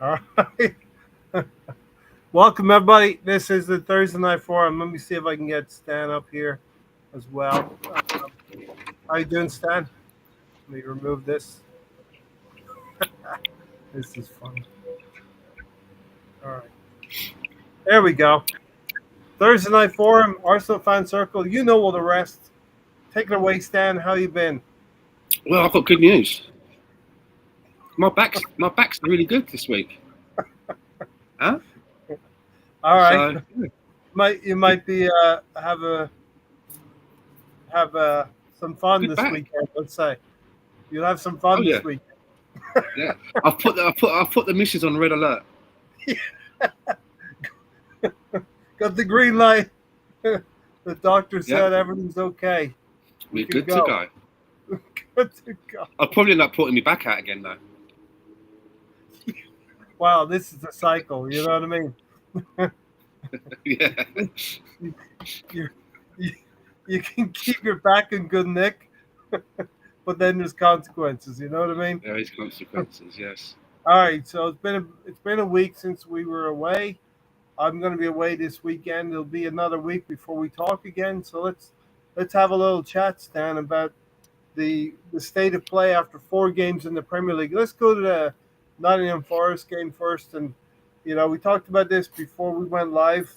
All right. Welcome, everybody. This is the Thursday Night Forum. Let me see if I can get Stan up here as well. How you doing, Stan? Let me remove this. This is fun. All right. There we go. Thursday Night Forum, Arsenal Fan Circle. You know all the rest. Take it away, Stan. How you been? Well, I've got good news. My back's really good this week. Huh? All right. So You might good, be have some fun good this back. weekend. Let's say you'll have some Oh fun yeah, this week. yeah. I've put the missus on red alert. Got the green light. The doctor Yeah, said everything's okay. We we're can good to go. go. Good to go. I'll probably end up putting me back out again though. Wow, this is a cycle. You know what I mean? Yeah, You, you, you, you can keep your back in good nick, but then there's consequences. You know what I mean? there is consequences. Yes. All right. So it's been a week since we were away. I'm going to be away this weekend. It'll be another week before we talk again. So let's have a little chat, Stan, about the state of play after 4 games in the Premier League. Let's go to the Nottingham Forest game first. And we talked about this before we went live.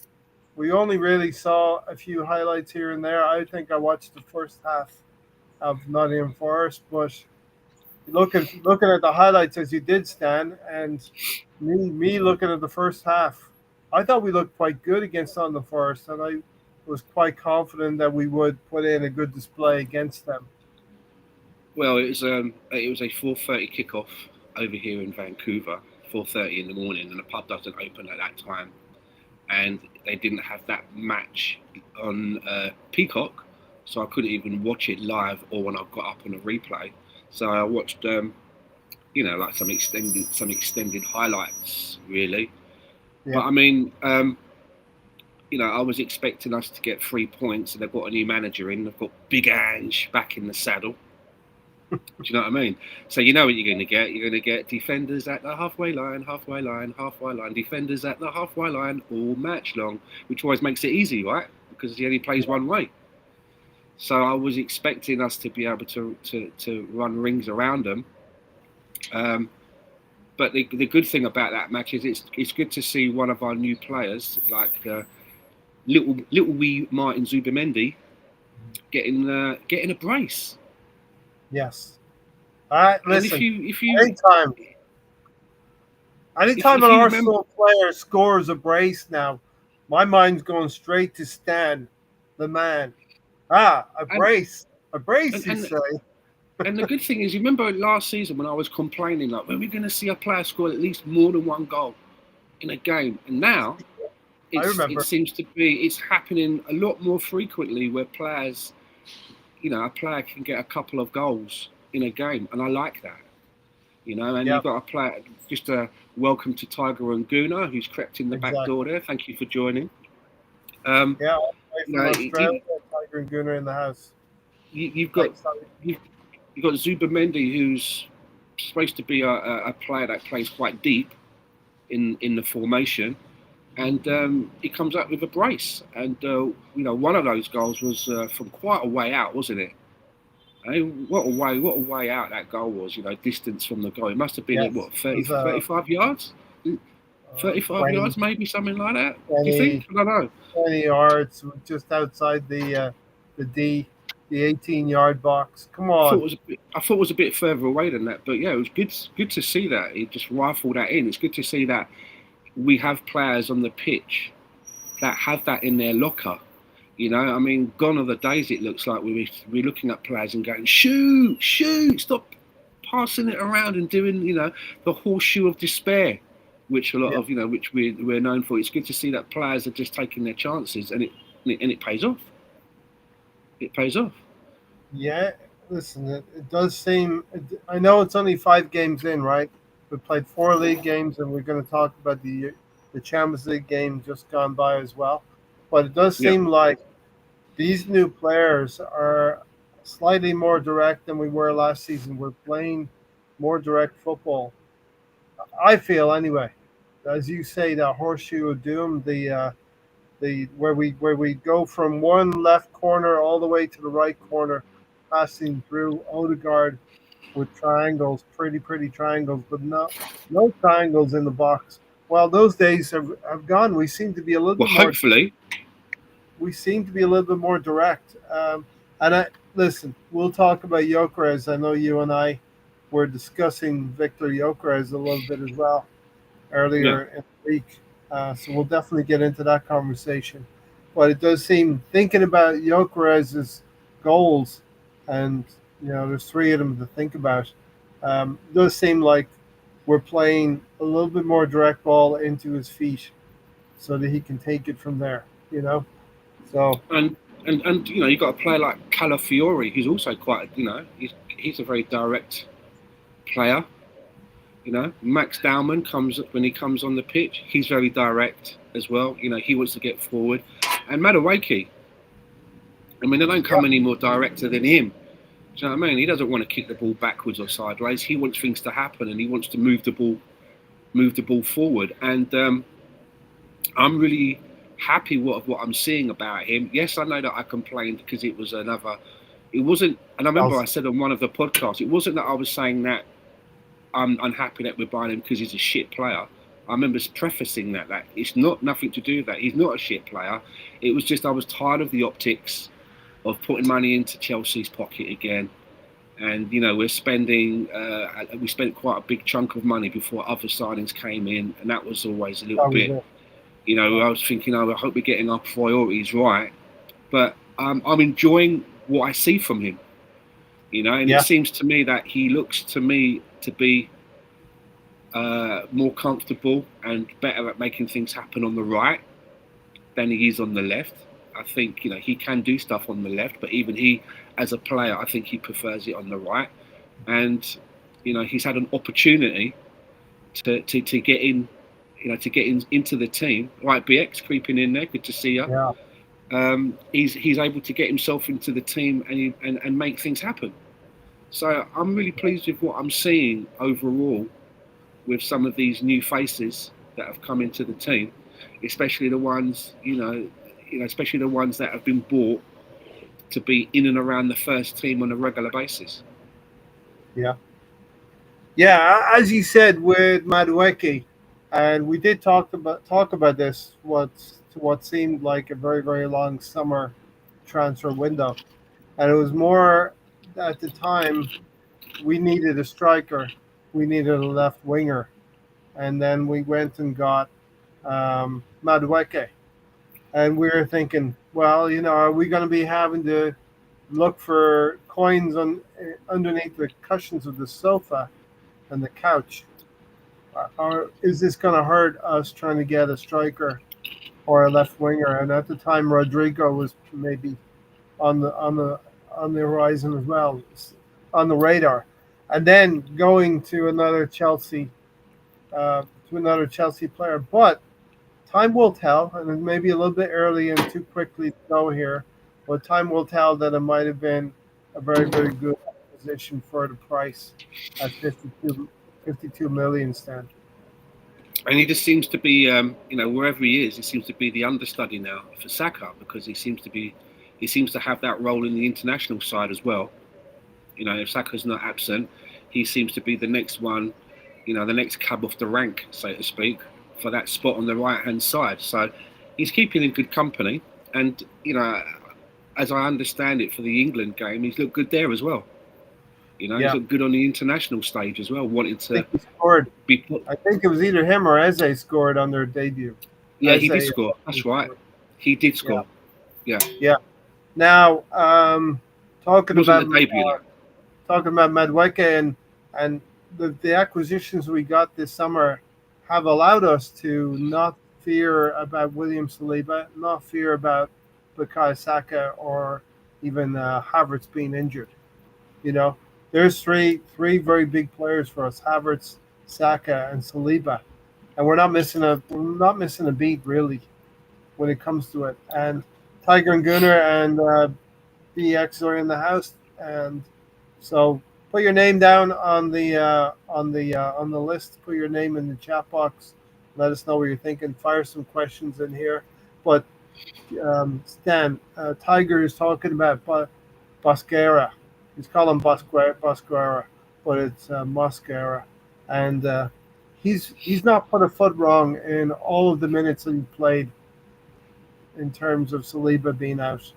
We only really saw a few highlights here and there. I think I watched the first half of Nottingham Forest, but looking at the highlights as you did, Stan, and me looking at the first half, I thought we looked quite good against Nottingham Forest, and I was quite confident that we would put in a good display against them. Well, it was a 4:30 kickoff over here in Vancouver. 4:30 in the morning, and the pub doesn't open at that time. And they didn't have that match on Peacock, so I couldn't even watch it live or when I got up on a replay. So I watched, like some extended highlights, really. But Yeah, I mean, I was expecting us to get 3 points, and they've got a new manager in. They've got Big Ange back in the saddle. Do you know what I mean? So you know what you're going to get. You're going to get defenders at the halfway line, halfway line, halfway line, defenders at the halfway line all match long, which always makes it easy, right? Because he only plays one way. So I was expecting us to be able to run rings around them. Um, but the good thing about that match is it's good to see one of our new players, like little wee Martin Zubimendi, getting a brace. yes. All right, And listen. if you Anytime, if anytime if an you remember, Arsenal player scores a brace now, my mind's going straight to Stan, the man. Ah, a and brace. A brace, and you and say? And the good thing is, you remember last season when I was complaining, like, when we're going to see a player score at least more than one goal in a game, and now I it remember. seems to be it's happening a lot more frequently where players, a player can get a couple of goals in a game, and I like that. And you've Yep, got a player, just a welcome to Tiger and Guna, who's crept in the back door exactly. there. Thank you for joining. Um, Yeah, all the way you from know, Australia, Tiger and Gunner in the house. you've got Thanks, Tommy. you've, you've got Zubamendi, who's supposed to be a player that plays quite deep in the formation, and he comes up with a brace. And one of those goals was from quite a way out, wasn't it? What a way out that goal was. Distance from the goal. It must have been Yes, at what it 30, was 35 yards, 35 yards 20, maybe, something like that. Do you 20, think? I don't know. 20 yards, just outside the D, the 18-yard box. Come on. I thought it was a bit further away than that, but yeah, it was good to see that he just rifled that in. It's good to see that we have players on the pitch that have that in their locker. I mean, gone are the days it looks like we're looking at players and going, shoot, shoot, stop passing it around and doing, the horseshoe of despair, which a lot Yeah, of, which we're known for. It's good to see that players are just taking their chances, and it pays off. It pays off. yeah. Listen, it does seem. I know it's only 5 games in, right? We played 4 league games, and we're going to talk about the Champions League game just gone by as well. But it does Yeah. seem like these new players are slightly more direct than we were last season. We're playing more direct football. I feel anyway. as you say, the horseshoe of doom, the where we go from one left corner all the way to the right corner, passing through Odegaard with triangles, pretty triangles, but no triangles in the box. Well, those days have gone. Well, hopefully, We seem to be a little bit more direct. And listen, we'll talk about Gyökeres. I know you and I were discussing Victor Gyökeres a little bit as well yeah. earlier in the week. So we'll definitely get into that conversation. But it does seem, thinking about Gyökeres's goals, and there's three of them to think about. It does seem like we're playing a little bit more direct ball into his feet, so that he can take it from there. So And you got a player like Calafiori, who's also quite he's a very direct player. Max Dowman comes when he comes on the pitch. He's very direct as well. He wants to get forward. And Madueke, I mean, they don't yeah, come any more director than him. Do you know what I mean? He doesn't want to kick the ball backwards or sideways. He wants things to happen, and he wants to move the ball forward. And I'm really happy with what I'm seeing about him. Yes, I know that I complained because it was another. It wasn't, and I remember I said on one of the podcasts, it wasn't that I was saying that I'm unhappy that we're buying him because he's a shit player. I remember prefacing that it's not nothing to do with that. He's not a shit player. It was just I was tired of the optics of putting money into Chelsea's pocket again. And we spent quite a big chunk of money before other signings came in, and that was always a little that was bit. it. I was thinking, I hope we're getting our priorities right. But I'm enjoying what I see from him. And it Yeah, seems to me that he looks to me to be more comfortable and better at making things happen on the right than he is on the left. I think he can do stuff on the left, but even he, as a player, I think he prefers it on the right. And he's had an opportunity to get in, into the team. Right, BX creeping in there. Good to see you. yeah, He's able to get himself into the team and make things happen. So I'm really pleased with what I'm seeing overall with some of these new faces that have come into the team, especially the ones especially the ones that have been bought to be in and around the first team on a regular basis. yeah. Yeah, as you said with Madueke, and we did talk about this, what seemed like a very long summer transfer window, and it was more at the time we needed a striker, we needed a left winger, and then we went and got Madueke, and we were thinking, well, are we going to be having to look for coins underneath the cushions of the sofa and the couch? Or is this going to hurt us trying to get a striker or a left winger? And at the time, Rodrigo was maybe on the horizon as well, on the radar. And then going to another Chelsea player. But time will tell, and it may be a little bit early and too quickly to go here. But time will tell that it might have been a very good acquisition for the price at 52 million, Stan. And he just seems to be, wherever he is, he seems to be the understudy now for Saka because he seems to have that role in the international side as well. If Saka's not absent, he seems to be the next one, the next cab off the rank, so to speak, for that spot on the right hand side. So he's keeping in good company, and as I understand it, for the England game, he's looked good there as well. He's Yeah, looked good on the international stage as well, wanting I to think he scored. be put. I think it was either him or Eze scored on their debut. Yeah, he Eze did score. That's right. scored. He did Yeah, score. Yeah, yeah. Now, it talking wasn't about the debut though. Madueke, and the acquisitions we got this summer have allowed us to not fear about William Saliba, not fear about Bukayo Saka, or even Havertz being injured. You know, there's three very big players for us: Havertz, Saka, and Saliba, and we're not missing a beat really when it comes to it. And Tiger and Gunner and BX are in the house, and so put your name down on the list. Put your name in the chat box. Let us know what you're thinking. Fire some questions in here. But Stan, Tiger is talking about Bosquera. He's calling Bosquera, but it's Mosquera, and he's not put a foot wrong in all of the minutes that he played in terms of Saliba being out.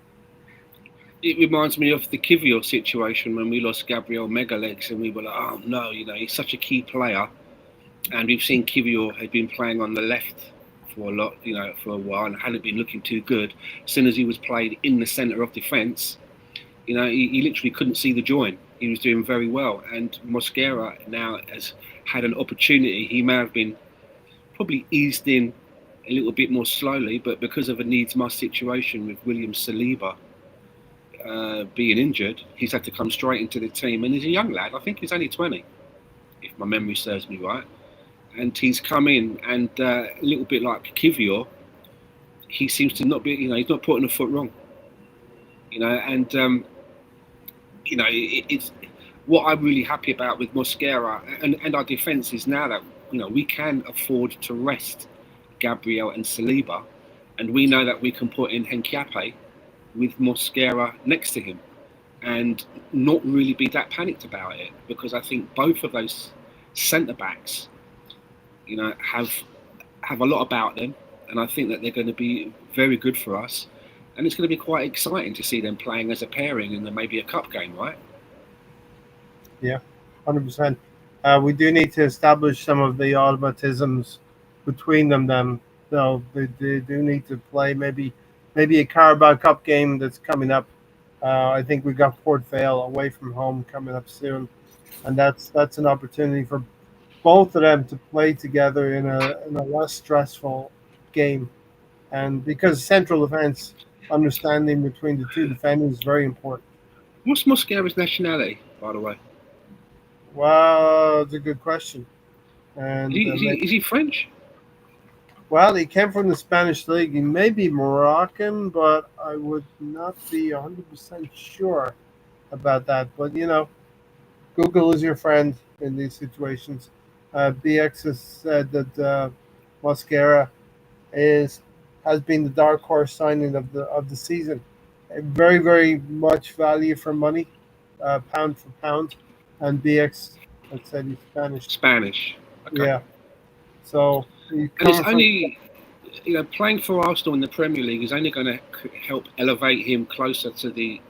It reminds me of the Kivior situation when we lost Gabriel Megalegs, and we were like, oh no, he's such a key player. And we've seen Kivior had been playing on the left for a lot, for a while, and hadn't been looking too good. As soon as he was played in the centre of defence, he literally couldn't see the join. He was doing very well. And Mosquera now has had an opportunity. He may have been probably eased in a little bit more slowly, but because of a needs-must situation with William Saliba being injured, he's had to come straight into the team. And he's a young lad. I think he's only 20, if my memory serves me right. And he's come in, and a little bit like Kivior, he seems to not be, he's not putting a foot wrong. It's what I'm really happy about with Mosquera and our defence is now that we can afford to rest Gabriel and Saliba, and we know that we can put in Henkiape with Mosquera next to him, and not really be that panicked about it, because I think both of those centre backs, have a lot about them, and I think that they're going to be very good for us, and it's going to be quite exciting to see them playing as a pairing in maybe a cup game, right? Yeah, 100%. We do need to establish some of the automatisms between them. Then, though, they do need to play maybe a Carabao Cup game that's coming up. I think we got Port Vale away from home coming up soon, and that's an opportunity for both of them to play together in a less stressful game. And because central defense understanding between the two defenders is very important. What's Mosquera's nationality, by the way? Wow, that's a good question. And is he French? Well, he came from the Spanish league. He may be Moroccan, but I would not be 100% sure about that. But Google is your friend in these situations. BX has said that Mosquera has been the dark horse signing of the season. A very, very much value for money, pound for pound. And BX has said he's Spanish. Spanish. Okay. Yeah. So and it's only playing for Arsenal in the Premier League is only going to help elevate him closer to the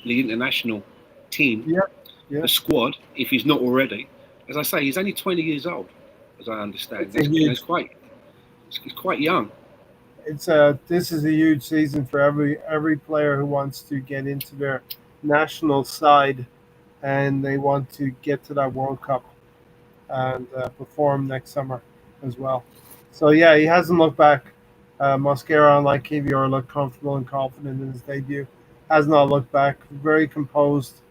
international team, the squad, if he's not already. As I say, he's only 20 years old, as I understand. It's quite young. This is a huge season for every player who wants to get into their national side, and they want to get to that World Cup and perform next summer as well. So yeah, he hasn't looked back. Mosquera, unlike Kivior, looked comfortable and confident in his debut. Has not looked back. Very composed,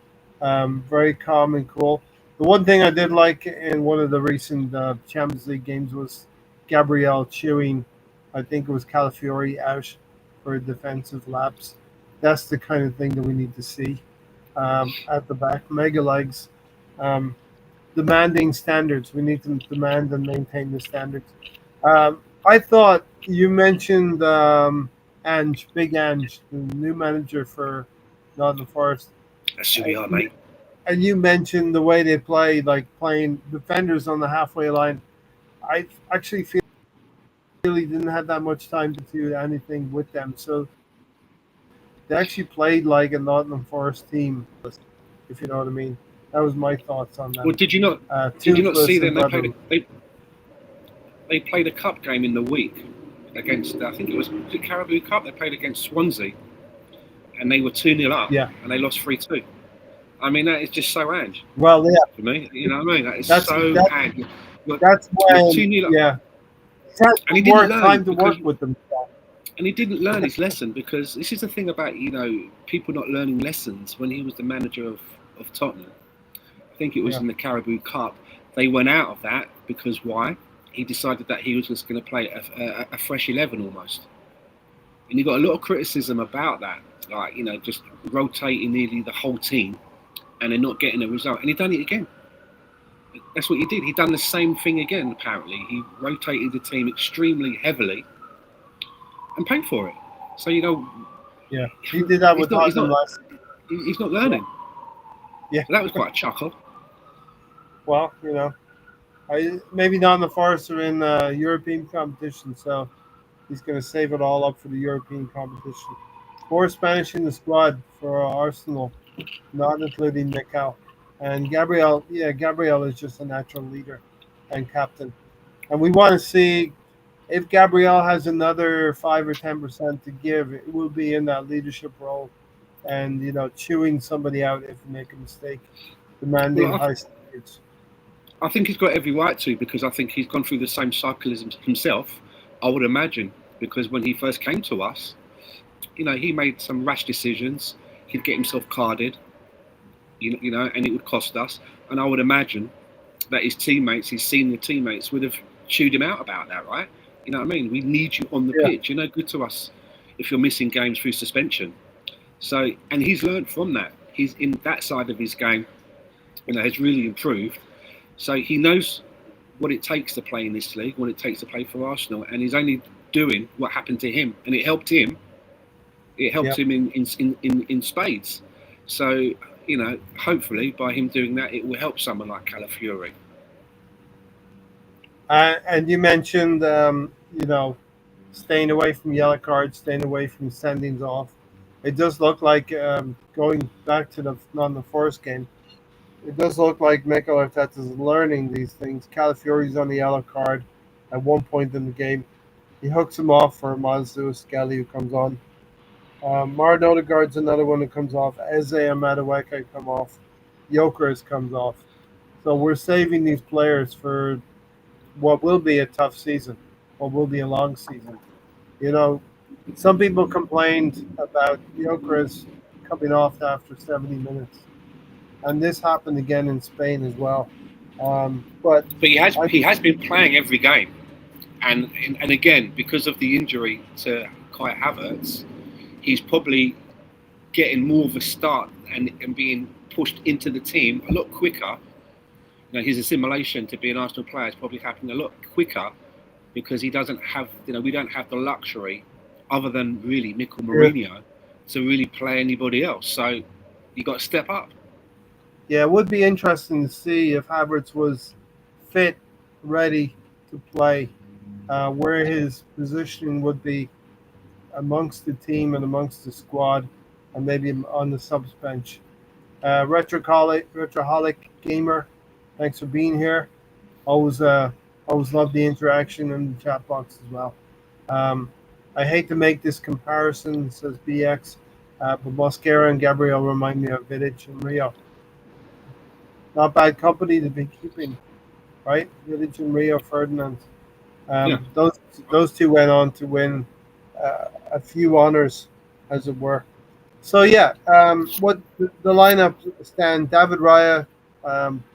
very calm and cool. The one thing I did like in one of the recent Champions League games was Gabriel chewing, I think it was Calafiori, out for a defensive lapse. That's the kind of thing that we need to see at the back. Mega legs. Demanding standards. We need to demand and maintain the standards. I thought you mentioned Ange, Big Ange, the new manager for Nottingham Forest. That's who we are, mate. And you mentioned the way they play, like playing defenders on the halfway line. I actually feel he didn't have that much time to do anything with them. So they actually played like a Nottingham Forest team, if you know what I mean. That was my thoughts on that. Well, did you not see them? They played a cup game in the week against, I think it was the Carabao Cup. They played against Swansea, and they were 2-0 up, and they lost 3-2. I mean, that is just so Ange. Well, yeah. For me, you know what I mean? That is so Ange. That's why, yeah. And he didn't learn time to work with them. And he didn't learn his lesson, because this is the thing about, people not learning lessons. When he was the manager of Tottenham, I think it was in the Carabao Cup, they went out of that because why? He decided that he was just going to play a fresh 11 almost. And he got a lot of criticism about that, like, just rotating nearly the whole team and then not getting a result. And he done it again. That's what he did. He done the same thing again. Apparently, he rotated the team extremely heavily and paid for it. So Yeah, he did that he's with not he's Tottenham not last. he's not Yeah, learning. yeah. So that was quite a chuckle. Well, maybe Nottingham Forest are in European competition, so he's going to save it all up for the European competition. Four Spanish in the squad for Arsenal, not including Mikel. And Gabriel, yeah, Gabriel is just a natural leader and captain. And we want to see if Gabriel has another 5 or 10% to give, it will be in that leadership role and, chewing somebody out if you make a mistake, demanding Well, high standards. I think he's got every right to because I think he's gone through the same cycle as himself. I would imagine because when he first came to us, he made some rash decisions. He'd get himself carded, and it would cost us. And I would imagine that his teammates, his senior teammates, would have chewed him out about that, right? You know what I mean? We need you on the Yeah, pitch. You're no good to us if you're missing games through suspension. So, and he's learned from that. He's in that side of his game, has really improved. So he knows what it takes to play in this league, what it takes to play for Arsenal, and he's only doing what happened to him, and it helped him. It yeah. helped him in spades. So hopefully by him doing that, it will help someone like Calafiori. And you mentioned, staying away from yellow cards, staying away from sendings off. It does look like, going back to the on the first game, it does look like Mikel Arteta is learning these things. Calafiori's on the yellow card at one point in the game. He hooks him off for Mazu Skelly, who comes on. Martin Odegaard's another one that comes off. Eze and Madueke come off. Jokers comes off. So we're saving these players for what will be a tough season, what will be a long season. You know, some people complained about Gyökeres coming off after 70 minutes, and this happened again in Spain as well. But But I, he has been playing every game, and again because of the injury to Kai Havertz, he's probably getting more of a start and being pushed into the team a lot quicker. His assimilation to be an Arsenal player is probably happening a lot quicker because he doesn't have, we don't have the luxury, other than really Mikel yeah, Mourinho, to really play anybody else. So you got to step up. yeah, it would be interesting to see if Havertz was fit, ready to play, where his positioning would be amongst the team and amongst the squad, and maybe on the subs bench. Retroholic gamer, thanks for being here. Always, always love the interaction in the chat box as well. Um, I hate to make this comparison, says BX, but Mosquera and Gabriel remind me of Vidic and Rio. Not bad company to be keeping, right? Vidic and Rio Ferdinand. Yeah. Those two went on to win a few honors, as it were. So yeah, what the lineup stand: David Raya,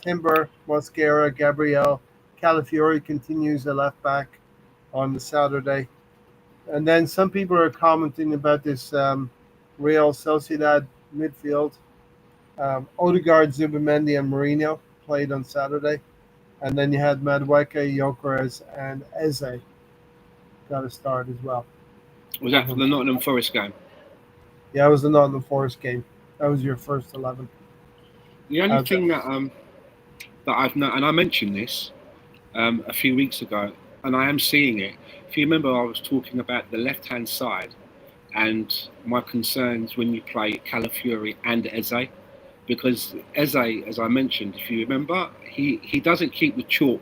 Timber, Mosquera, Gabriel, Calafiori continues the left back on the Saturday, and then some people are commenting about this Real Sociedad midfield. Odegaard, Zubimendi, and Mourinho played on Saturday, and then you had Madueke, Jokeres, and Eze got a start as well. Was that for the Nottingham Forest game? Yeah, it was the Nottingham Forest game. That was your first 11. The only thing that I've known, and I mentioned this a few weeks ago, and I am seeing it. If you remember, I was talking about the left-hand side and my concerns when you play Calafiori and Eze, because Eze, as I mentioned, if you remember, he doesn't keep the chalk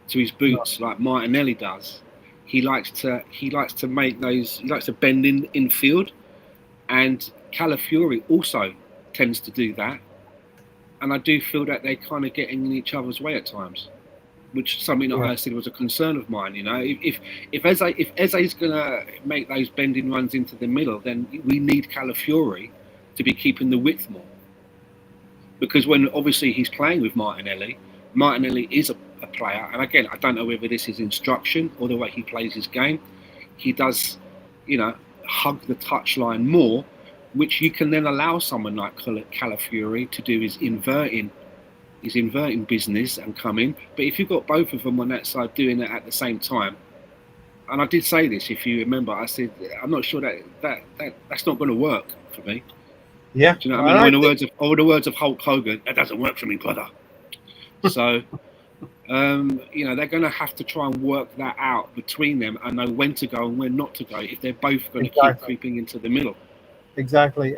to his No. boots like Martinelli does. He likes to make those. He likes to bend in field, and Calafiori also tends to do that. And I do feel that they're kind of getting in each other's way at times, which is something that Yeah. I said was a concern of mine. If Eze's gonna make those bending runs into the middle, then we need Calafiori to be keeping the width more. Because when obviously he's playing with Martinelli, Martinelli is a player, and again, I don't know whether this is instruction or the way he plays his game. He does, hug the touchline more, which you can then allow someone like Calafiori to do his inverting is inverting business and coming. But if you've got both of them on that side doing it at the same time, and I did say this, if you remember, I said I'm not sure that's not going to work for me. Yeah, Do you know what I mean? Or in the words of Hulk Hogan, that doesn't work for me, brother. So, they're going to have to try and work that out between them and know when to go and when not to go if they're both going to keep creeping into the middle. Exactly.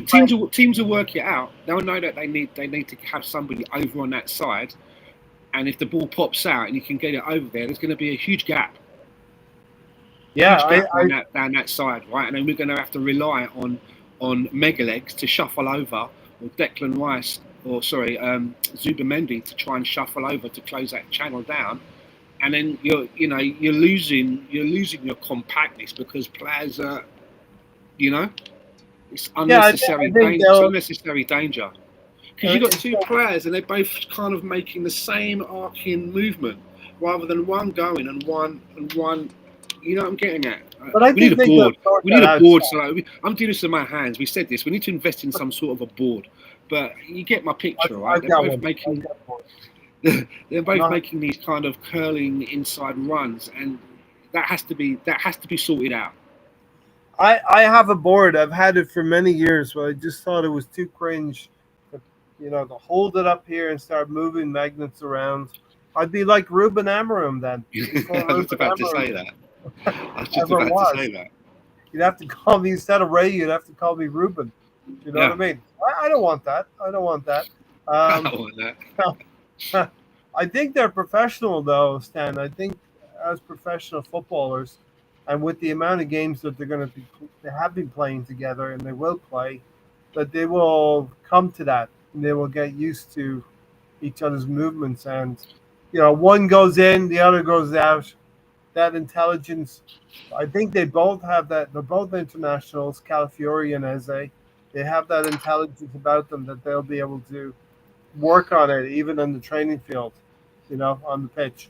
Teams will work it out. They'll know that they need to have somebody over on that side, and if the ball pops out and you can get it over there's going to be a huge gap. Yeah, down that side, right? And then we're going to have to rely on Megalegs to shuffle over, or Declan Rice, or Zubamendi to try and shuffle over to close that channel down. And then you're losing your compactness because players are, it's unnecessary danger. Because you've got two players and they're both kind of making the same arcing movement rather than one going and one. You know what I'm getting at? But we need a board. We need a board. So I'm doing this with my hands. We said this. We need to invest in some sort of a board. But you get my picture, right? They're both making these kind of curling inside runs, and that has to be sorted out. I have a board. I've had it for many years, but I just thought it was too cringe. To hold it up here and start moving magnets around. I'd be like Ruben Amorim then. I was about to say that. To say that. You'd have to call me, instead of Ray, you'd have to call me Ruben. You know what I mean? I don't want that. I don't want that. I don't want that. I think they're professional, though, Stan. I think as professional footballers, and with the amount of games that they have been playing together, and they will play, that they will come to that, and they will get used to each other's movements. And one goes in, the other goes out. That intelligence, I think they both have that. They're both internationals, Calafiori and Eze. They have that intelligence about them that they'll be able to work on it, even in the training field, on the pitch.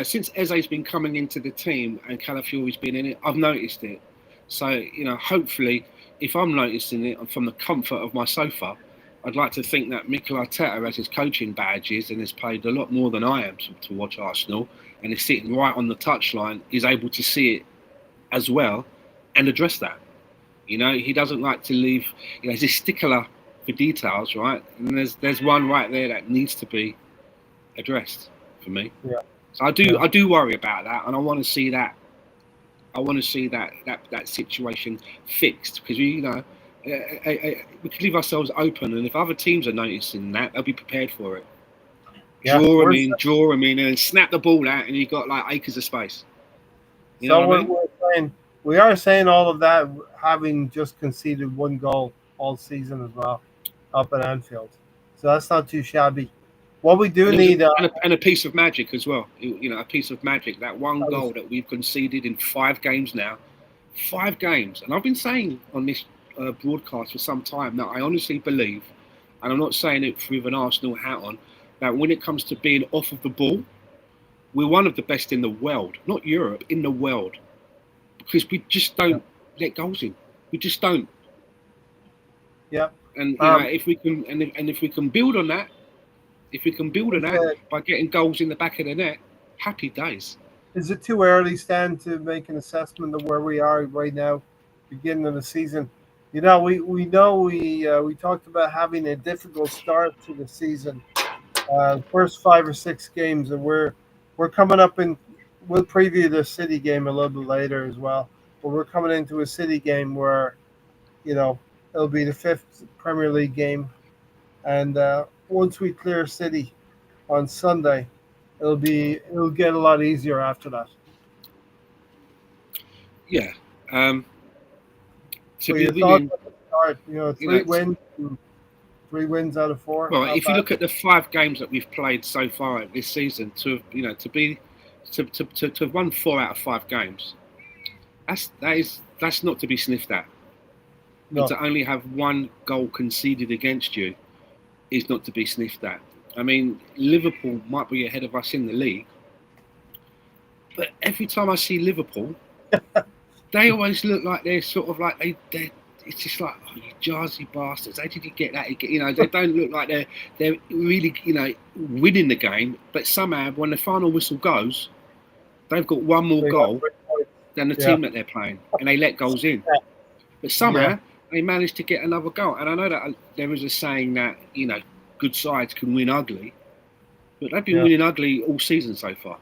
Since Eze's been coming into the team and Calafiori's been in it, I've noticed it. So, hopefully, if I'm noticing it from the comfort of my sofa, I'd like to think that Mikel Arteta has his coaching badges and has paid a lot more than I am to watch Arsenal, and is sitting right on the touchline, is able to see it as well and address that. He doesn't like to leave. He's a stickler for details, right? And there's one right there that needs to be addressed for me. Yeah. So I do worry about that, and I want to see that. I want to see that situation fixed, because we could leave ourselves open, and if other teams are noticing that, they'll be prepared for it. Yeah, draw them in, and snap the ball out, and you've got like acres of space. We are saying all of that, having just conceded one goal all season as well, up at Anfield. So that's not too shabby. What we do need, and a piece of magic as well. A piece of magic. That one goal that we've conceded in 5 games now, 5 games, and I've been saying on this broadcast for some time that I honestly believe, and I'm not saying it with an Arsenal hat on, that when it comes to being off of the ball, we're one of the best in the world, not Europe, in the world, because we just don't let goals in. We just don't. Yeah. And if we can build on that, by getting goals in the back of the net, happy days. Is it too early, Stan, to make an assessment of where we are right now, beginning of the season? We talked about having a difficult start to the season, first 5 or 6 games, and we're coming up in. We'll preview the City game a little bit later as well, but we're coming into a City game where, it'll be the 5th Premier League game, and once we clear City on Sunday, it'll get a lot easier after that. Yeah. So your thoughts at the start, 3 wins out of 4. Well, if you look at the 5 games that we've played so far this season, to have won 4 out of 5 games, that's not to be sniffed at. No. And to only have 1 goal conceded against you is not to be sniffed at. I mean, Liverpool might be ahead of us in the league, but every time I see Liverpool, they always look like they're sort of like it's just like, oh, you jazzy bastards! How did you get that? You know, they don't look like they're really, you know, winning the game. But somehow, when the final whistle goes, they've got one more They got goal great points. than the Yeah, team that they're playing, and they let goals in. But yeah, somehow they managed to get another goal. And I know that there is a saying that, you know, good sides can win ugly, but they've been yeah, winning ugly all season so far.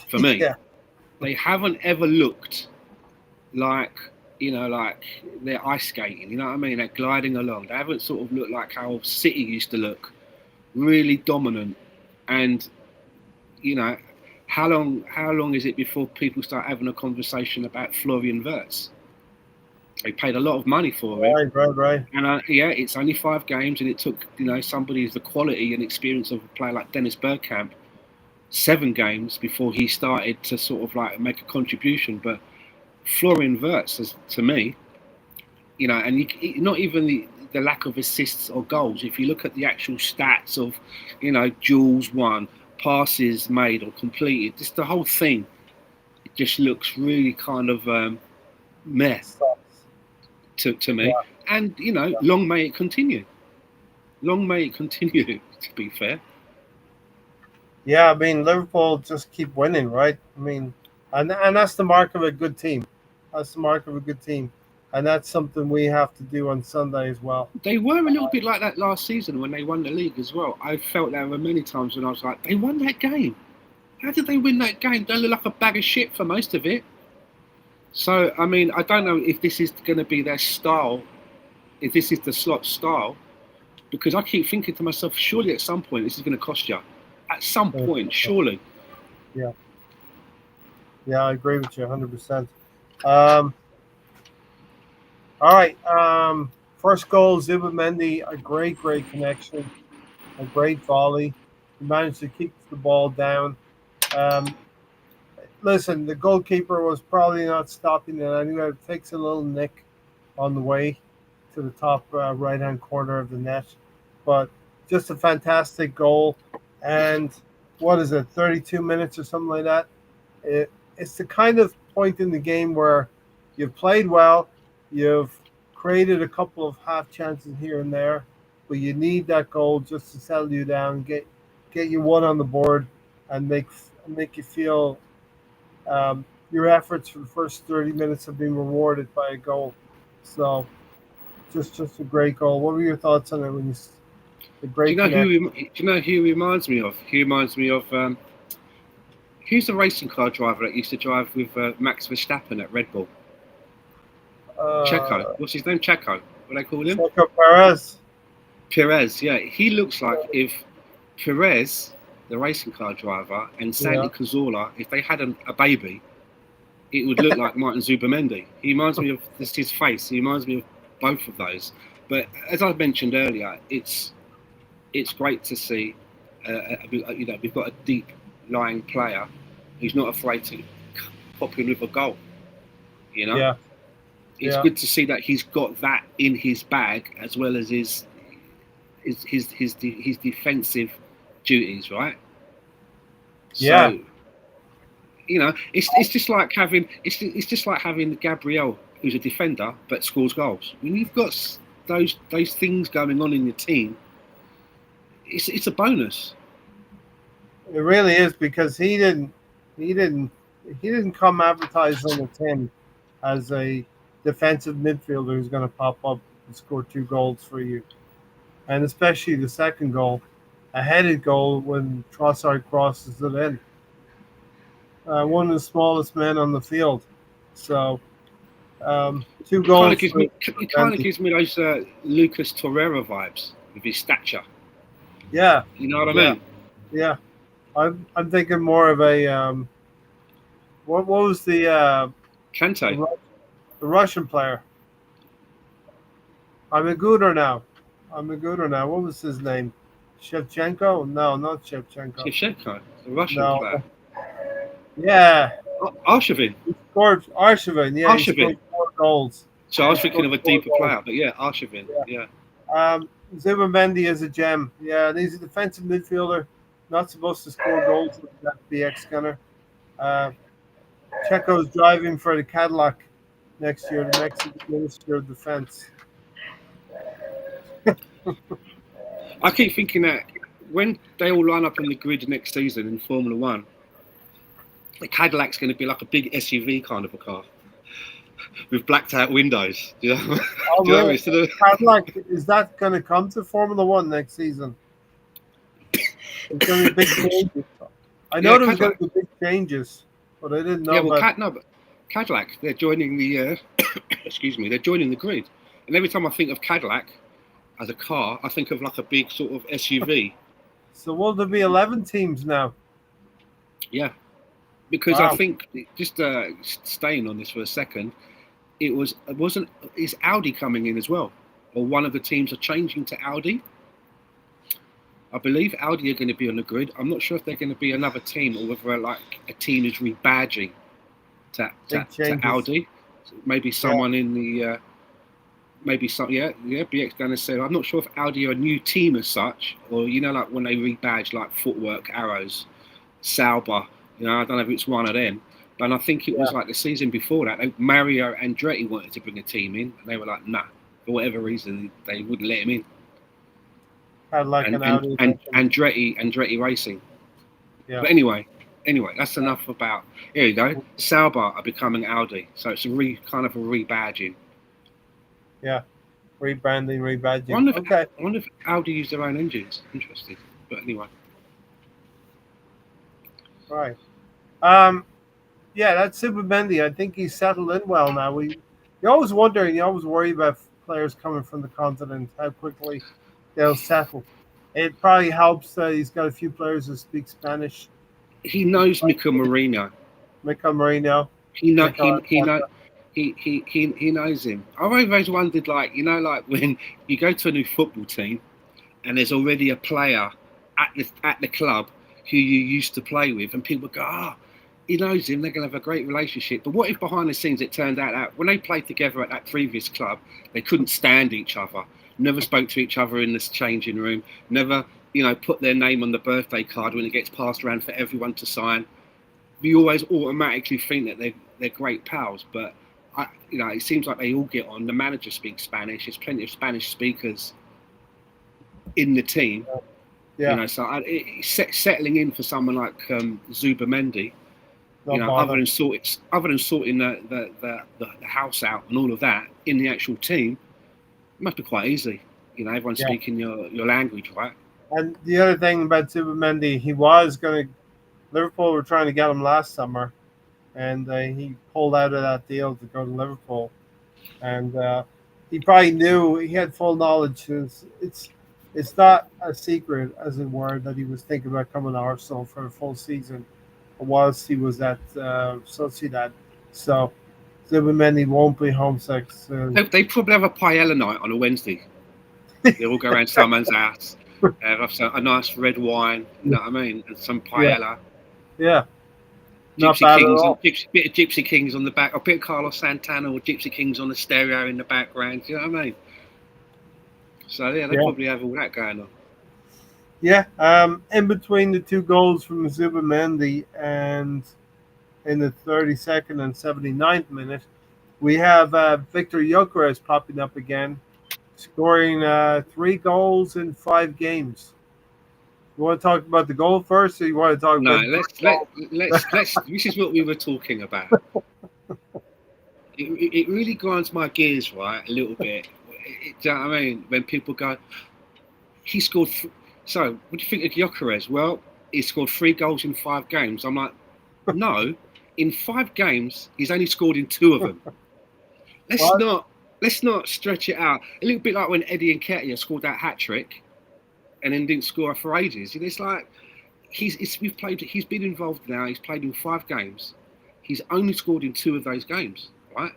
For me, yeah. they haven't ever looked like, you know, like they're ice skating. You know what I mean? They're gliding along. They haven't sort of looked like how City used to look, really dominant. And you know, how long is it before people start having a conversation about Florian Wirtz? They paid a lot of money for him. Right, right, right. And yeah, it's only 5 games, and it took, you know, somebody with the quality and experience of a player like Dennis Bergkamp 7 games before he started to sort of like make a contribution. But Florian Wirtz, to me, you know, and not even the lack of assists or goals. If you look at the actual stats of, you know, duels won, passes made or completed, just the whole thing, it just looks really kind of meh Sucks. to Yeah, me. And you know, yeah. long may it continue. Long may it continue. To be fair, Yeah, I mean Liverpool just keep winning, right? I mean, and that's the mark of a good team. That's the mark of a good team, and that's something we have to do on Sunday as well. they were a little bit like that last season when they won the league as well. I felt there were many times when I was like, they won that game. How did they win that game? They look like a bag of shit for most of it. So, I mean, I don't know if this is going to be their style, if this is the slot style, because I keep thinking to myself, surely at some point this is going to cost you. At some Uh, point, surely. Yeah, yeah, I agree with you 100%. Um, all right, first goal, Zubimendi, a great, great connection, a great volley. He managed to keep the ball down. Um, Listen, the goalkeeper was probably not stopping it anyway. It takes a little nick on the way to the top right hand corner of the net. But just a fantastic goal. And what is it, 32 minutes or something like that? It's the kind of point in the game where you've played well, you've created a couple of half chances here and there, but you need that goal just to settle you down, get you one on the board, and make you feel your efforts for the first 30 minutes have been rewarded by a goal. So just a great goal. What were your thoughts on it when the Do you great know connect? who? Do you know who he reminds me of? He reminds me of who's the racing car driver that used to drive with Max Verstappen at Red Bull? Checo. Uh, What's his name? Checo. What do they call him? Checo Perez. Perez. Yeah, he looks like if Perez, the racing car driver, and Yeah, Santi Cazorla, if they had a baby, it would look like Martin Zubimendi. He reminds me of this his face. He reminds me of both of those. But as I mentioned earlier, it's great to see. You know, we've got a deep lying player who's not afraid to pop in with a goal. You know, yeah, it's yeah, good to see that he's got that in his bag as well as his defensive duties, right? yeah, So you know, it's just like having it's just like having Gabriel, who's a defender but scores goals. When you've got those things going on in your team, it's a bonus. it really is because he didn't he didn't come advertising as him as a defensive midfielder who's going to pop up and score 2 goals for you, and especially the second goal, a headed goal when Trossard crosses it in. One of the smallest men on the field. So two It kind of goals gives for me it kind of Mendy. gives me those Lucas Torreira vibes with his stature. Yeah, You know what I yeah, mean? yeah. I'm thinking more of a what was the, Kante, Ru- the Russian player? I'm a gooder now. I'm a gooder now. What was his name? Shevchenko? No, not Shevchenko. Shevchenko, the Russian No. player. Yeah, Arshavin. he scored Arshavin. Yeah, he Arshavin. scored 4 goals. So I He was thinking scored of a four deeper goals. player, but yeah, Arshavin. Yeah. Yeah. Zubimendi is a gem. Yeah, and he's a defensive midfielder. Not supposed to score goals with that BX gunner. Uh, Checo's driving for the Cadillac. next year, the Mexican Minister of Defense. I keep thinking that when they all line up on the grid next season in Formula One, the Cadillac's going to be like a big SUV kind of a car with blacked out windows. Do you know? Oh, Do you know what I mean? really? Instead of, Cadillac, is that going to come to Formula One next season? There's going to be big changes. I know yeah, there was going Cadillac. to be big changes, but I didn't know Yeah, well, about. No, but Cadillac, they're joining the. Excuse me, they're joining the grid. And every time I think of Cadillac as a car, I think of like a big sort of SUV. So will there be 11 teams now? Yeah, because I Wow. think just staying on this for a second, it wasn't is Audi coming in as well, or one of the teams are changing to Audi. I believe Audi are going to be on the grid. I'm not sure if they're going to be another team or whether like a team is rebadging Big to changes. Audi. So maybe Yeah. someone in the maybe some BX going to say I'm not sure if Audi are a new team as such, or like when they rebadge like Footwork, Arrows, Sauber. I don't know if it's one of them. But I think it Yeah. was like the season before that, Mario Andretti wanted to bring a team in, and they were like, nah, for whatever reason, they wouldn't let him in. Cadillac And and Audi. Andretti Racing. Yeah. But anyway, that's enough about. Here you go. Sauber are becoming Audi, so it's kind of a rebadging. Yeah. Rebranding, I rebadging. wonder if, Okay. I wonder if Audi use their own engines. Interesting. But anyway. Right. Yeah, that's Super Bendy. I think he's settled in well now. You always wonder and you always worry about players coming from the continent, how quickly they'll settle. It probably helps that he's got a few players who speak Spanish. He knows Mika Marino. Mikel Marino, He know Mikel he know Arteta. he knows him. I've always wondered, like like when you go to a new football team and there's already a player at the club who you used to play with, and people go, he knows him. They're going to have a great relationship. But what if behind the scenes it turned out that when they played together at that previous club, they couldn't stand each other, never spoke to each other in this changing room, never put their name on the birthday card when it gets passed around for everyone to sign. You always automatically think that they're great pals, but it seems like they all get on. The manager speaks Spanish. There's plenty of Spanish speakers in the team. Yeah, So settling in for someone like Zubamendi, no bother. other than sorting the house out and all of that in the actual team, it must be quite easy. Everyone's Yeah. speaking your language, right? And the other thing about Zubimendi, he was going to. Liverpool were trying to get him last summer, and he pulled out of that deal to go to Liverpool. And he probably knew he had full knowledge. It's not a secret, as it were, that he was thinking about coming to Arsenal for a full season whilst he was at Sociedad. So Zubimendi won't be homesick soon. They probably have a paella night on a Wednesday. They all go around someone's house, have a nice red wine, you know what I mean, and some Yeah, paella. yeah, not bad at all. Bit of Gypsy Kings on the back, or a bit of Carlos Santana or Gypsy Kings on the stereo in the background. You know what I mean? So yeah, they Yeah, probably have all that going on. yeah. In between the two goals from Zubimendi and in the 32nd and 79th minute, we have Victor Gyökeres popping up again, scoring 3 goals in 5 games. You want to talk about the goal first, or you want to talk No, about the let's first let goal? let's. This is what we were talking about. It really grinds my gears, right, a little bit. Do you know what I mean? When people go, he scored. So, what do you think of Gyökeres? Well, he scored 3 goals in 5 games. I'm like, no, in 5 games, he's only scored in 2 of them. What? Let's not stretch it out. A little bit like when Eddie Nketiah scored that hat trick and then didn't score for ages. It's like he's been involved now. He's played in 5 games. He's only scored in 2 of those games, right?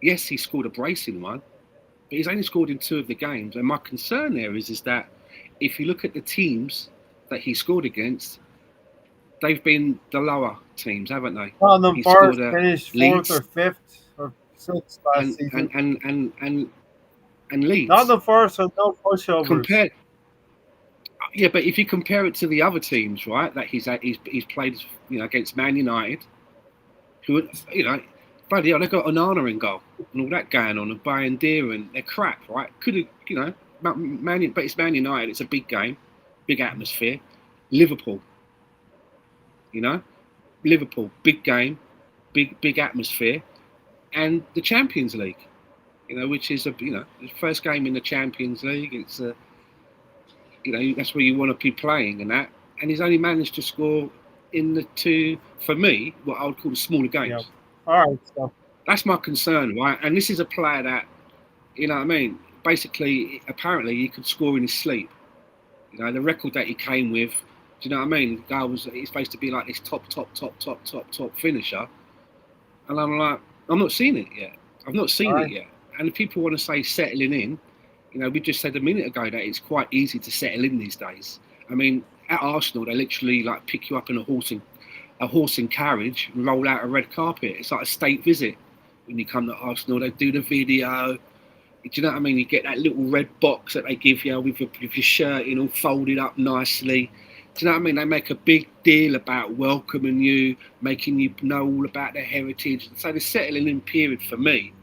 Yes, he scored a brace in one, but he's only scored in 2 of the games. And my concern there is that if you look at the teams that he scored against, they've been the lower teams, haven't they? Tottenham He scored Forest a finished fourth or Leeds fifth or sixth last and season. and and and and, and Leeds. Tottenham Forest are no pushovers. Compare, yeah, but if you compare it to the other teams, right, that he's played, against Man United, who, bloody hell, they got Onana in goal and all that going on, and Bayern and they're crap, right? Could have, but it's Man United. It's a big game, big atmosphere. Liverpool, you know, Liverpool, big game, big atmosphere, and the Champions League, which is the first game in the Champions League. It's that's where you want to be playing and that. And he's only managed to score in the two, for me, what I would call the smaller games. Yeah. All right, so that's my concern, right? And this is a player that, basically, apparently he could score in his sleep. The record that he came with, do you know what I mean? The guy he's supposed to be like this top finisher. And I'm like, I'm not seeing it yet. I've not seen it yet. And if people want to say settling in, we just said a minute ago that it's quite easy to settle in these days. I mean, at Arsenal, they literally like pick you up in a horse and carriage and roll out a red carpet. It's like a state visit when you come to Arsenal. They do the video. Do you know what I mean? You get that little red box that they give you with your shirt all folded up nicely. Do you know what I mean? They make a big deal about welcoming you, making you know all about their heritage. So the settling in period for me,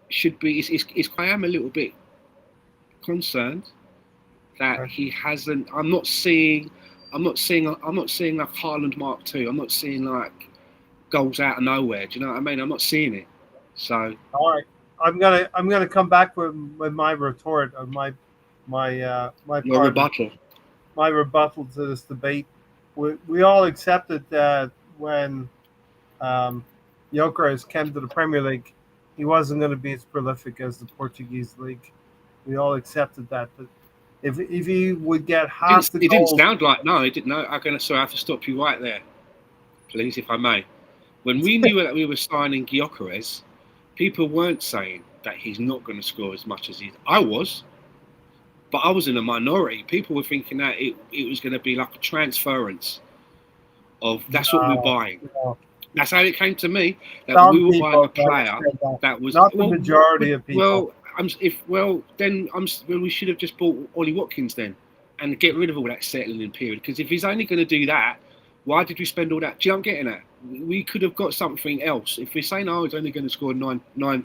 should be. I am a little bit concerned that he hasn't. I'm not seeing like Haaland Mark II. I'm not seeing like goals out of nowhere. Do you know what I mean? I'm not seeing it. So all right, I'm gonna come back with my retort of my rebuttal. My rebuttal to this debate. We all accepted that when Gyökeres came to the Premier League, he wasn't going to be as prolific as the Portuguese league. We all accepted that, but if he would get half the goals, it didn't sound like no, it didn't. No, I have to stop you right there, please, if I may. When we knew that we were signing Gyökeres, people weren't saying that he's not going to score as much as I was, but I was in a minority. People were thinking that it was going to be like a transference of that's what we're buying. No. That's how it came to me, that we were buying a player that was not the majority of people. We should have just bought Ollie Watkins then and get rid of all that settling in period. Because if he's only going to do that, why did we spend all that? Do you know what I'm getting at? We could have got something else. If we're saying, he's only going to score nine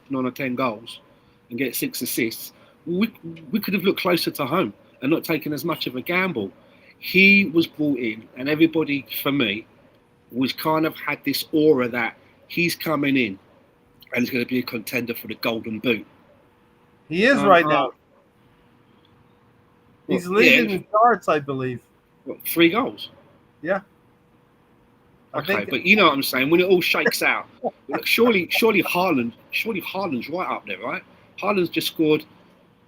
or 10 goals and get 6 assists, we could have looked closer to home and not taken as much of a gamble. He was brought in, and everybody, for me, was kind of had this aura that he's coming in and he's going to be a contender for the Golden Boot. He is right now. He's leading the charts, I believe. What, 3 goals? Yeah. Okay, but you know what I'm saying? When it all shakes out, surely Haaland's right up there, right? Haaland's just scored.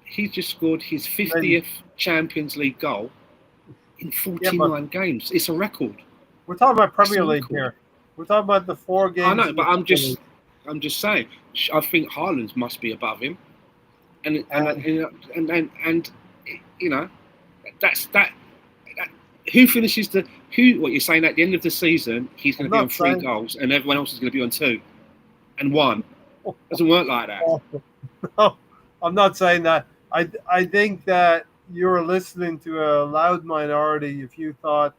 He's just scored his 50th Champions League goal in 49 games. It's a record. We're talking about Premier League here. We're talking about the 4 games. I know, but I'm just saying. I think Haaland must be above him, and that's that. Who finishes the who? What you're saying at the end of the season, he's going to be on 3 goals, and everyone else is going to be on 2 and 1. Doesn't work like that. No, I'm not saying that. I think that you're listening to a loud minority if you thought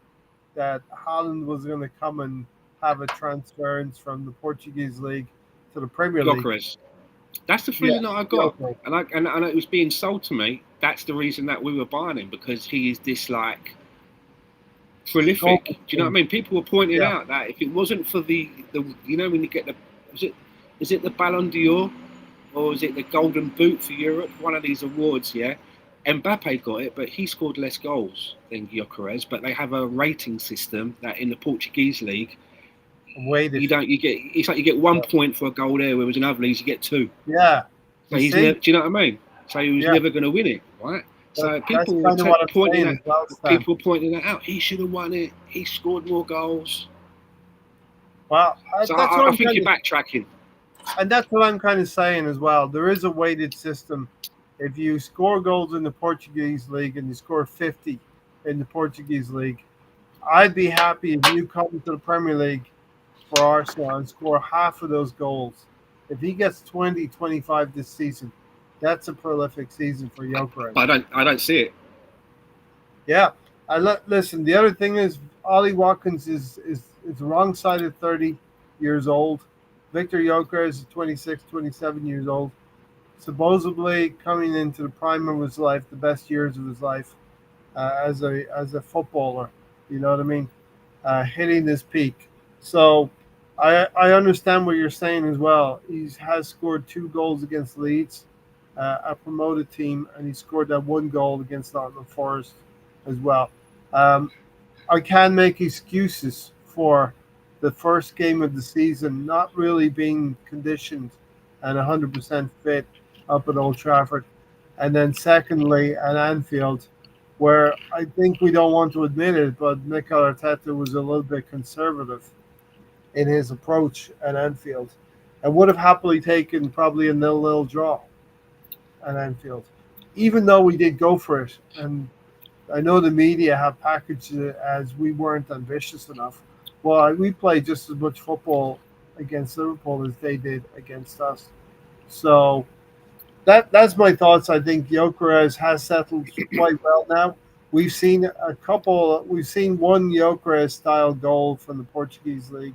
that Haaland was going to come and have a transference from the Portuguese league to the Premier League. Gyökeres. That's the feeling that I got, and it was being sold to me. That's the reason that we were buying him, because he is this like prolific. Do you know what I mean? People were pointing out that if it wasn't for the when you get is it the Ballon d'Or or is it the Golden Boot for Europe? One of these awards, yeah. Mbappe got it, but he scored less goals than Gyökeres. But they have a rating system that in the Portuguese league, it's like you get 1 point for a goal there, whereas in other leagues you get 2. Yeah. So do you know what I mean? So he was never going to win it, right? So people were pointing that out. He should have won it. He scored more goals. Well, I think you're backtracking. And that's what I'm kind of saying as well. There is a weighted system. If you score goals in the Portuguese league and you score 50 in the Portuguese league, I'd be happy if you come to the Premier League for Arsenal and score half of those goals. If he gets 20, 25 this season, that's a prolific season for Gyökeres. I don't see it. Yeah. Listen, the other thing is Ollie Watkins is it's the wrong side of 30 years old. Victor Jokeres is 26, 27 years old, supposedly coming into the prime of his life, the best years of his life as a footballer. You know what I mean? Hitting his peak. So I understand what you're saying as well. He has scored 2 goals against Leeds, a promoted team, and he scored that 1 goal against Nottingham Forest as well. Um, I can make excuses for the first game of the season not really being conditioned and 100% fit up at Old Trafford. And then, secondly, at Anfield, where I think we don't want to admit it, but Mikel Arteta was a little bit conservative in his approach at Anfield and would have happily taken probably a 0-0 draw at Anfield, even though we did go for it. And I know the media have packaged it as we weren't ambitious enough. Well, we played just as much football against Liverpool as they did against us. So that's my thoughts. I think Gyökeres has settled quite well now. We've seen one Gyökeres style goal from the Portuguese league,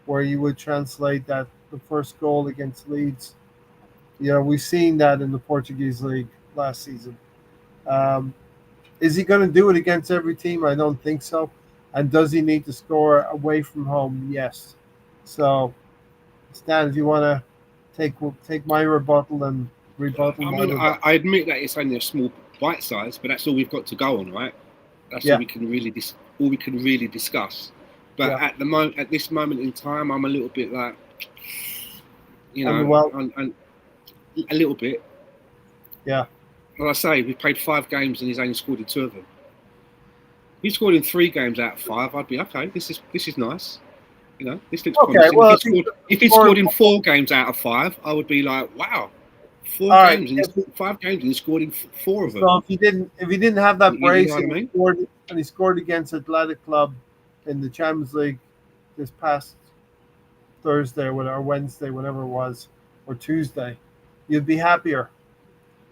where you would translate that the first goal against Leeds. Yeah, we've seen that in the Portuguese league last season. Um, is he going to do it against every team? I don't think so. And does he need to score away from home? Yes. So, Stan, if you want to take my rebuttal and rebuttal I my mean, rebuttal. I admit that it's only a small bite size, but that's all we've got to go on, right? That's all Yeah, we can really all we can really discuss. But yeah. at this moment in time, I'm a little bit like, Underwhelmed. a little bit. Yeah. Like I say, we've played 5 games and he's only scored in 2 of them. If he scored in 3 games out of 5, I'd be okay. This is nice. This looks Okay. promising. Well, If he scored in 4 games out of 5, I would be like, wow, four all right. games and he's 5 games and he scored in 4 of them. So if he didn't have that You brace know what I mean? and he scored against Athletic Club in the Champions League this past Thursday or Wednesday, whatever it was, or Tuesday, you'd be happier.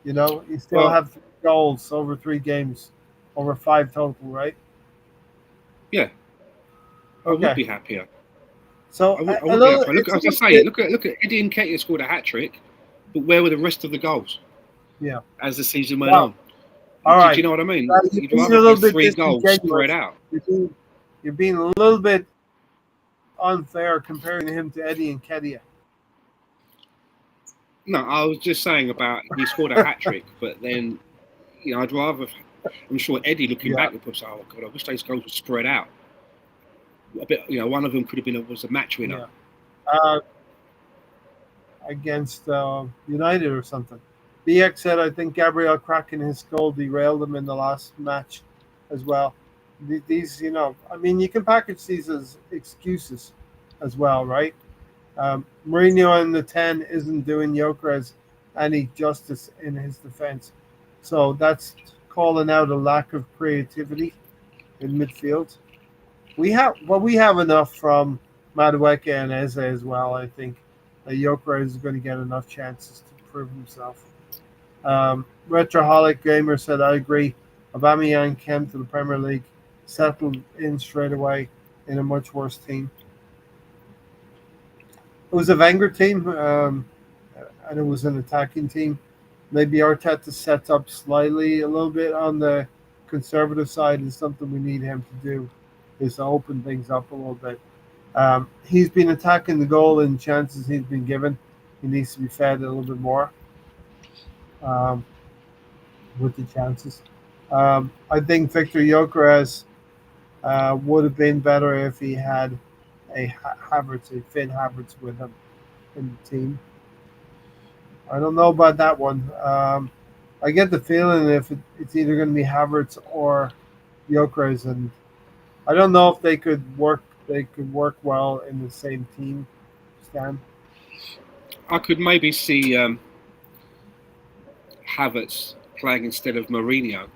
You still Well, have 3 goals over 3 games, over 5 total, right? yeah, I would Okay. be happier. So I a would be little, happier. Look, it's a as I little say, bit, look at Eddie Nketiah scored a hat trick, but where were the rest of the goals yeah. as the season went Well, on? all Do you right. know what I mean? You're You'd being a rather little have bit 3 goals spread disingenuous. out. You're being a little bit unfair comparing him to Eddie Nketiah. No, I was just saying about he scored a hat trick, but then I'd rather. I'm sure Eddie, looking Yeah. back, would say, "Oh God, I wish those goals were spread out a bit." One of them could have been was a match winner. Yeah. Against United or something. BX said, I think Gabriel cracking his goal derailed him in the last match as well. These, I mean, you can package these as excuses as well, right? Mourinho in the 10 isn't doing Gyökeres any justice in his defense. So that's calling out a lack of creativity in midfield. We have enough from Madueke and Eze as well. I think Gyökeres is going to get enough chances to prove himself. Retroholic Gamer said, I agree. Aubameyang came to the Premier League, settled in straight away in a much worse team. It was a Wenger team, and it was an attacking team. Maybe Arteta sets up slightly a little bit on the conservative side is something we need him to do, is to open things up a little bit. He's been attacking the goal in chances he's been given. He needs to be fed a little bit more with the chances. I think Victor Gyökeres would have been better if he had a Finn Havertz with him in the team. I don't know about that one. I get the feeling if it's either going to be Havertz or Gyökeres, and I don't know if they could work. They could work well in the same team. Stan. I could maybe see Havertz playing instead of Mourinho,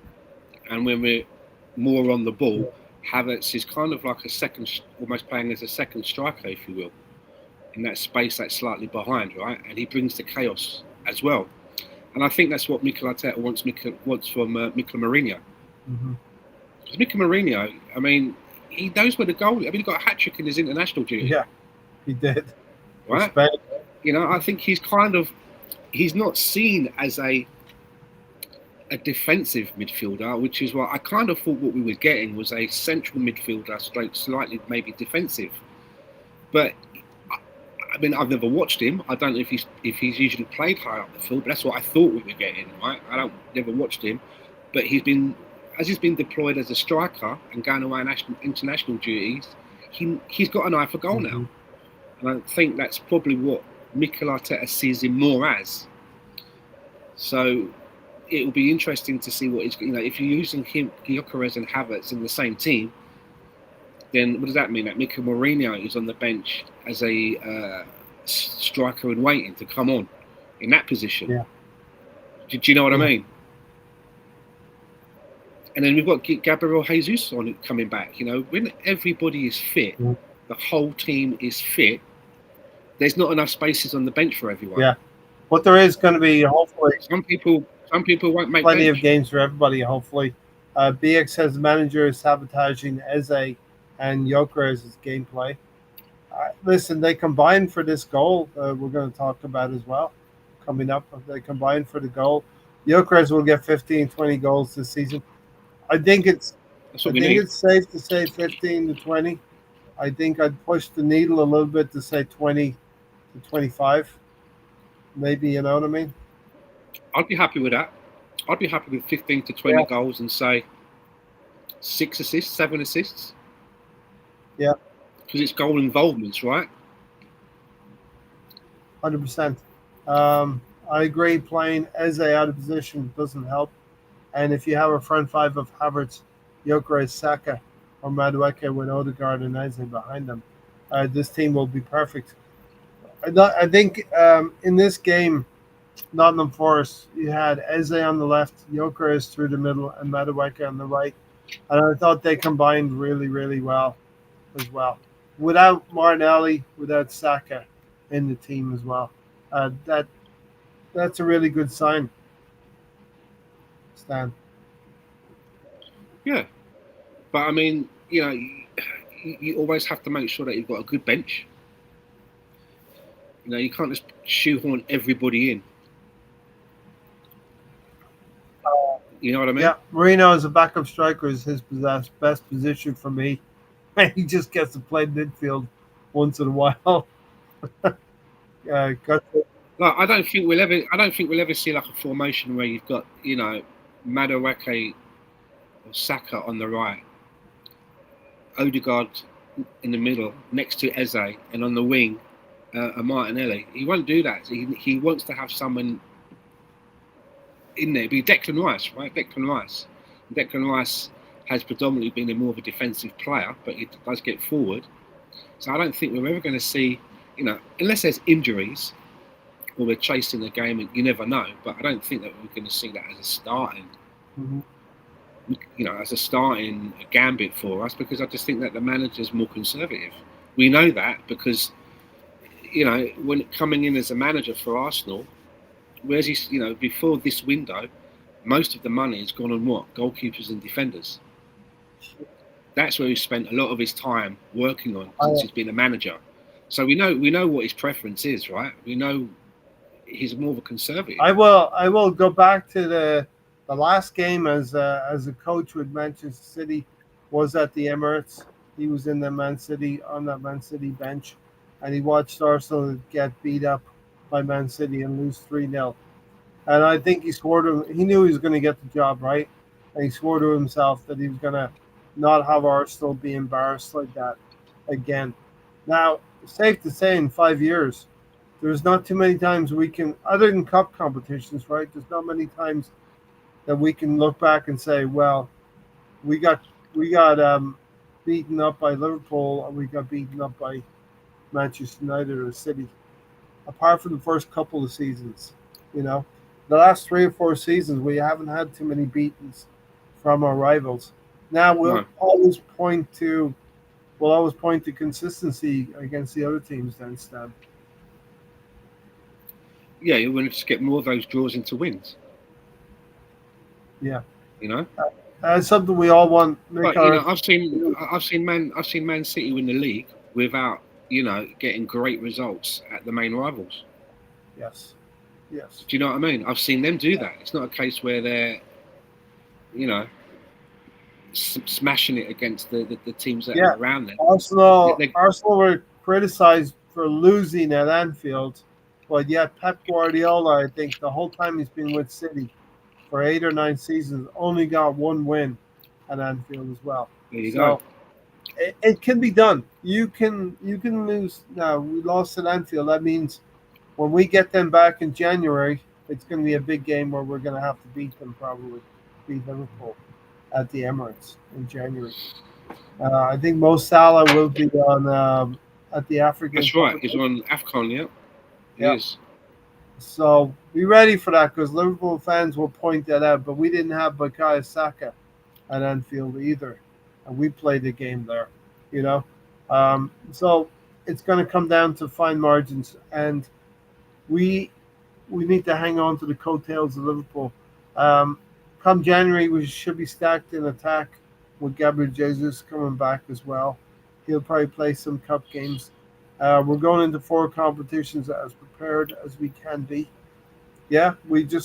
and when we're more on the ball, Havertz is kind of like almost playing as a second striker, if you will, in that space that's slightly behind, right? And he brings the chaos as well. And I think that's what Mikel Arteta wants from Mikel Mourinho. Mm-hmm. Because Mikel Mourinho, I mean, he knows where the goal is. I mean, he got a hat trick in his international duty. Yeah, he did. Right? I think he's not seen as a defensive midfielder, which is what I kind of thought what we were getting was a central midfielder, slightly maybe defensive. But I mean, I've never watched him. I don't know if he's usually played high up the field, but that's what I thought we were getting. Right? Never watched him, but he's been deployed as a striker and going away on international duties. He's got an eye for goal now, and I think that's probably what Mikel Arteta sees him more as. So it will be interesting to see what he's. If you're using him, Gyökeres and Havertz in the same team, then what does that mean? That Mikel Mourinho is on the bench as a striker in waiting to come on in that position. Yeah. Do you know what I mean? And then we've got Gabriel Jesus coming back. When everybody is fit, the whole team is fit. There's not enough spaces on the bench for everyone. Yeah, but there is going to be hopefully some people won't make plenty of games for everybody. Hopefully, BX says the manager is sabotaging Eze and Gyökeres' gameplay. Listen, they combined for this goal. We're going to talk about as well coming up. They combined for the goal. Gyökeres will get 15, 20 goals this season. I think it's safe to say 15 to 20. I think I'd push the needle a little bit to say 20 to 25. Maybe, you know what I mean? I'd be happy with that. I'd be happy with 15 to 20 goals and say 6 assists, 7 assists. Yeah. Because it's goal involvements, right? 100%. I agree, playing Eze out of position doesn't help. And if you have a front five of Havertz, Gyökeres, Saka, or Madueke with Odegaard and Eze behind them, this team will be perfect. I think in this game, Nottingham Forest, you had Eze on the left, Gyökeres through the middle, and Madueke on the right. And I thought they combined really, really well as well. Without Martinelli, without Saka in the team as well. That's a really good sign, Stan. Yeah. But, I mean, you always have to make sure that you've got a good bench. You can't just shoehorn everybody in. You know what I mean? Yeah, Marino as a backup striker is his best position for me. He just gets to play midfield once in a while. I don't think we'll ever see like a formation where you've got Madueke or Saka on the right, Odegaard in the middle next to Eze, and on the wing a Martinelli. He won't do that. He wants to have someone in there. Be Declan Rice, right? Declan Rice has predominantly been more of a defensive player, but he does get forward. So I don't think we're ever going to see, unless there's injuries or we're chasing the game, and you never know. But I don't think that we're going to see that as a starting, as a starting gambit for us, because I just think that the manager's more conservative. We know that because, when coming in as a manager for Arsenal, whereas he's, before this window, most of the money has gone on what? Goalkeepers and defenders. That's where he spent a lot of his time working on since he's been a manager. So we know what his preference is, right? We know he's more of a conservative. I will go back to the last game as a coach with Manchester City was at the Emirates. He was in on that Man City bench, and he watched Arsenal get beat up by Man City and lose 3-0. And I think he knew he was going to get the job, right? And he swore to himself that he was going to not have Arsenal be embarrassed like that again. Now, safe to say, in 5 years, there's not too many times we can, other than cup competitions, right? There's not many times that we can look back and say, well, we got beaten up by Liverpool, or we got beaten up by Manchester United or City. Apart from the first couple of seasons, the last 3 or 4 seasons, we haven't had too many beatings from our rivals. Now we'll always point to consistency against the other teams. Then, Stan. Yeah, you want to just get more of those draws into wins. Yeah. That's something we all want. Make But you our know, I've seen Man City win the league without getting great results at the main rivals. yes, yes, Do you know what I mean? I've seen them do that. It's not a case where they're you know smashing it against the teams that yeah. are around them. Arsenal were criticized for losing at Anfield, but yet Pep Guardiola, I think, the whole time he's been with City for 8 or 9 seasons, only got one win at Anfield as well. There you go. So it can be done. You can lose. Now we lost at Anfield. That means when we get them back in January, it's going to be a big game where we're going to have to beat them, probably beat Liverpool at the Emirates in January. I think Mo Salah will be on at the African That's Cup right. of He's Nations. on Afcon. Yeah, he Yeah, is. so be ready for that because Liverpool fans will point that out. But we didn't have Bukayo Saka at Anfield either, and we played the game there. You know, so it's going to come down to fine margins, and we we need to hang on to the coattails of Liverpool. Um, Come January, we should be stacked in attack with Gabriel Jesus coming back as well. He'll probably play some cup games. We're going into four competitions as prepared as we can be. Yeah, we got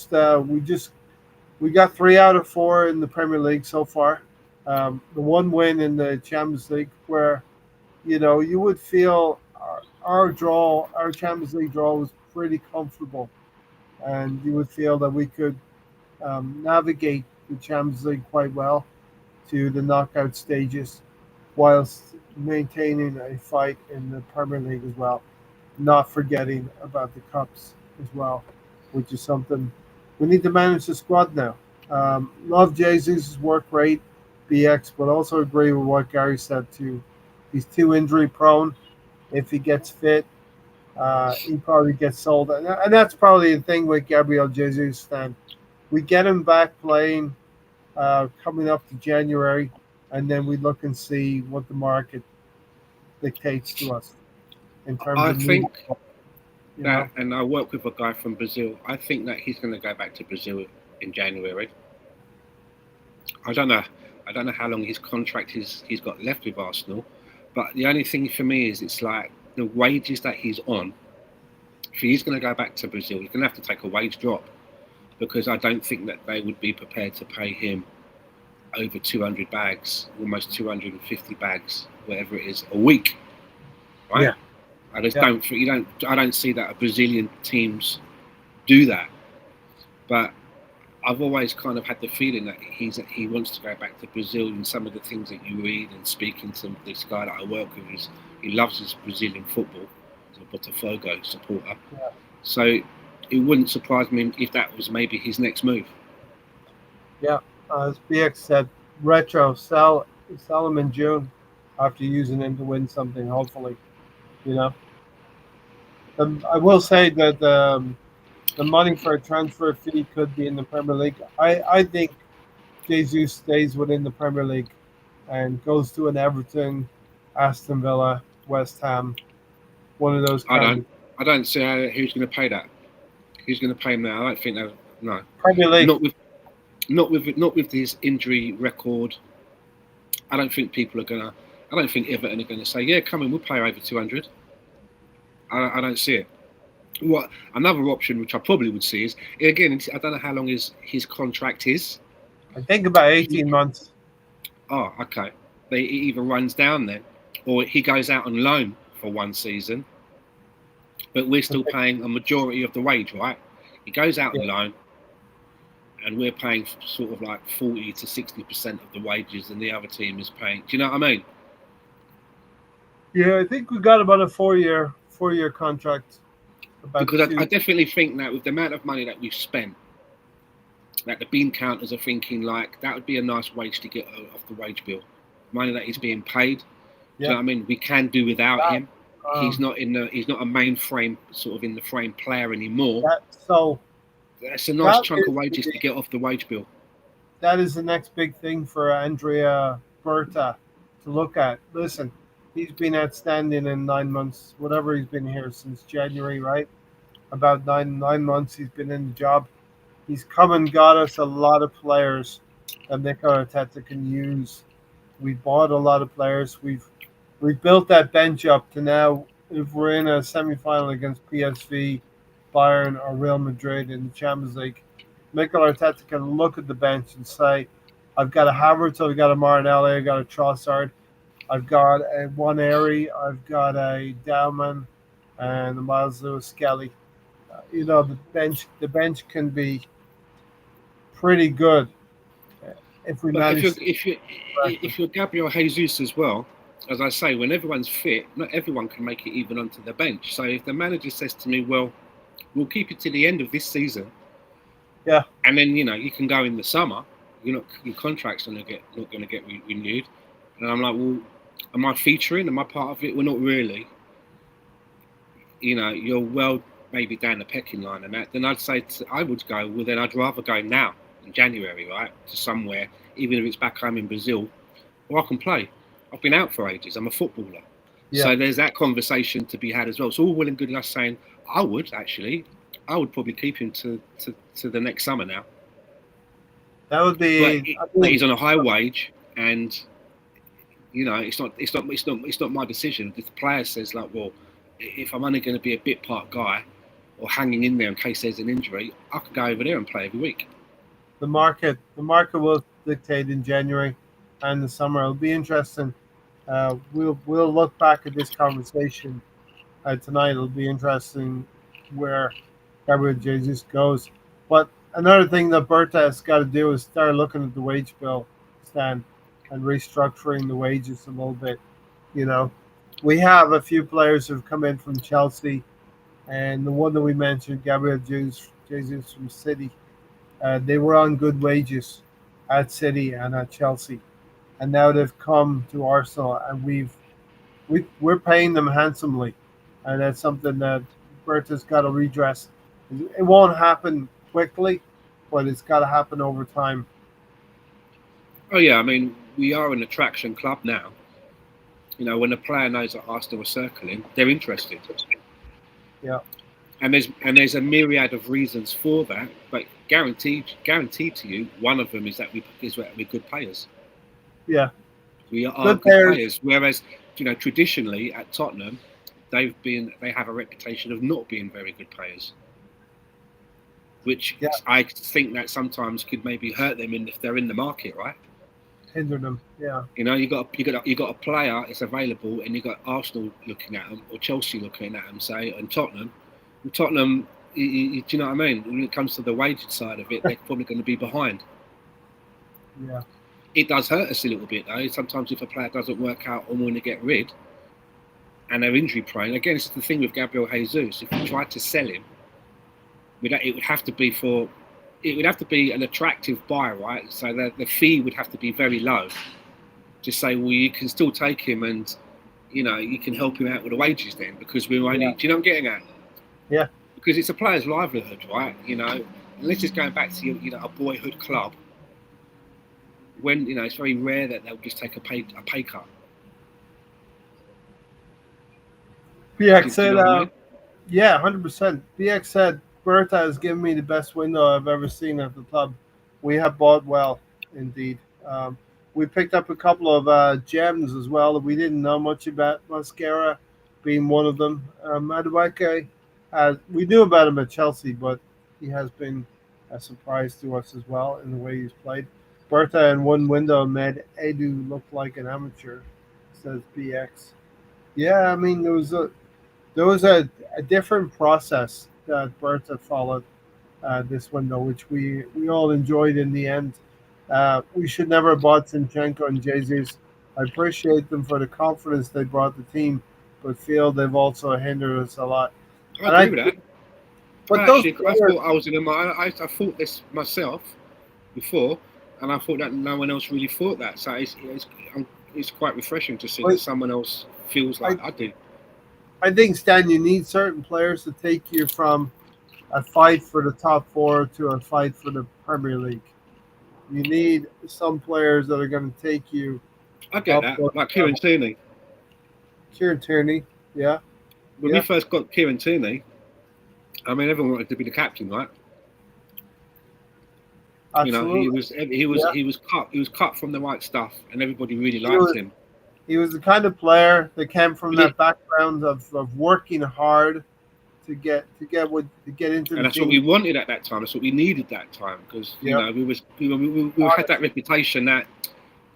3 out of 4 in the Premier League so far. The one win in the Champions League, where you would feel our Champions League draw was pretty comfortable, and you would feel that we could navigate the Champions League quite well to the knockout stages, whilst maintaining a fight in the Premier League as well, not forgetting about the cups as well, which is something we need to manage the squad now. Love Jesus' work rate, BX, but also agree with what Gary said too. He's too injury prone. If he gets fit, he probably gets sold, and that's probably the thing with Gabriel Jesus. Stan, we get him back playing coming up to January, and then we look and see what the market dictates to us in terms I of moving. think You that, know, and I work with a guy from Brazil. I think that he's going to go back to Brazil in January. I don't know. I don't know how long his contract he's got left with Arsenal, but the only thing for me is it's like the wages that he's on. If he's going to go back to Brazil, he's going to have to take a wage drop because I don't think that they would be prepared to pay him over 200 bags, almost 250 bags, whatever it is, a week, right? yeah, I just yeah, I don't see that Brazilian teams do that. But I've always kind of had the feeling that he wants to go back to Brazil, and some of the things that you read and speaking to this guy that I work with is he loves his Brazilian football. He's a Botafogo supporter. yeah, So it wouldn't surprise me if that was maybe his next move. yeah. As BX said, retro sell him in June after using him to win something. Hopefully, you know. I will say that the money for a transfer fee could be in the Premier League. I think Jesus stays within the Premier League and goes to an Everton, Aston Villa, West Ham, one of those I don't. counties. I don't see who's going to pay that. Who's going to pay him now? I don't think that. No, Premier League. not with his injury record. I don't think people are going to. I don't think Everton are going to say, "Yeah, come in, we'll pay over 200." I don't see it. What another option, which I probably would see, is again. I don't know how long his contract is. I think about 18 months. Oh, okay. It either runs down then, or he goes out on loan for one season, but we're still paying a majority of the wage, right? He goes out on Yeah, loan, and we're paying sort of like 40 to 60% of the wages, and the other team is paying. Do you know what I mean? yeah. I think we got about a 4-year contract. About Because I two. definitely think that with the amount of money that we've spent, that the bean counters are thinking like that would be a nice wage to get off the wage bill. Money that is being paid. Do you Yeah. know what I mean? We can do without That, him. He's um, not he's not a mainframe sort of in the frame player anymore. that so That's a nice that chunk of is wages to get off the wage bill. that is the next big thing for Andrea Berta to look at. Listen, he's been outstanding in 9 months, whatever he's been here since January, right? About nine months he's been in the job. He's come and got us a lot of players that Mikel Arteta can use. We bought a lot of players. We've built that bench up to now. If we're in a semi-final against PSV, Bayern, or Real Madrid in the Champions League, Mikel Arteta can look at the bench and say, "I've got a Havertz, I've got a Martinelli, I've got a Trossard, I've got a one Airy, I've got a Dowman, and a Miles Lewis Skelly." The bench can be pretty good if we But if you're manage to if you correct them. if you're Gabriel Jesus as well, as I say, when everyone's fit, not everyone can make it even onto the bench. So if the manager says to me, "Well, we'll keep you to the end of this season, Yeah, and then you can go in the summer. Your contract's not going to get renewed." And I'm like, "Well, am I featuring? Am I part of it? Well, not really. You're well maybe down the pecking line and that." Then I would go. Well, then I'd rather go now in January, right, to somewhere, even if it's back home in Brazil, or I can play. I've been out for ages. I'm a footballer. yeah, So there's that conversation to be had as well. It's all well and good us saying I would probably keep him to the next summer now. that would But be. I but mean, he's on a high wage, and it's not my decision. If the player says like, well, if I'm only going to be a bit part guy or hanging in there in case there's an injury, I could go over there and play every week. the market will dictate in January and the summer. It'll be interesting. We'll look back at this conversation tonight. It'll be interesting where Gabriel Jesus goes. But another thing that Berta has got to do is start looking at the wage bill, Stan, and restructuring the wages a little bit. You know, we have a few players who've come in from Chelsea, and the one that we mentioned, Gabriel Jesus from City. They were on good wages at City and at Chelsea, and now they've come to Arsenal, and we're paying them handsomely, and that's something that Berta's got to redress. It won't happen quickly, but it's got to happen over time. Oh yeah, I mean we are an attraction club now. When a player knows that Arsenal are circling, they're interested. Yeah, And there's a myriad of reasons for that, but guaranteed to you, one of them is that we're good players. yeah, We are good good players. players. Whereas, traditionally at Tottenham, they have a reputation of not being very good players, which Yeah, I think that sometimes could maybe hurt them if they're in the market, right? hinder them. Yeah, You got a player that's available, and you got Arsenal looking at them or Chelsea looking at them, say, and Tottenham. And Tottenham, do you know what I mean? When it comes to the wage side of it, they're probably going to be behind. yeah, It does hurt us a little bit though. Sometimes if a player doesn't work out or want to get rid, and they're injury prone, again, it's the thing with Gabriel Jesus. If we tried to sell him, it would have to be an attractive buy, right? So the fee would have to be very low. Just say, well, you can still take him, and you can help him out with the wages then, because we're yeah, only. Do you know what I'm getting at? yeah, Because it's a player's livelihood, right? Unless it's going back to a boyhood club, when it's very rare that they'll just take a pay cut. BX Do you said, know what I mean? yeah, 100%. BX said Berta has given me the best window I've ever seen at the club. We have bought well, indeed. We picked up a couple of gems as well that we didn't know much about. Mascara being one of them. Madueke, we knew about him at Chelsea, but he has been a surprise to us as well in the way he's played. Berta in one window made Edu look like an amateur, says BX. Yeah, I mean there was a different process that Berta followed this window, which we all enjoyed in the end. We should never have bought Zinchenko and Jesus. I appreciate them for the confidence they brought the team, but feel they've also hindered us a lot. I And agree with that. but those I players, thought I was in a. I thought this myself before, and I thought that no one else really thought that. So it's quite refreshing to see that like, someone else feels I, like I do. I think Stan, you need certain players to take you from a fight for the top four to a fight for the Premier League. You need some players that are going to take you I get up that. those Like Kieran levels. Tierney. Kieran Tierney, yeah, When we yeah, first got Kieran Tierney, I mean, everyone wanted to be the captain, right? You know, he Absolutely. was he was Yeah. he was cut he was cut from the right stuff, and everybody really He liked was him. he was the kind of player that came from But that it, background of working hard to get into and the that's what we team. wanted at that time. That's what we needed that time because you Yep. know we had that reputation that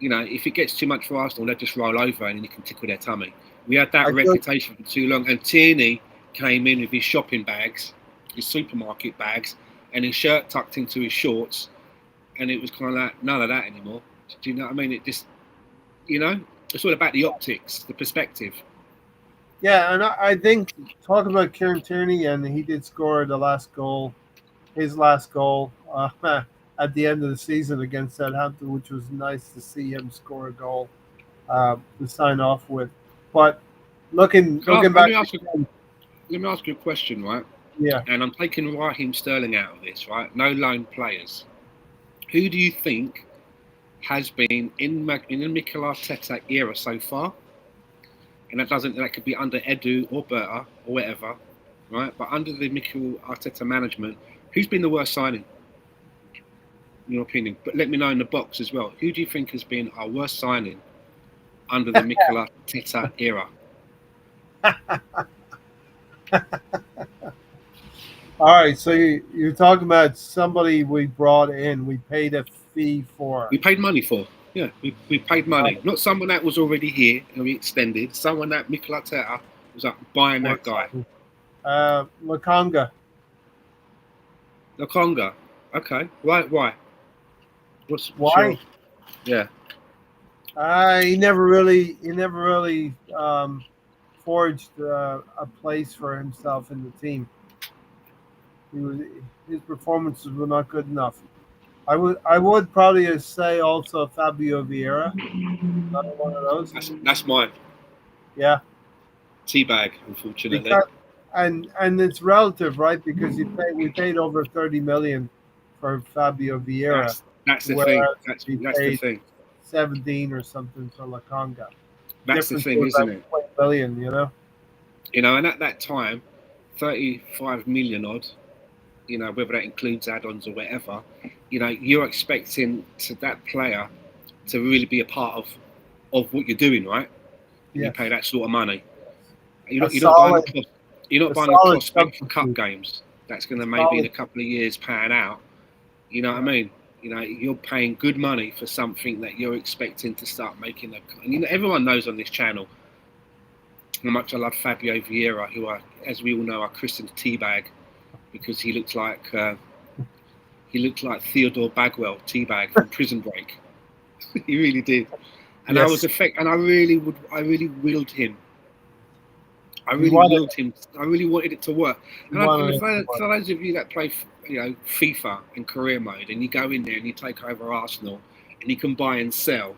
you know if it gets too much for Arsenal, they just roll over and you can tickle their tummy. We had that I feel reputation for too long, and Tierney came in with his shopping bags, his supermarket bags, and his shirt tucked into his shorts, and it was kind of like none of that anymore. Do you know what I mean? It just you know it's all about the optics, the perspective. yeah, and I think talk about Kieran Tierney, and he did score the last goal, his last goal at the end of the season against Southampton, which was nice to see him score a goal to sign off with. But looking Let back me ask you. again, Let me ask you a question, right? yeah, And I'm taking Raheem Sterling out of this, right? No loan players. Who do you think has been in the Mikel Arteta era so far? And that could be under Edu or Berta or whatever, right? But under the Mikel Arteta management, who's been the worst signing, in your opinion? But let me know in the box as well. Who do you think has been our worst signing under the Mikel Arteta era? all right. So you're talking about somebody we brought in, we paid a fee for. We paid money for. Yeah, we paid money. Not someone that was already here and we extended. Someone that Mikel Arteta was like buying that Works guy. on Lakanga. The Conga. Okay. Right. Why? What's your? Why? Yeah. He never really forged a place for himself in the team. He was his performances were not good enough. I would probably say also Fabio Vieira, another one of those. That's mine. Yeah, Teabag, unfortunately. because and it's relative, right? Because we paid over 30 million for Fabio Vieira, That's the thing. whereas we That's the paid thing. 17 or something for Lakanga. That's the Difference thing, was isn't like it? 20 million, you know. You know, and at that time, 35 million odd. You know, whether that includes add-ons or whatever. You know, you're expecting that player to really be a part of what you're doing, right? And you Yes, pay that sort of money. a You're not buying solid, a you're not a buying a solid prospect for cup substitute. games. That's going A to maybe in solid, a couple of years pan out. You know what I yeah, mean? You know, you're paying good money for something that you're expecting to start making. And you know, everyone knows on this channel how much I love Fabio Vieira, who as we all know, I christened Teabag because he looked like Theodore Bagwell, Teabag from Prison Break. He really did. And I was yes. and I really willed him. I He really wanted, willed him. I really wanted it to work. he And wanted it to for work. those of you that play, you know, FIFA in career mode, and you go in there and you take over Arsenal, and you can buy and sell.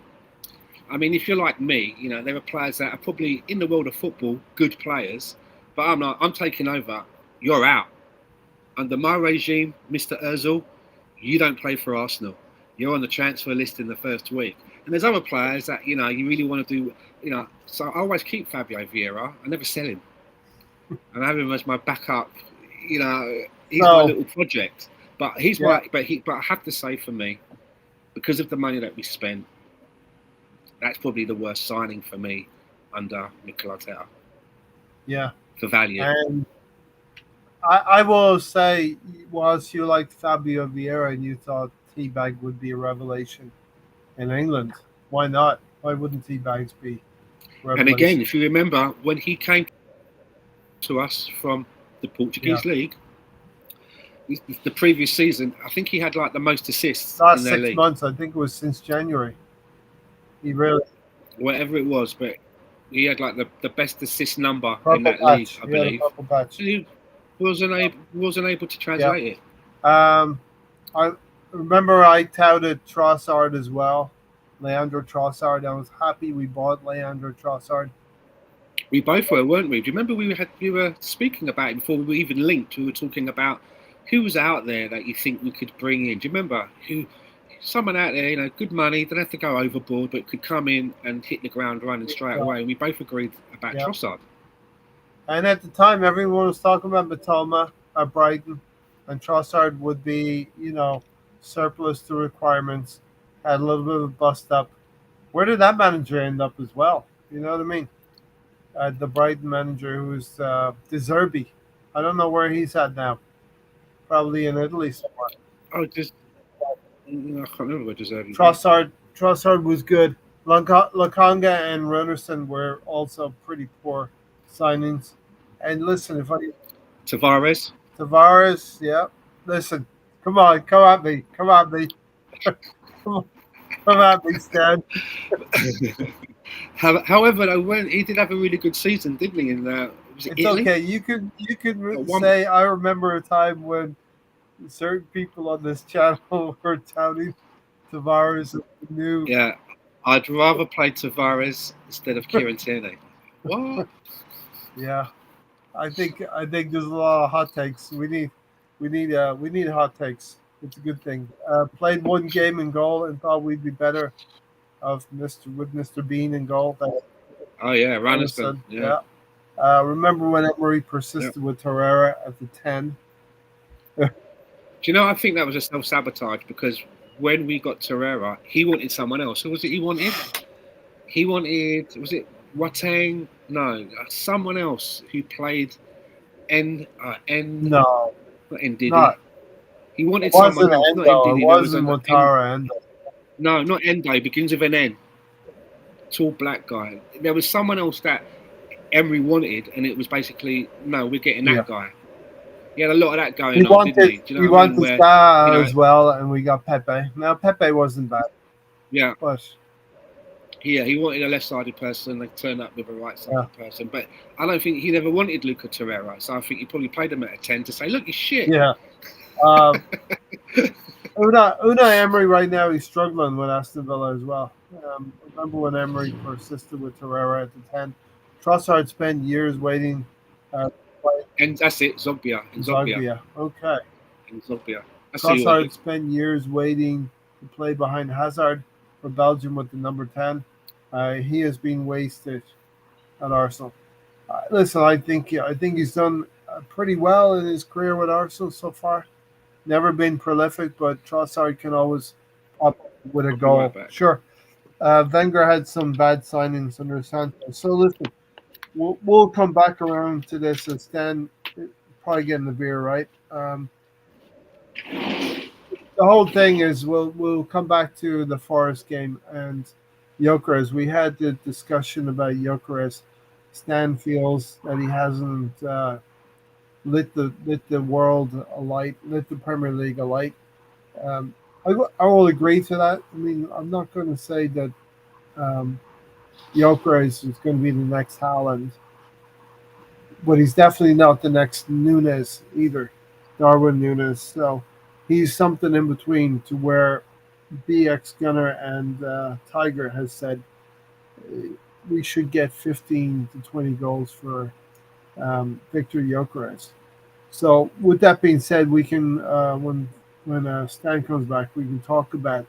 I mean, if you're like me, you know, there are players that are probably in the world of football, good players, but I'm not. I'm taking over. You're out under my regime, Mr. Özil. You don't play for Arsenal. You're on the transfer list in the first week. And there's other players that you know you really want to do. You know, so I always keep Fabio Vieira. I never sell him. And I have him as my backup. You know, he's my So little project. yeah, But I have to say for me, because of the money that we spent, that's probably the worst signing for me under Mikel Arteta yeah, for value. and I will say, whilst you liked Fabio Vieira and you thought Teabag would be a revelation in England, why not? Why wouldn't Teabags be a And again, revelation? if you remember when he came to us from the Yeah, Portuguese league, the previous season, I think he had like the most assists in last their six league, months, I think it was since January. He really whatever it was. But he had like the best assist number in purple that league, patch. I He had a believe. purple patch. And he wasn't able to Yeah. translate it. I remember I touted Trossard as well. Leandro Trossard. I was happy we bought Leandro Trossard. We both were, weren't we? Do you remember we were speaking about it before we were even linked? We were talking about who's out there that you think we could bring in. Do you remember who? Someone out there, you know, good money, don't have to go overboard, but could come in and hit the ground running straight away. And we both agreed about Yeah. Trossard. And at the time, everyone was talking about Matoma at Brighton, and Trossard would be, you know, surplus to requirements, had a little bit of a bust up. Where did that manager end up as well? You know what I mean? The Brighton manager who's De Zerbi. I don't know where he's at now. Probably in Italy somewhere. Oh, just I can't remember where Deserving went. Trossard was good. Lakanga and Runnerson were also pretty poor signings. And listen, if I Tavares. Tavares, yeah. Listen, come on, come at me, come at me, come at me, Stan. However, though, when he did have a really good season, didn't he? In was it It's Italy? okay. You could One. say I remember a time when certain people on this channel were touting Tavares as the new. Yeah, I'd rather play Tavares instead of Kieran Tierney. What? Yeah, I think there's a lot of hot takes. We need hot takes. It's a good thing. Played one game in goal and thought we'd be better of Mr. Bean in goal. That's Oh yeah, Ranniston. Anderson. Yeah, Yeah. Remember when Emery yeah. persisted with Herrera at the 10? Do you know? I think that was a self sabotage because when we got Torreira, he wanted someone else. Who was it? He wanted. He wanted. Was it Watang? No, someone else who played No, not N Diddy. not. He It wanted someone wasn't else, not N Endo. It Diddy. There was wasn't an N. Motara Endo. No, not Endo. Begins with an N. Tall black guy. There was someone else that Emery wanted, and it was basically no, we're getting Yeah. that guy. He had a lot of that We going on, didn't wanted he? Do you we know what I mean? wanted Where Ska as well, and we got Pepe. Now Pepe wasn't bad, yeah, but yeah, he wanted a left-sided person. They turned up with a right-sided person, but I don't think he never wanted Luca Torreira. So I think he probably played him at a 10 to say, look, he's shit. yeah. Unai Emery right now he's struggling with Aston Villa as well. Remember when Emery persisted with Herrera at the 10? Trossard spent years waiting. Uh, And that's it, Zogbia. Zagbia. Okay. Zogbia. Trossard spent years waiting to play behind Hazard for Belgium with the number 10. He has been wasted at Arsenal. Listen, I think he's done pretty well in his career with Arsenal so far. Never been prolific, but Trossard can always pop up with a goal. Right, sure. Wenger had some bad signings under Santos. So listen, we'll come back around to this. And Stan probably getting the beer right. The whole thing is we'll come back to the Forest game and Gyökeres. We had the discussion about Gyökeres. Stan feels that he hasn't lit the world alight, lit the Premier League alight. I will agree to that. I mean, I'm not going to say that Gyökeres is going to be the next Haaland, but he's definitely not the next Nunes either, Darwin Nunes. So he's something in between to where BX Gunner and Tiger has said we should get 15 to 20 goals for Victor Gyökeres. So with that being said, we can when Stan comes back, we can talk about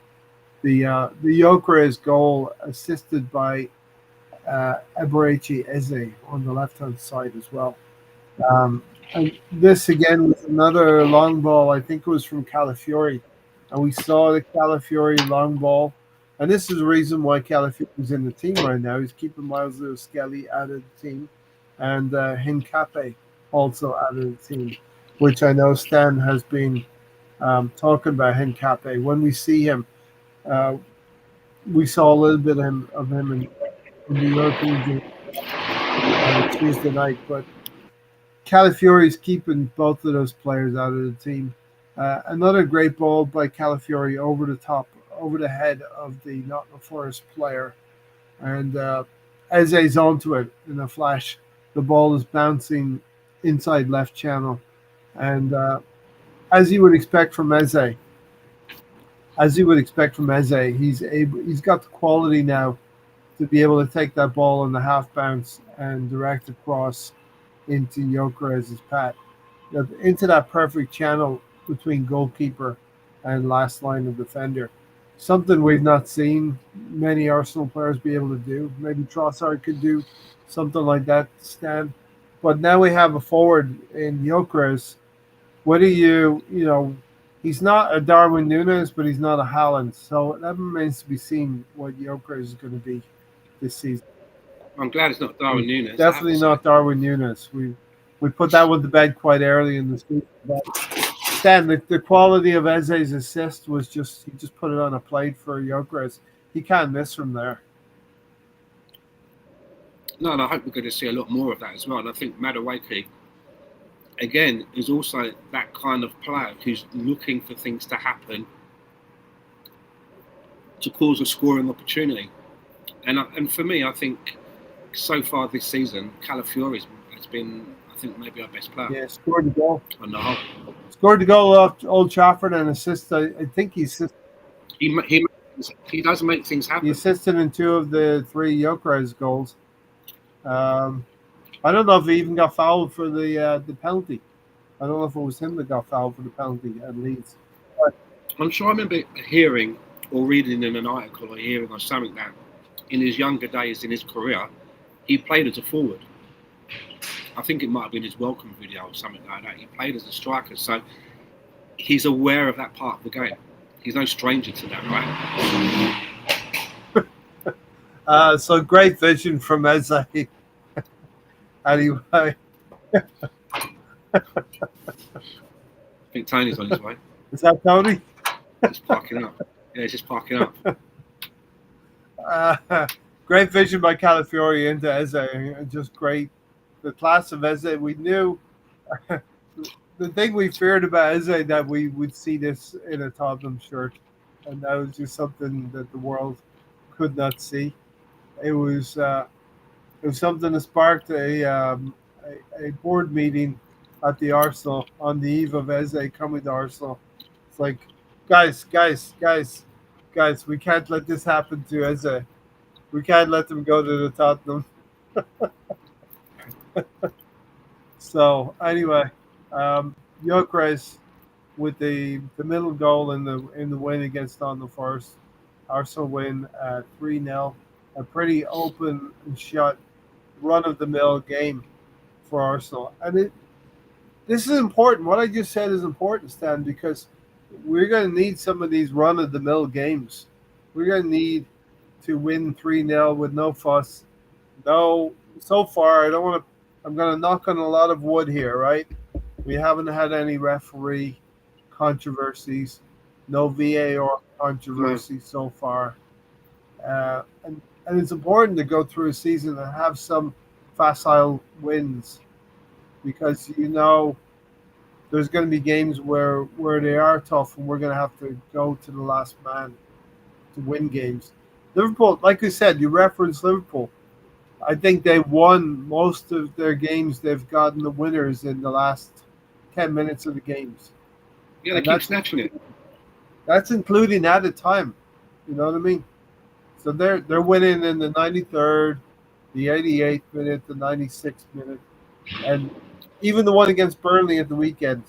the Gyökeres goal assisted by Eberechi Eze on the left hand side as well. And this again was another long ball. I think it was from Calafiori, and we saw the Calafiori long ball. And this is the reason why Calafiori is in the team right now. He's keeping Miles Lewis Skelly out of the team, and Hincape also out of the team, which I know Stan has been talking about Hincape. When we see him, we saw a little bit of him in the European game on Tuesday night, but Calafiori is keeping both of those players out of the team. Another great ball by Calafiori over the top, over the head of the Nottingham Forest player, and Eze's onto it in a flash. The ball is bouncing inside left channel, and as you would expect from Eze, he's got the quality now to be able to take that ball in the half bounce and direct across into Gyökeres' path, into that perfect channel between goalkeeper and last line of defender. Something we've not seen many Arsenal players be able to do. Maybe Trossard could do something like that, Stan. But now we have a forward in Gyökeres. What do you He's not a Darwin Nunes, but he's not a Haaland. So that remains to be seen what Gyökeres is going to be this season. I'm glad it's not Darwin Nunes. I have to Definitely say. not Darwin Nunes. We put that one to bed quite early in the season. But then the quality of Eze's assist was just he just put it on a plate for Gyökeres. He can't miss from there. No, and I hope we're going to see a lot more of that as well. And I think Madueke, again, is also that kind of player who's looking for things to happen to cause a scoring opportunity. And for me, I think so far this season, Calafiori has been, I think, maybe our best player Yeah, scored the goal. on the whole. Scored the goal off Old Trafford and assist. I think He does make things he happen. assisted in two of the three Gyökeres goals. Um, I don't know if he even got fouled for the penalty. I don't know if it was him that got fouled for the penalty at Leeds. But I'm sure I remember hearing or reading in an article or hearing or something that in his younger days in his career, he played as a forward. I think it might have been his welcome video or something like that. He played as a striker, so he's aware of that part of the game. He's no stranger to that, right? so great vision from Eze. Anyway, I think Tony's on his way. is that Tony? He's parking up. Yeah, he's just parking up. Great vision by Calafiori into Eze. Just great. The class of Eze. We knew the thing we feared about Eze that we would see this in a Tottenham shirt, and that was just something that the world could not see. It was something that sparked a board meeting at the Arsenal on the eve of Eze coming to Arsenal. It's like, guys, we can't let this happen to Eze. We can't let them go to the Tottenham. So anyway, Gyökeres with the middle goal in the win against Nottingham Forest. Arsenal win 3-0. A pretty open and shut run of the mill game for Arsenal. And this is important. What I just said is important, Stan, because we're going to need some of these run of the mill games. We're going to need to win 3-0 with no fuss. No, so far, I don't want to. I'm going to knock on a lot of wood here, right? We haven't had any referee controversies, no VAR controversy so far. And it's important to go through a season and have some facile wins because there's going to be games where they are tough and we're going to have to go to the last man to win games. Liverpool, like I said, you referenced Liverpool. I think they won most of their games. They've gotten the winners in the last 10 minutes of the games. Yeah, they keep snatching it. That's including added time. You know what I mean? So they're winning in the 93rd, the 88th minute, the 96th minute, and even the one against Burnley at the weekend.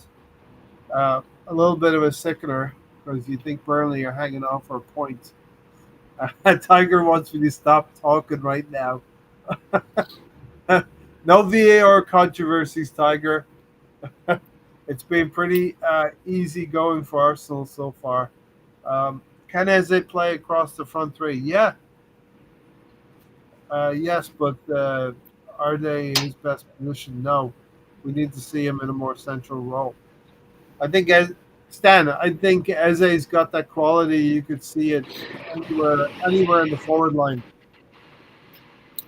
A little bit of a sickener because you think Burnley are hanging on for a point. Tiger wants me to stop talking right now. No VAR controversies, Tiger. It's been pretty easy going for Arsenal so far. Can Eze play across the front three? Yeah. Yes, but are they in his best position? No. We need to see him in a more central role. I think, Stan, I think Eze's got that quality. You could see it anywhere in the forward line.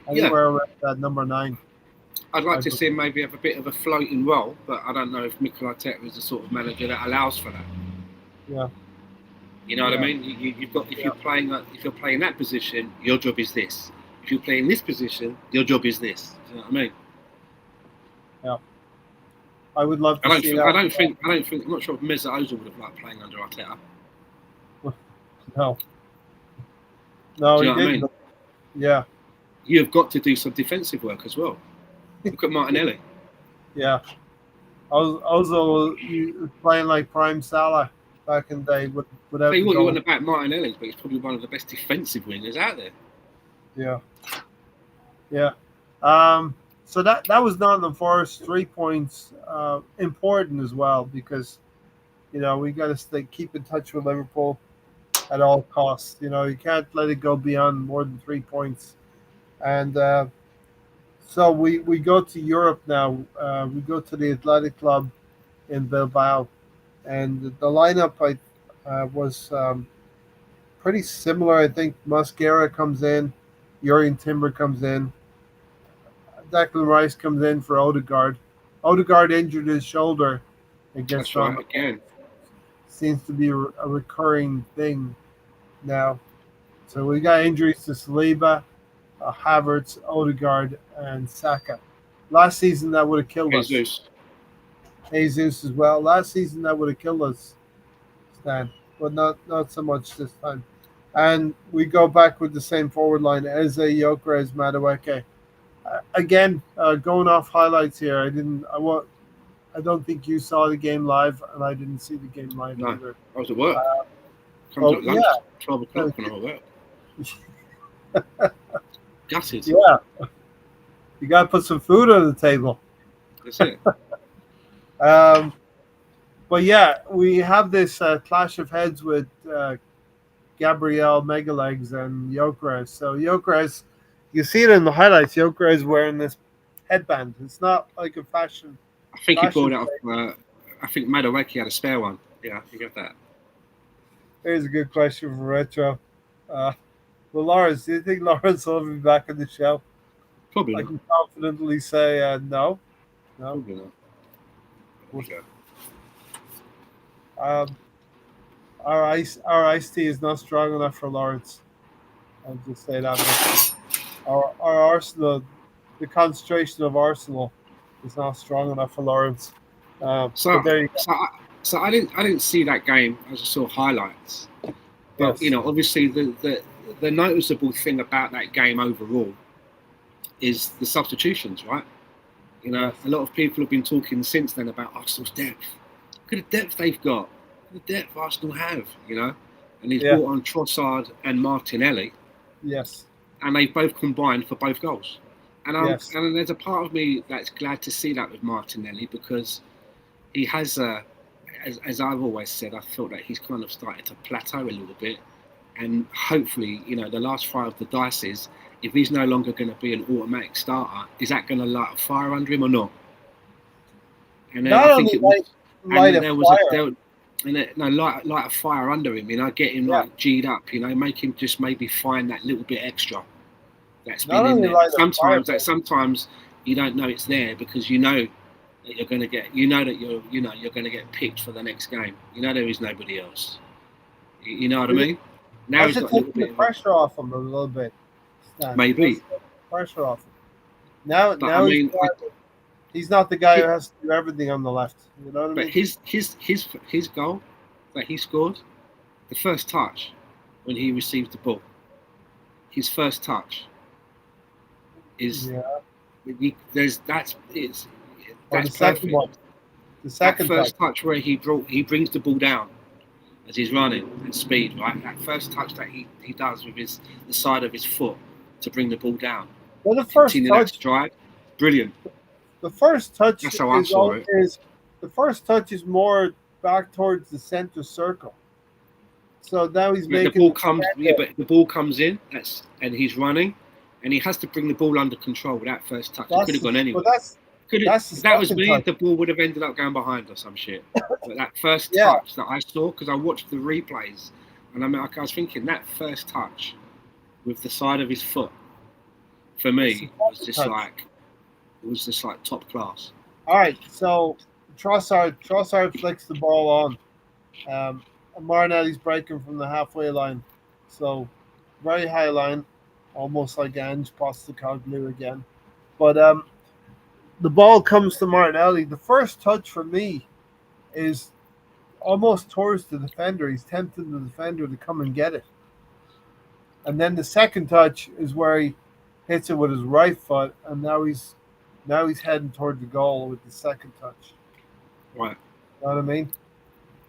Anywhere around that number 9. I'd like to see him maybe have a bit of a floating role, but I don't know if Mikel Arteta is the sort of manager that allows for that. Yeah. You know what I mean? You've got if you're playing that position, your job is this. If you're playing this position, your job is this. Do you know what I mean? Yeah. I would love to see that. I don't think. I'm not sure if Mesut Ozil would have liked playing under Arteta. No. Do you know he didn't. I mean? Yeah. You've got to do some defensive work as well. Look at Martinelli. Yeah. Ozil was playing like prime Salah back in the day. Without you want to back Martinelli, but he's probably one of the best defensive wingers out there. Yeah. Yeah. So that was Nottingham Forest 3 points, important as well because We got to keep in touch with Liverpool at all costs. You can't let it go beyond more than 3 points. And so we go to Europe now. We go to the Athletic Club in Bilbao, and the lineup was pretty similar. I think Mosquera comes in, Jurgen Timber comes in, Declan Rice comes in for Odegaard. Odegaard injured his shoulder against That's right. Dortmund. Again, Seems to be a recurring thing now. So we got injuries to Saliba, Havertz, Odegaard, and Saka. Last season that would have killed us. Jesus. Jesus as well. Last season that would have killed us, Stan, but not so much this time. And we go back with the same forward line: Eze, Gyökeres, Madueke. Again, going off highlights here. I don't think you saw the game live, and I didn't see the game live No, either. I was at work. Oh Comes at lunch, 12 o'clock when I'm at work. Gutted. Yeah, you got to put some food on the table. That's it. But yeah, we have this clash of heads with Gabriel Megalegs and Gyökeres. So Gyökeres, you see it in the highlights. Gyökeres wearing this headband. It's not like a fashion. I think he Fashion bought it off. I think Madueke had a spare one. Yeah, you get that. Here's a good question for Retro. Well, Lawrence, do you think Lawrence will be back on the show? Probably I not. can confidently say no. No. Probably not. Okay. Our iced tea is not strong enough for Lawrence. I'll just say that much. Our Arsenal, the concentration of Arsenal, is not strong enough for Lawrence. So, but there you go. so I didn't see that game. I just saw highlights. But Yes. obviously the noticeable thing about that game overall is the substitutions, right? A lot of people have been talking since then about Arsenal's depth. Look at the depth they've got. Look at the depth Arsenal have, And he's brought on Trossard and Martinelli, Yes. and they both combined for both goals. And Yes. and there's a part of me that's glad to see that with Martinelli, because he has, as I've always said, I thought that he's kind of started to plateau a little bit. And hopefully, the last fire of the dice is, if he's no longer going to be an automatic starter, is that going to light a fire under him or not? And then Not I think only it was, light and a there was fire. light a fire under him. Get him like G'd up. Make him just maybe find that little bit extra that's Not been in only there. light a fire, Sometimes you don't know it's there, because that you're going to get, you're going to get picked for the next game. There is nobody else. You know what I mean? Now That's he's just got a little taking the bit of pressure off him a little bit. Stan. maybe. That's taking the pressure off him. Now, But I mean, he's not the guy who has to do everything on the left. You know what I but mean? his goal that he scored, the first touch when he received the ball, his first touch is Yeah. that's Or the second perfect. one. The second That first touch. touch where he brings the ball down as he's running at speed, right? That first touch that he does with the side of his foot to bring the ball down. Well, the first Continue that touch. stride, brilliant. The first touch That's how I is saw it. the first touch is more back towards the center circle. So now he's But the making ball comes, but the ball comes in. And he's running, and he has to bring the ball under control with that first touch. It could have gone anywhere. But that's If that was me, touch. the ball would have ended up going behind or some shit. But that first Yeah. touch that I saw, because I watched the replays, and I was thinking that first touch with the side of his foot, for me, was just touch. like top class. All right, so Trossard flicks the ball on. And Martinelli's breaking from the halfway line, so very high line, almost like Ange Postecoglou again. But the ball comes to Martinelli. The first touch for me is almost towards the defender. He's tempting the defender to come and get it. And then the second touch is where he hits it with his right foot, and now he's heading toward the goal with the second touch. Right. You know what I mean?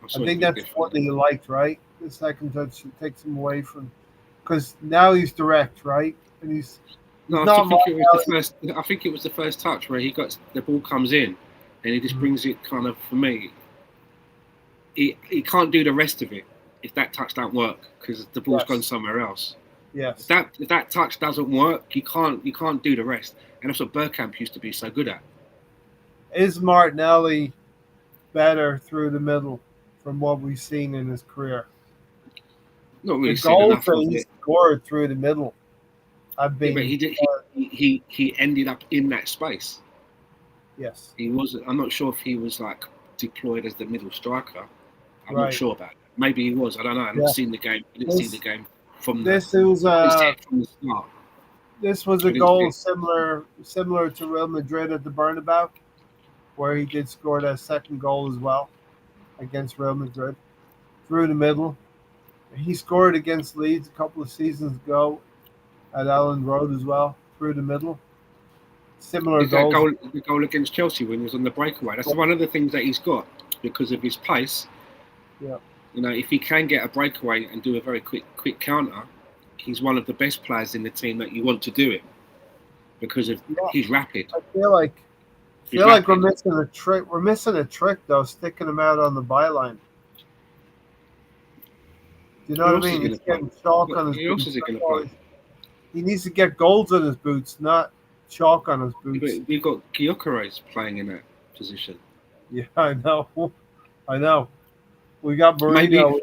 I think that's what you liked, right? The second touch takes him away from, because now he's direct, right? And he's No, not I think it was the first touch where the ball comes in, and he just brings it kind of, for me, he can't do the rest of it if that touch don't work because the ball's gone somewhere else. Yes. If that touch doesn't work, you can't do the rest. And that's what Bergkamp used to be so good at. Is Martinelli better through the middle from what we've seen in his career? Not The really seen goals enough that of he it. scored through the middle have Yeah, but been he ended up in that space. yes. He was. I'm not sure if he was like deployed as the middle striker. I'm not Right. sure about it. Maybe he was. I don't know. I've not Yeah. seen the game. I didn't see the game from the. This was I didn't see it from the start. this was I a didn't see goal it. similar to Real Madrid at the Bernabeu, where he did score that second goal as well against Real Madrid through the middle. He scored against Leeds a couple of seasons ago at Allen Road as well through the middle. Similar Is that goals. the goal against Chelsea when he was on the breakaway? That's one of the things that he's got because of his pace. Yeah. You know, if he can get a breakaway and do a very quick counter, he's one of the best players in the team that you want to do it because of he's rapid. I feel like we're missing a trick. We're missing a trick though, sticking him out on the byline. Do you know what I mean? He's getting chalk on his Who else boots. is he going to play? He needs to get goals on his boots, not chalk on his boots. But we've got Gyökeres playing in that position. Yeah, I know. We got Mourinho.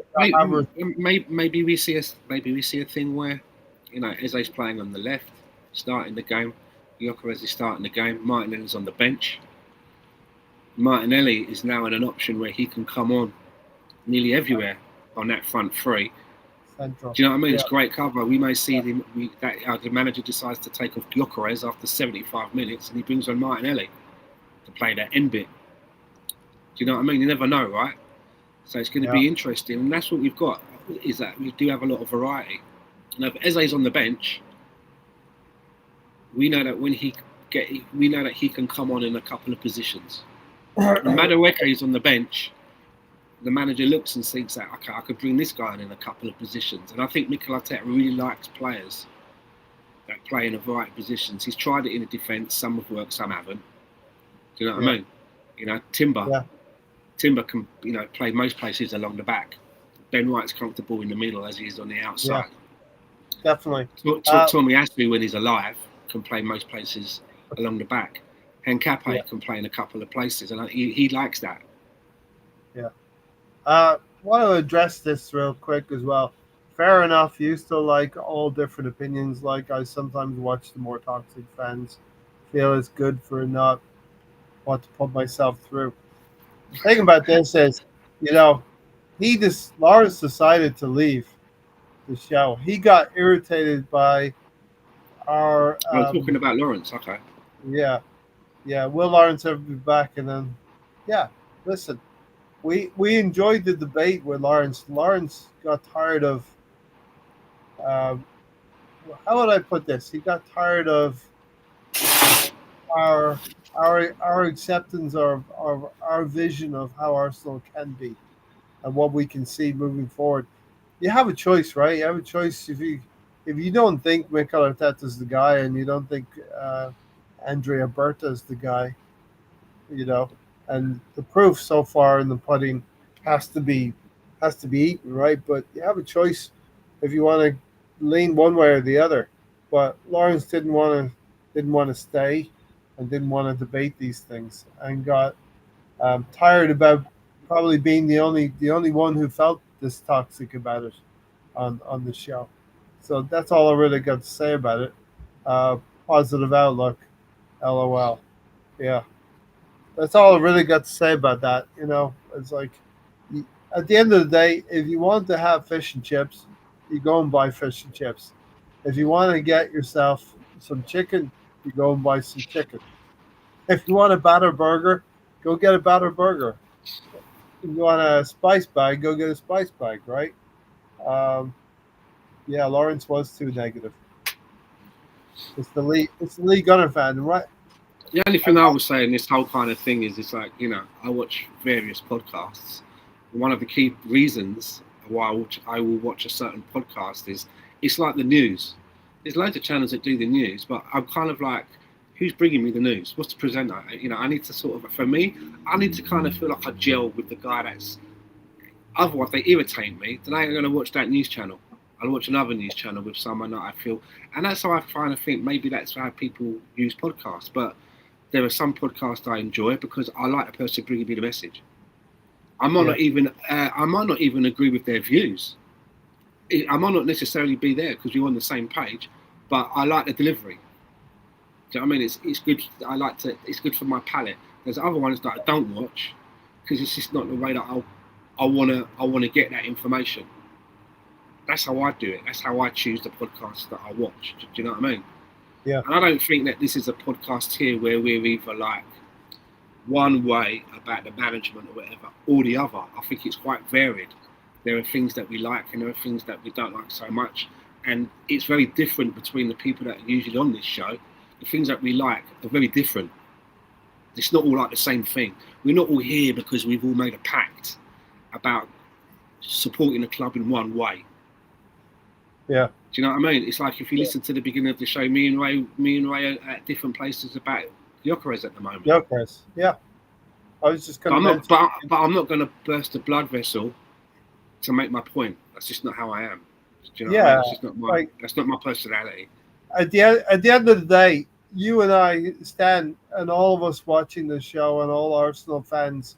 Maybe we see a thing where, you know, Eze's playing on the left, starting the game. Gyökeres is starting the game. Martinelli's on the bench. Martinelli is now in an option where he can come on nearly everywhere on that front three. Central. Do you know what I mean? Yeah. It's great cover. We may see the manager decides to take off Gyökeres after 75 minutes and he brings on Martinelli to play that end bit. Do you know what I mean? You never know, right? So it's going to be interesting, and that's what we've got. Is that we do have a lot of variety. Now, if Eze's on the bench, we know that he can come on in a couple of positions. When Madueke is on the bench, the manager looks and thinks that okay, I could bring this guy in a couple of positions, and I think Mikel Arteta really likes players that play in a variety of positions. He's tried it in a defence. Some have worked, some haven't. Do you know what I mean? You know, Timber can, you know, play most places along the back. Ben White's comfortable in the middle as he is on the outside. Yeah, definitely. Tomiyasu, when he's alive, can play most places along the back. Henkape can play in a couple of places, and he likes that. Yeah. I want to address this real quick as well. Fair enough, you still like all different opinions. Like I sometimes watch the more toxic fans feel it's good for not what to put myself through. The thing about this is, you know, Lawrence decided to leave the show. He got irritated by our. Talking about Lawrence, okay. Yeah. Will Lawrence ever be back? And then, listen, we enjoyed the debate with Lawrence. Lawrence got tired of. How would I put this? He got tired of our acceptance of our vision of how Arsenal can be and what we can see moving forward. You have a choice, right? You have a choice if you don't think Mikel Arteta is the guy and you don't think Andrea Berta is the guy, you know, and the proof so far in the pudding has to be eaten, right? But you have a choice if you want to lean one way or the other. But Lawrence didn't want to stay and didn't want to debate these things and got tired about probably being the only one who felt this toxic about it on the show. So that's all I really got to say about it. Positive outlook, LOL. Yeah, that's all I really got to say about that. You know, it's like at the end of the day, if you want to have fish and chips, you go and buy fish and chips. If you want to get yourself some chicken, you go and buy some chicken. If you want a batter burger, go get a batter burger. If you want a spice bag, go get a spice bag, right? Lawrence was too negative. It's the Lee Gunner fan, right? The only thing I would say in this whole kind of thing is it's like, you know, I watch various podcasts. One of the key reasons why I will watch a certain podcast is it's like the news. There's loads of channels that do the news, but I'm kind of like, who's bringing me the news? What's the presenter? You know, I need to sort of, for me, I need to kind of feel like I gel with the guy that's, Otherwise, they irritate me. Then I ain't going to watch that news channel. I'll watch another news channel with someone that I feel, and that's how I kind of think. Maybe that's how people use podcasts. But there are some podcasts I enjoy because I like the person bringing me the message. Yeah, I might not even agree with their views. I might not necessarily be there because we're on the same page, but I like the delivery. Do you know what I mean? It's good. I like to. It's good for my palate. There's other ones that I don't watch because it's just not the way that I wanna get that information. That's how I do it. That's how I choose the podcasts that I watch. Do you know what I mean? yeah, And I don't think that this is a podcast here where we're either like one way about the management or whatever, or the other. I think it's quite varied. There are things that we like and there are things that we don't like so much. And it's very different between the people that are usually on this show. The things that we like are very different. It's not all like the same thing. We're not all here because we've all made a pact about supporting the club in one way. yeah. Do you know what I mean? It's like if you listen to the beginning of the show, me and Ray are at different places about Gyökeres at the moment. Yeah, Chris. Yeah. I was just But going to I'm not. mention. But I'm not going to burst a blood vessel to make my point. That's just not how I am. Do you know what I mean? Yeah, It's just not my. like That's not my personality. at the end of the day, you and I, Stan, and all of us watching the show, and all Arsenal fans,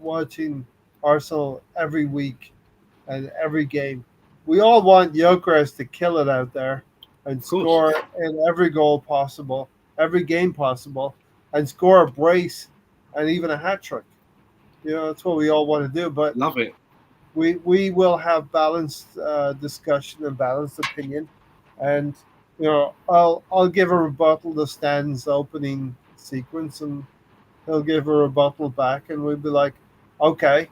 watching Arsenal every week and every game, we all want Gyökeres to kill it out there and Of course, score in every goal possible, every game possible, and score a brace and even a hat trick. That's what we all want to do. But love it. we will have balanced discussion and balanced opinion, and I'll give a rebuttal to Stan's opening sequence, and he'll give a rebuttal back, and we'll be like, okay,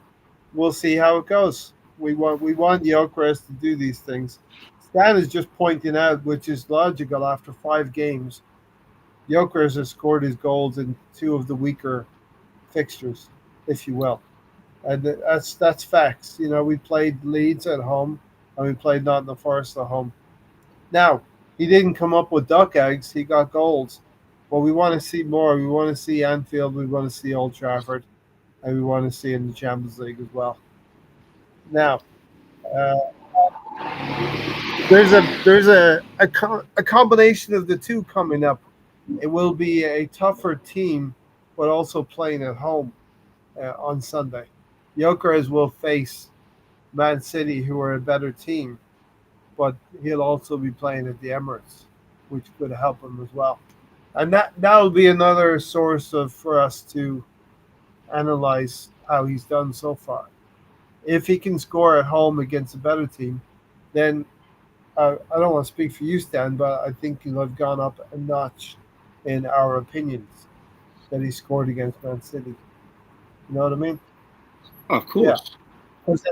we'll see how it goes. We want Gyökeres to do these things. Stan is just pointing out, which is logical after 5 games, Gyökeres has scored his goals in two of the weaker fixtures, if you will. And that's facts. We played Leeds at home, and we played Nottingham Forest at home. Now, he didn't come up with duck eggs; he got goals. But we want to see more. We want to see Anfield. We want to see Old Trafford, and we want to see in the Champions League as well. Now, uh, there's a combination of the two coming up. It will be a tougher team, but also playing at home on Sunday. Gyökeres will face Man City, who are a better team, but he'll also be playing at the Emirates, which could help him as well. And that'll be another source of for us to analyze how he's done so far. If he can score at home against a better team, then I don't want to speak for you, Stan, but I think he'll have gone up a notch in our opinions that he scored against Man City. You know what I mean? Oh, of Yeah. course,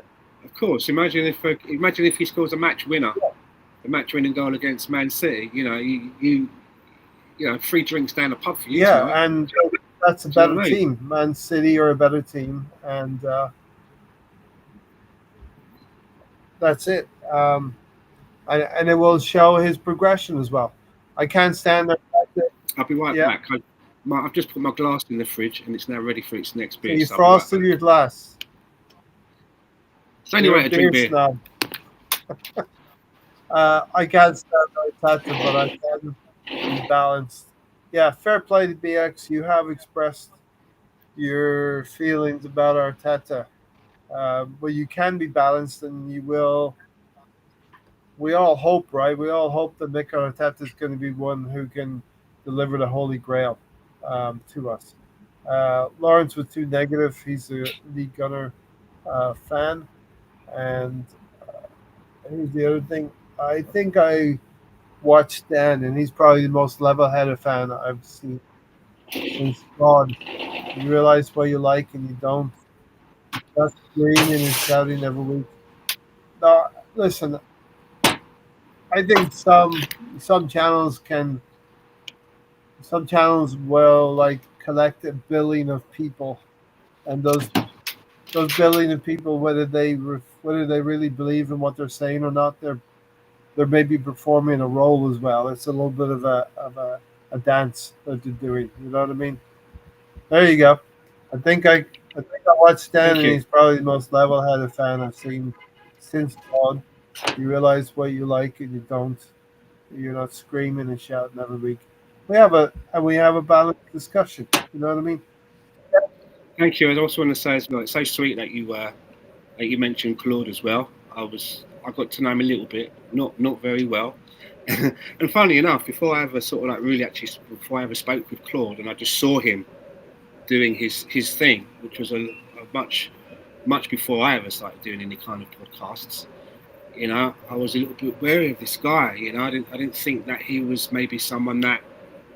of course. Imagine if he scores a match winning goal against Man City. Free drinks down the pub for you Yeah, tonight. and that's a Do you know better what I mean? team. Man City are a better team, and that's it. And it will show his progression as well. I can't stand the fact that I'll be right yeah. back. I've just put my glass in the fridge and it's now ready for its next So beer. you So I'll be right frosted back. your glass. It's the only You're way a to drink beer beer. snob. I can't stand Arteta, but I can be balanced. Yeah, fair play to BX. You have expressed your feelings about Arteta, but you can be balanced, and you will. We all hope, right? We all hope that Mikel Arteta is going to be one who can deliver the Holy Grail to us. Lawrence was too negative. He's a League Gunner fan, and here's the other thing. I think I watched Dan, and he's probably the most level-headed fan I've seen in squad. You realize what you like and you don't. That's screaming and shouting every week. No, listen. I think some channels can some channels will like collect a billion of people, and those billion of people, whether they really believe in what they're saying or not, they're maybe performing a role as well. It's a little bit of a dance that they're doing. You know what I mean? There you go. I think I think I watched Dan, Thank and you. he's probably the most level-headed fan I've seen since Claude. You realize what you like and you don't. You're not screaming and shouting every week. We have a balanced discussion. You know what I mean? Thank you. I also want to say as well, it's so sweet that you mentioned Claude as well. I got to know him a little bit, not very well. And funny enough, before I ever sort of like really actually before I ever spoke with Claude, and I just saw him doing his thing, which was a much before I ever started doing any kind of podcasts. I was a little bit wary of this guy. I didn't think that he was maybe someone that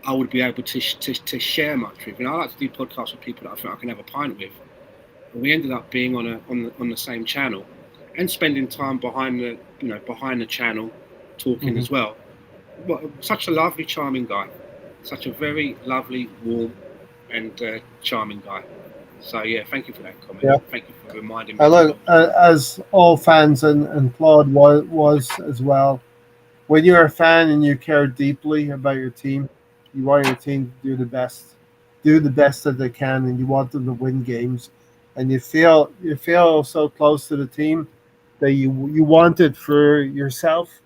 I would be able to share much with. I like to do podcasts with people that I think I can have a pint with. But we ended up being on the same channel and spending time behind the channel, talking Hmm. as well. But such a lovely, charming guy. Such a very lovely, warm, and charming guy. So yeah, thank you for that comment. Yeah. Thank you for reminding me I of look, Claude. as all fans and Claude was as well. When you're a fan and you care deeply about your team, you want your team to do the best that they can, and you want them to win games, and you feel so close to the team that you want it for yourself,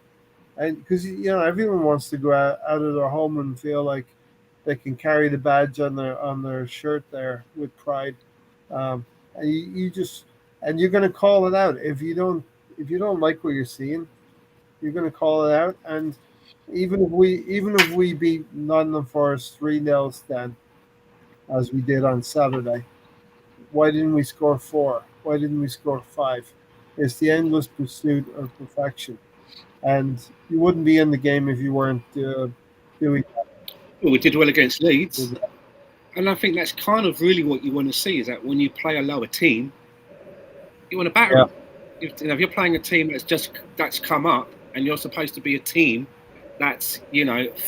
and because everyone wants to go out of their home and feel like they can carry the badge on their shirt there with pride, and you just and you're going to call it out if you don't like what you're seeing. You're going to call it out, and even if we beat Nottingham Forest 3-0, Stan, as we did on Saturday, why didn't we score four? Why didn't we score five? It's the endless pursuit of perfection, and you wouldn't be in the game if you weren't doing Well, we did well against Leeds, that. and I think that's kind of really what you want to see is that when you play a lower team, you want to batter Yeah, them. If you're playing a team that's come up, and you're supposed to be a team that's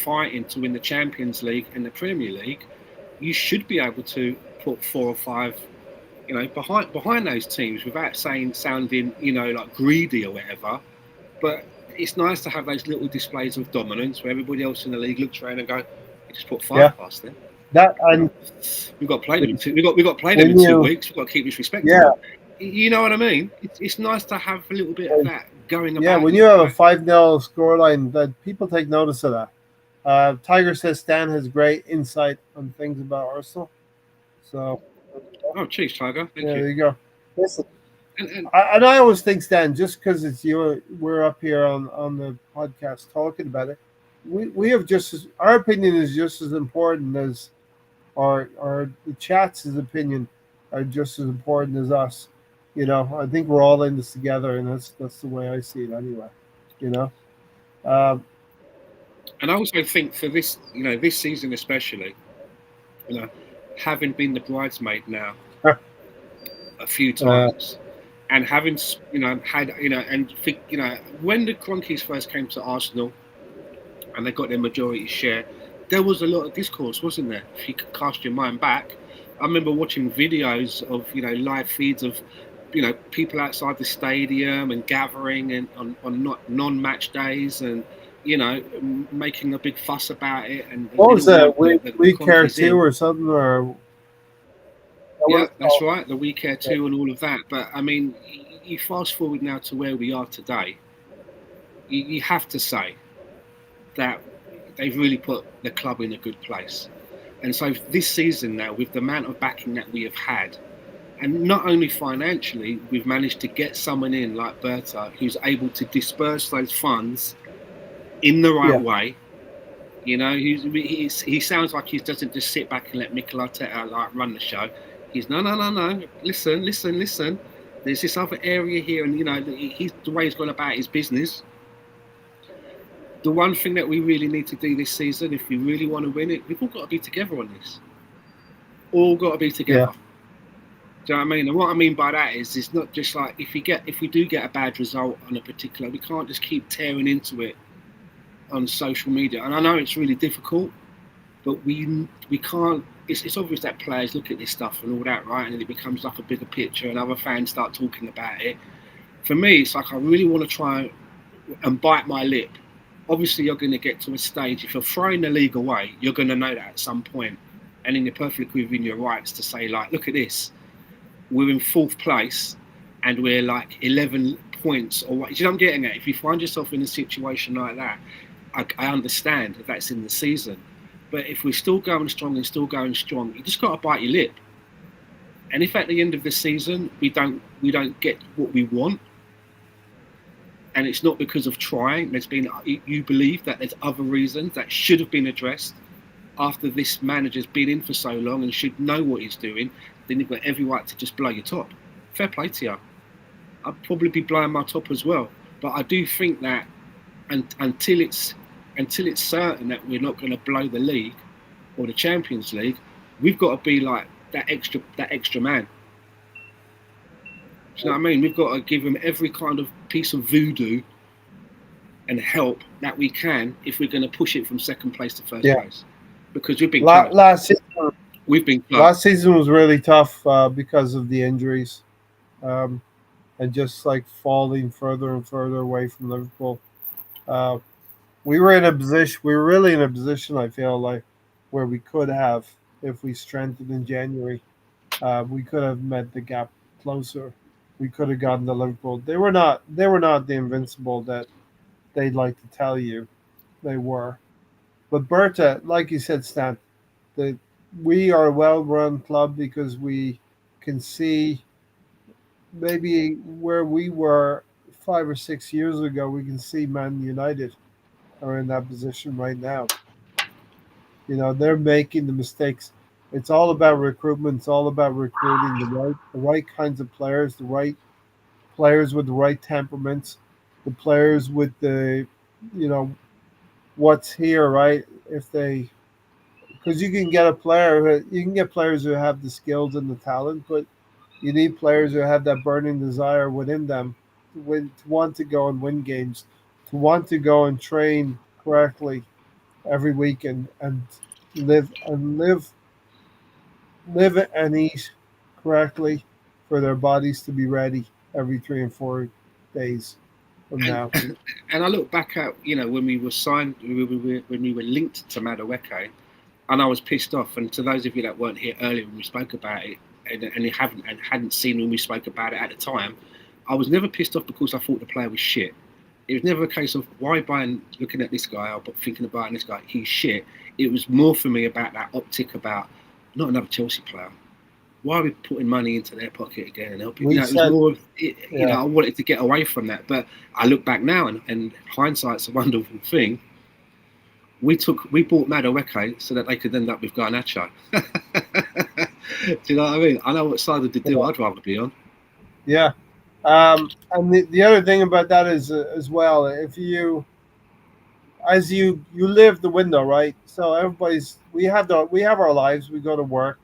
fighting to win the Champions League and the Premier League, you should be able to put four or five behind those teams without sounding like greedy or whatever. But it's nice to have those little displays of dominance where everybody else in the league looks around and go, "You just put yeah. five past them. That You know, and we've got to play them in two. We've got to play them in when 2 you weeks. We've got to keep this yeah respectable." You know what I mean? It's nice to have a little bit of that going yeah about when you, you have a right? 5-0 scoreline, that people take notice of that. Tiger says Stan has great insight on things about Arsenal. So Oh, cheers, Tiger. yeah, Thank you. there you go. Listen, And I always think, Stan, just because it's you, we're up here on the podcast talking about it. We have our opinion is just as important as our the chats' opinion are just as important as us. I think we're all in this together, and that's the way I see it anyway. You know, um, and I also think for this season especially, you know, having been the bridesmaid now a few uh, times, and having had and think when the Cronkies first came to Arsenal and they got their majority share, there was a lot of discourse, wasn't there? If you could cast your mind back, I remember watching videos of live feeds of people outside the stadium and gathering and on not non-match days and making a big fuss about it, and they what was didn't that? want We the we care Cronkies too in. or something, or what Yeah, was it that's called? right. The We Care too and all of that. But I mean, you fast forward now to where we are today. You have to say that they've really put the club in a good place. And so this season now, with the amount of backing that we have had, and not only financially, we've managed to get someone in like Berta who's able to disperse those funds in the right Yeah, way. He sounds like he doesn't just sit back and let Mikel Arteta like run the show. He's no, no, no, no. Listen, listen, listen. There's this other area here, and he's the way he's gone about his business. The one thing that we really need to do this season, if we really want to win it, we've all got to be together on this. All got to be yeah, together. Do you know what I mean? And what I mean by that is, it's not just like if we do get a bad result on a particular, we can't just keep tearing into it on social media. And I know it's really difficult, but we can't. It's obvious that players look at this stuff and all that, right? And then it becomes like a bigger picture, and other fans start talking about it. For me, it's like I really want to try and bite my lip. Obviously, you're going to get to a stage. If you're throwing the league away, you're going to know that at some point, and then you're perfectly within your rights to say, like, look at this. we're in fourth place and we're like 11 points or what. Do you know what I'm getting at? If you find yourself in a situation like that, I understand if that's in the season. But if we're still going strong and still going strong, you just got to bite your lip. And if at the end of the season we don't get what we want, and it's not because of trying, there's been, you believe that there's other reasons that should have been addressed after this manager's been in for so long and should know what he's doing, then you've got every right to just blow your top. Fair play to you. I'd probably be blowing my top as well. But I do think that until it's certain that we're not going to blow the league or the Champions League, we've got to be like that extra man. Do you know what I mean? We've got to give them every kind of piece of voodoo and help that we can if we're going to push it from second place to first place. Because we've been last season. Last season was really tough because of the injuries, and just like falling further and further away from Liverpool. We were in a position. We were really in a position. I feel like where we could have, if we strengthened in January, we could have met the gap closer. We could have gotten to Liverpool. They were not. They were not the invincible that they'd like to tell you they were. But Berta, like you said, Stan, that we are a well-run club because we can see maybe where we were 5 or 6 years ago. We can see Man United are in that position right now. You know, they're making the mistakes. It's all about recruitment. It's all about recruiting the right kinds of players, the right players with the right temperaments, the players with the, you know, what's here, right? If they, because you can get a player, you can get players who have the skills and the talent, but you need players who have that burning desire within them to win, to want to go and win games, to want to go and train correctly every week and live and live live and eat correctly for their bodies to be ready every 3 and 4 days from and now. and I look back at, when we were signed, when we were linked to Madueke, and I was pissed off. And to those of you that weren't here earlier when we spoke about it, and you hadn't seen when we spoke about it at the time, I was never pissed off because I thought the player was shit. It was never a case of why buying, looking at this guy or thinking of buying this guy, he's shit. It was more for me about that optic about not another Chelsea player. Why are we putting money into their pocket again and helping? We It was said, more of, yeah, I wanted to get away from that. But I look back now, and hindsight's a wonderful thing. We bought Madueke so that they could end up with Garnacho. Do you know what I mean? I know what side of the deal I'd rather be on. yeah. And the other thing about that is as well, if you as you live the window, right? So everybody's we have our lives. We go to work.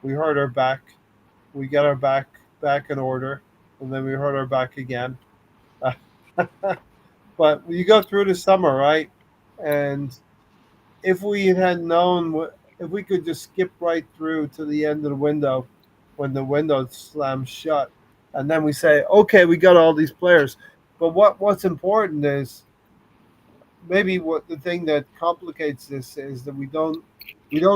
We hurt our back. We get our back in order, and then we hurt our back again. But you go through the summer, right? And if we had known if we could just skip right through to the end of the window when the window slams shut, and then we say, okay, we got all these players. But what's important is maybe what the thing that complicates this is that we don't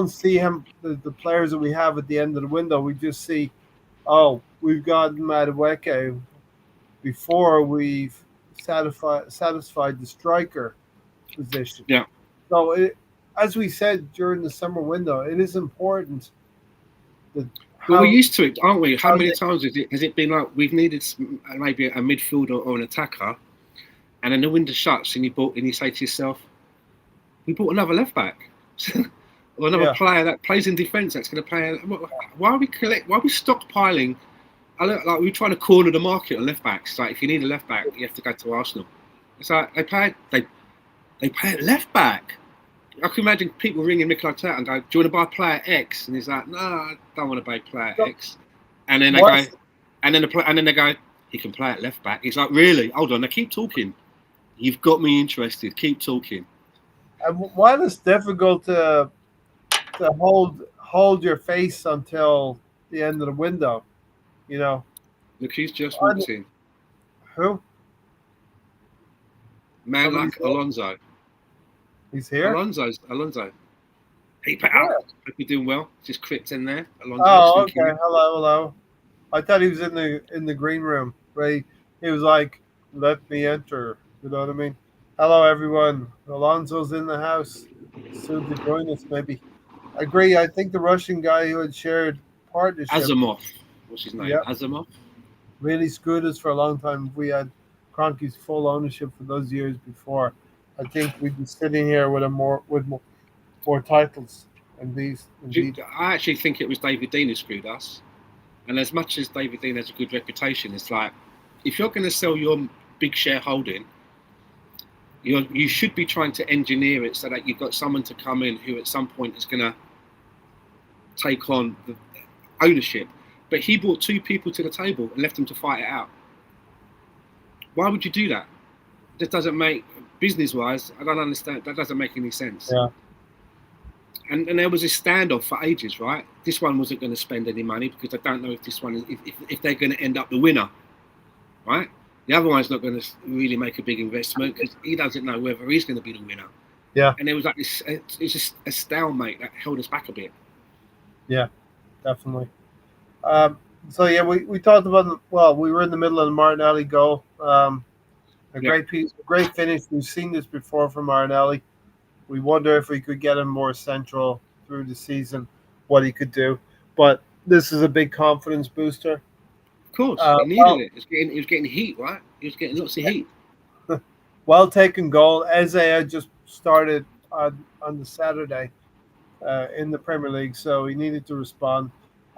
see the players that we have at the end of the window. We just see, oh, we've got Madueke before we've satisfied the striker position. Yeah. So, as we said during the summer window, it is important that Well, we're how used to it, aren't we? How how many they, times has it been like we've needed maybe a midfielder or an attacker, and then the window shuts, and you say to yourself, we bought another left back. Or another yeah. player that plays in defence that's going to play. Why are we stockpiling? I look like we're trying to corner the market on left backs. It's like if you need a left back, you have to go to Arsenal. It's like they play at left back. I can imagine people ringing Mikel Arteta and go, "Do you want to buy player X?" And he's like, "No, I don't want to buy player So X." And then they go, what's and then they go, "He can play at left back." He's like, "Really? Hold on, now keep talking. You've got me interested. Keep talking." why is it difficult to hold your face until the end of the window? You know, Look, he's just Un- walked in. who? Man Somebody's like here. Alonso. He's here. Alonso. Hey, pal. Where? Hope you're doing well. Just crept in there. Alonso Oh, sneaking okay. in. Hello, hello. I thought he was in the green room. Right? He was like, "Let me enter." You know what I mean? Hello, everyone. Alonso's in the house. Soon to join us, maybe. I agree. I think the Russian guy who had shared partnership, Asimov, what's his name? yeah, Asimov. really screwed us for a long time. If we had Kroenke's full ownership for those years before, I think we'd be sitting here with more titles. Indeed. I actually think it was David Dean who screwed us. And as much as David Dean has a good reputation, it's like if you're going to sell your big shareholding, you should be trying to engineer it so that you've got someone to come in who at some point is going to take on the ownership. But he brought two people to the table and left them to fight it out. Why would you do that? That doesn't make, business-wise, I don't understand. That doesn't make any sense. Yeah. And there was a standoff for ages, right? This one wasn't going to spend any money because I don't know if this one, if they're going to end up the winner, right? The other one's not going to really make a big investment because he doesn't know whether he's going to be the winner. Yeah. And there was like this, it's just a stalemate that held us back a bit. Yeah, definitely. So yeah, we talked about. Well, we were in the middle of the Martinelli goal. A great piece, a great finish. We've seen this before from Martinelli. We wonder if we could get him more central through the season, what he could do. But this is a big confidence booster. Of course, he needed it. He was getting heat, right? He was getting lots of heat. Well taken goal. Eze had just started on the Saturday in the Premier League, so he needed to respond.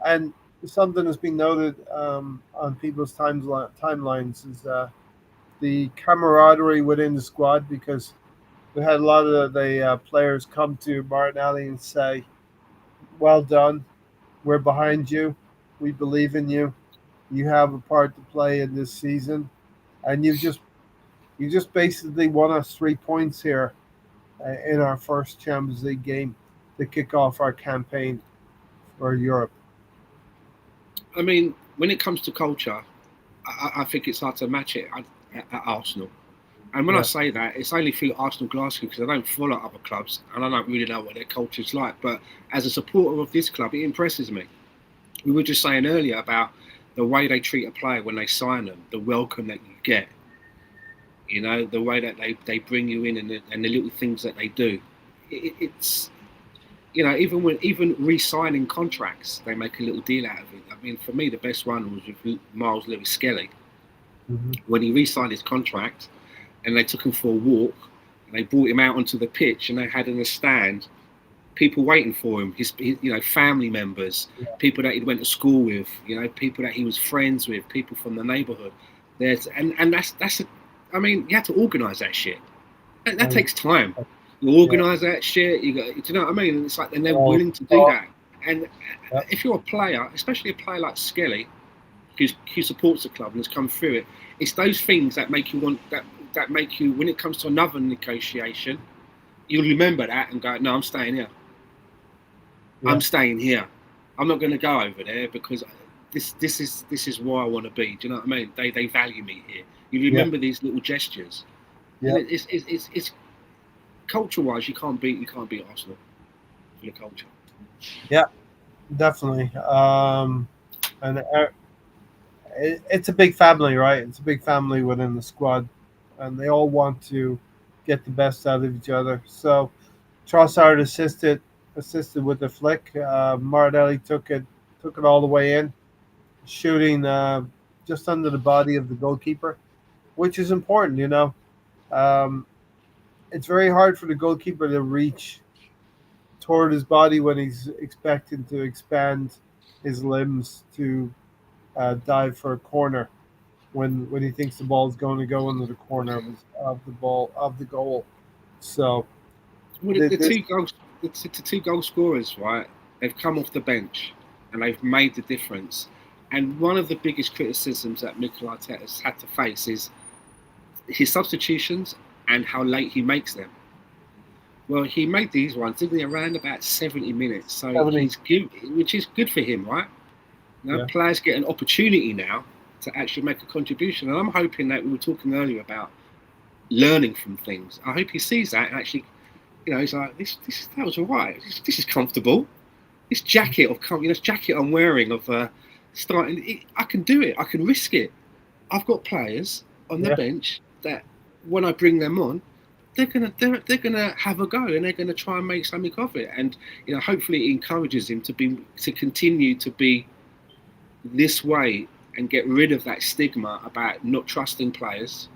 And something that's been noted on people's timelines is the camaraderie within the squad, because we had a lot of the players come to Martinelli and say, "Well done, we're behind you, we believe in you, you have a part to play in this season, and you just basically won us 3 points here in our first Champions League game to kick off our campaign for Europe." I mean, when it comes to culture, I think it's hard to match it at Arsenal. And when I say that, it's only through Arsenal Glasgow because I don't follow other clubs and I don't really know what their culture's like. But as a supporter of this club, it impresses me. We were just saying earlier about the way they treat a player when they sign them, the welcome that you get, you know, the way that they bring you in and the little things that they do. It's, you know, even re-signing contracts, they make a little deal out of it. I mean, for me, the best one was with Miles Lewis Skelly. Mm-hmm. When he re-signed his contract and they took him for a walk and they brought him out onto the pitch and they had in the stand people waiting for him, his you know, family members, people that he went to school with, you know, people that he was friends with, people from the neighborhood. That's I mean, you have to organize that shit. That takes time. You organize that shit. You got, do you know what I mean? And it's like, and they're willing to do that. And if you're a player, especially a player like Skelly, who supports the club and has come through it, it's those things that make you want that make you, when it comes to another negotiation, you'll remember that and go, no, I'm staying here. I'm staying here. I'm not going to go over there because this is where I want to be. Do you know what I mean? They value me here. You remember these little gestures. Yeah. And it's culture-wise, you can't beat Arsenal for the culture. Yeah, definitely. And it's a big family, right? It's a big family within the squad, and they all want to get the best out of each other. So Trossard assisted with the flick. Martinelli took it all the way in, shooting just under the body of the goalkeeper, which is important, you know. It's very hard for the goalkeeper to reach toward his body when he's expecting to expand his limbs to dive for a corner when he thinks the ball is going to go into the corner of the goal. So the two goal scorers, right? They've come off the bench and they've made the difference. And one of the biggest criticisms that Mikel Arteta has had to face is his substitutions and how late he makes them. Well, he made these ones, didn't he, around about 70 minutes. So which is good for him, right? You know, players get an opportunity now to actually make a contribution. And I'm hoping that we were talking earlier about learning from things. I hope he sees that and actually, you know, he's like, that was all right. This is comfortable. This jacket I'm wearing of I can do it. I can risk it. I've got players on the bench that when I bring them on, they're gonna have a go and they're gonna try and make something of it. And hopefully it encourages him to continue to be this way and get rid of that stigma about not trusting players,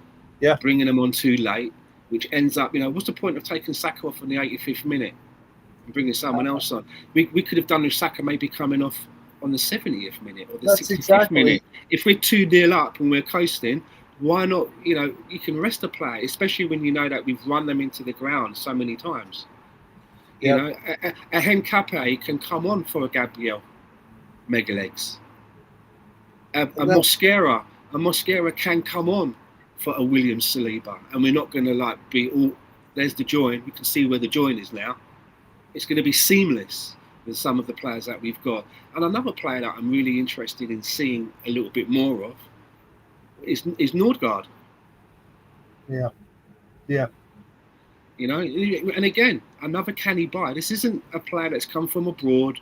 bringing them on too late, which ends up, what's the point of taking Saka off in the 85th minute and bringing someone else on? We could have done with Saka maybe coming off on the 70th minute or the 65th minute. If we're 2-0 up and we're coasting, why not? You can rest a player, especially when you know that we've run them into the ground so many times. A Henkape can come on for a Gabriel Megalegs. A Mosquera can come on for a William Saliba, and we're not going to be all. There's the join. We can see where the join is now. It's going to be seamless with some of the players that we've got. And another player that I'm really interested in seeing a little bit more of is Nordgaard. Yeah. And again, another canny buy. This isn't a player that's come from abroad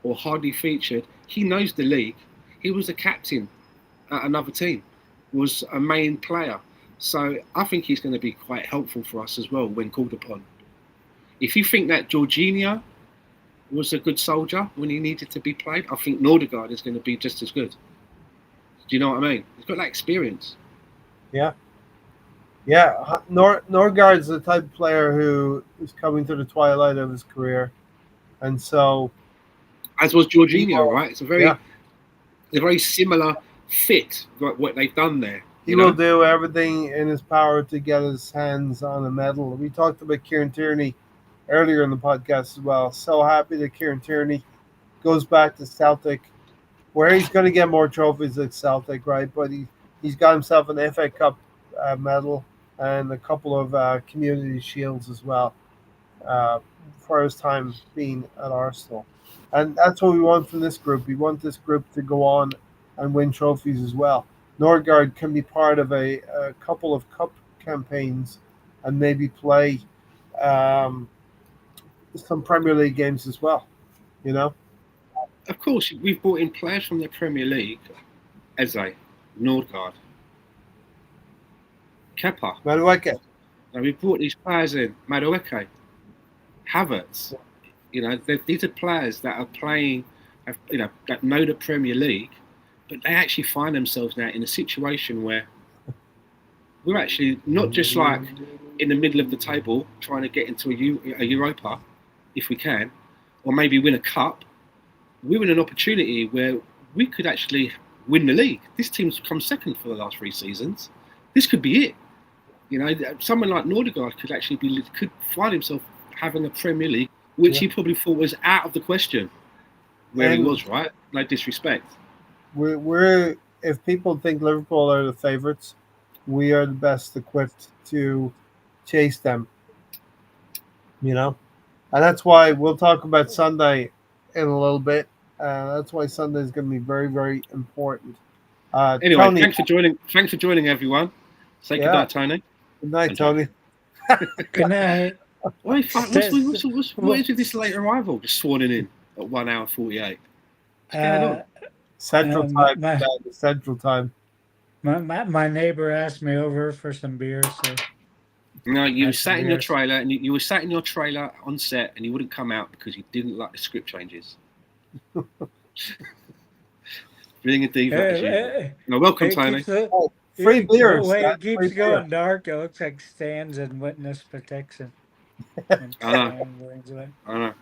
or hardly featured. He knows the league. He was a captain at another team, was a main player. So I think he's going to be quite helpful for us as well when called upon. If you think that Jorginho was a good soldier when he needed to be played, I think Nordgaard is going to be just as good. Do you know what I mean? He's got that experience. Yeah. Nordgaard's the type of player who is coming to the twilight of his career, and so as was Jorginho, right? It's a very similar fit, what they've done there. He will do everything in his power to get his hands on a medal. We talked about Kieran Tierney earlier in the podcast as well. So happy that Kieran Tierney goes back to Celtic, where he's going to get more trophies at Celtic, right? But he's got himself an FA Cup medal and a couple of community shields as well for his time being at Arsenal. And that's what we want from this group. We want this group to go on and win trophies as well. Nordgaard can be part of a couple of cup campaigns and maybe play some Premier League games as well, Of course, we've brought in players from the Premier League, Eze, Nordgaard, Kepa. Madueke. Now we've brought these players in, Madueke, Havertz. These are players that are playing, that know the Premier League, but they actually find themselves now in a situation where we're actually not just like in the middle of the table trying to get into a Europa, if we can, or maybe win a cup. We're in an opportunity where we could actually win the league. This team's come second for the last 3 seasons. This could be it. Someone like Nordgaard could find himself having a Premier League, which he probably thought was out of the question where he was, right? No disrespect. We're if people think Liverpool are the favourites, we are the best equipped to chase them. And that's why we'll talk about Sunday in a little bit. That's why Sunday is going to be very, very important. Anyway, Tony, thanks for joining, everyone. Say goodnight, Tony. Good night, Tony. Good night. What is with this late arrival? Just swanning in at 1 hour 48. What's going on? Central time. Central time. My neighbor asked me over for some beer, so. No, you were sat in your trailer, and you were sat in your trailer on set, and you wouldn't come out because you didn't like the script changes. Being a diva. No, welcome, Tony. Free beers. It keeps going dark. It looks like stands in witness protection. I know.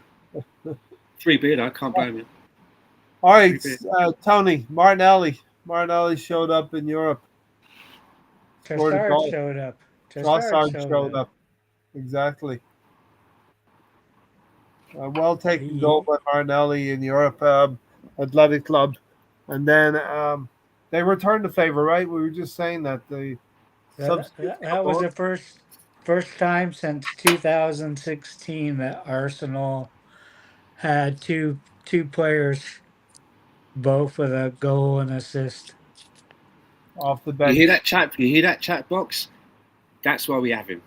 Free beer, I can't blame you. All right, Tony, Martinelli. Martinelli showed up in Europe. Trossard showed up. Trossard showed up. Exactly. Well taken goal by Martinelli in Europe, Athletic Club. And then they returned the favor, right? We were just saying that that was the first time since 2016 that Arsenal had two players, both with a goal and assist off the bench. You hear that chat box? That's why we have him.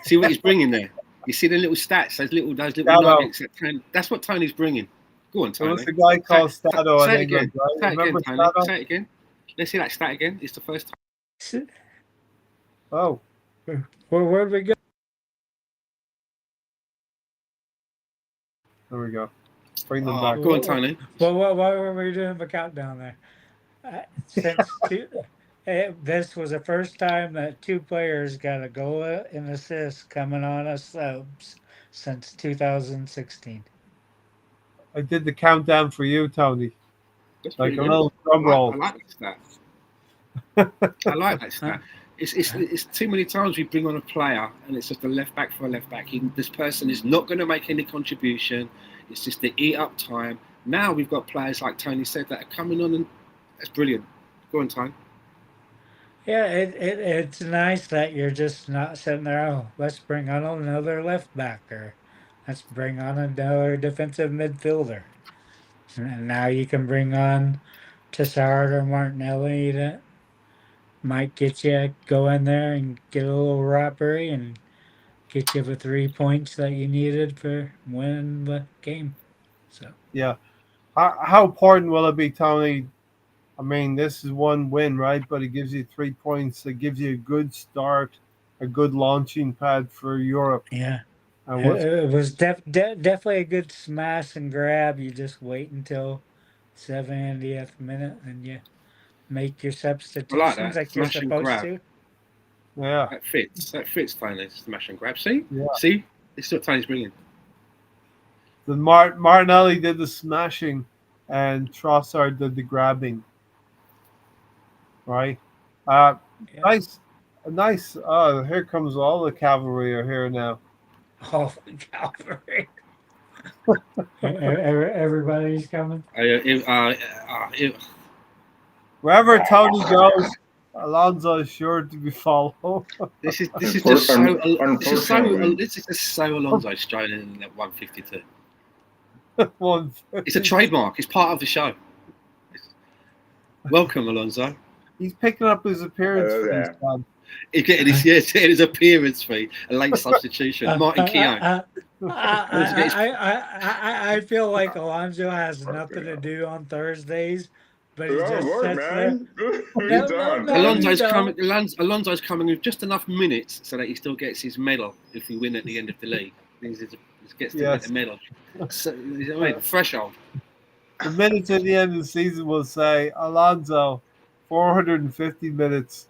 See what he's bringing there. You see the little stats, those little nuggets. That's what Tony's bringing. Go on, There was Tony. a guy called Say, Stato in say it England, again. right? Say it again, Remember Tony. Stato? Say it again. Let's hear that stat again. It's the first time. Oh, Where'd we go? there we go. Bring them Oh, back. go on, Tony. What were we doing the countdown there? Since this was the first time that two players got a goal and assist coming on us subs since 2016. I did the countdown for you, Tony. That's Like pretty a good. little drum I roll. like that stat. I like that stat. It's too many times we bring on a player and it's just a left back for a left back. This person is not going to make any contribution. It's just to eat up time. Now we've got players like Tony said that are coming on, and that's brilliant. Go on, Tony. Yeah, it's nice that you're just not sitting there, oh, let's bring on another left backer. Let's bring on another defensive midfielder. And now you can bring on Tassard or Martinelli that might get you go in there and get a little robbery and get you the 3 points that you needed for winning the game. So Yeah. How important will it be, Tony? I mean, this is one win, right? But it gives you 3 points. It gives you a good start, a good launching pad for Europe. yeah, And what's it was definitely a good smash and grab. You just wait until 70th minute and you make your I like substitutions that like you're smash and supposed grab. to. yeah, That fits. That fits, Tony. Smash and grab. See, yeah. see. This is what Tony's bringing. The Martinelli did the smashing, and Trossard did the grabbing. Right. Uh, Yeah. nice, nice. Here comes all the cavalry are here now. Oh, Calvary. Everybody's coming. Wherever Tony goes, Alonso is sure to be followed. This is just so. Unfortunately, This is just so Alonso strolling in at 152. One, It's a trademark. It's part of the show. Welcome, Alonso. he's picking up his appearance Hello for there. this man. He's getting his appearance fee, a late substitution. Martin Keown. I feel like Alonso has nothing to do on Thursdays, but he You're on just board, sits there. man. What are No, you doing? no, you Alonso's coming with just enough minutes so that he still gets his medal if we win at the end of the league. He gets to get a medal. So, you know what I mean? Threshold. The minutes at the end of the season will say Alonso, 450 minutes,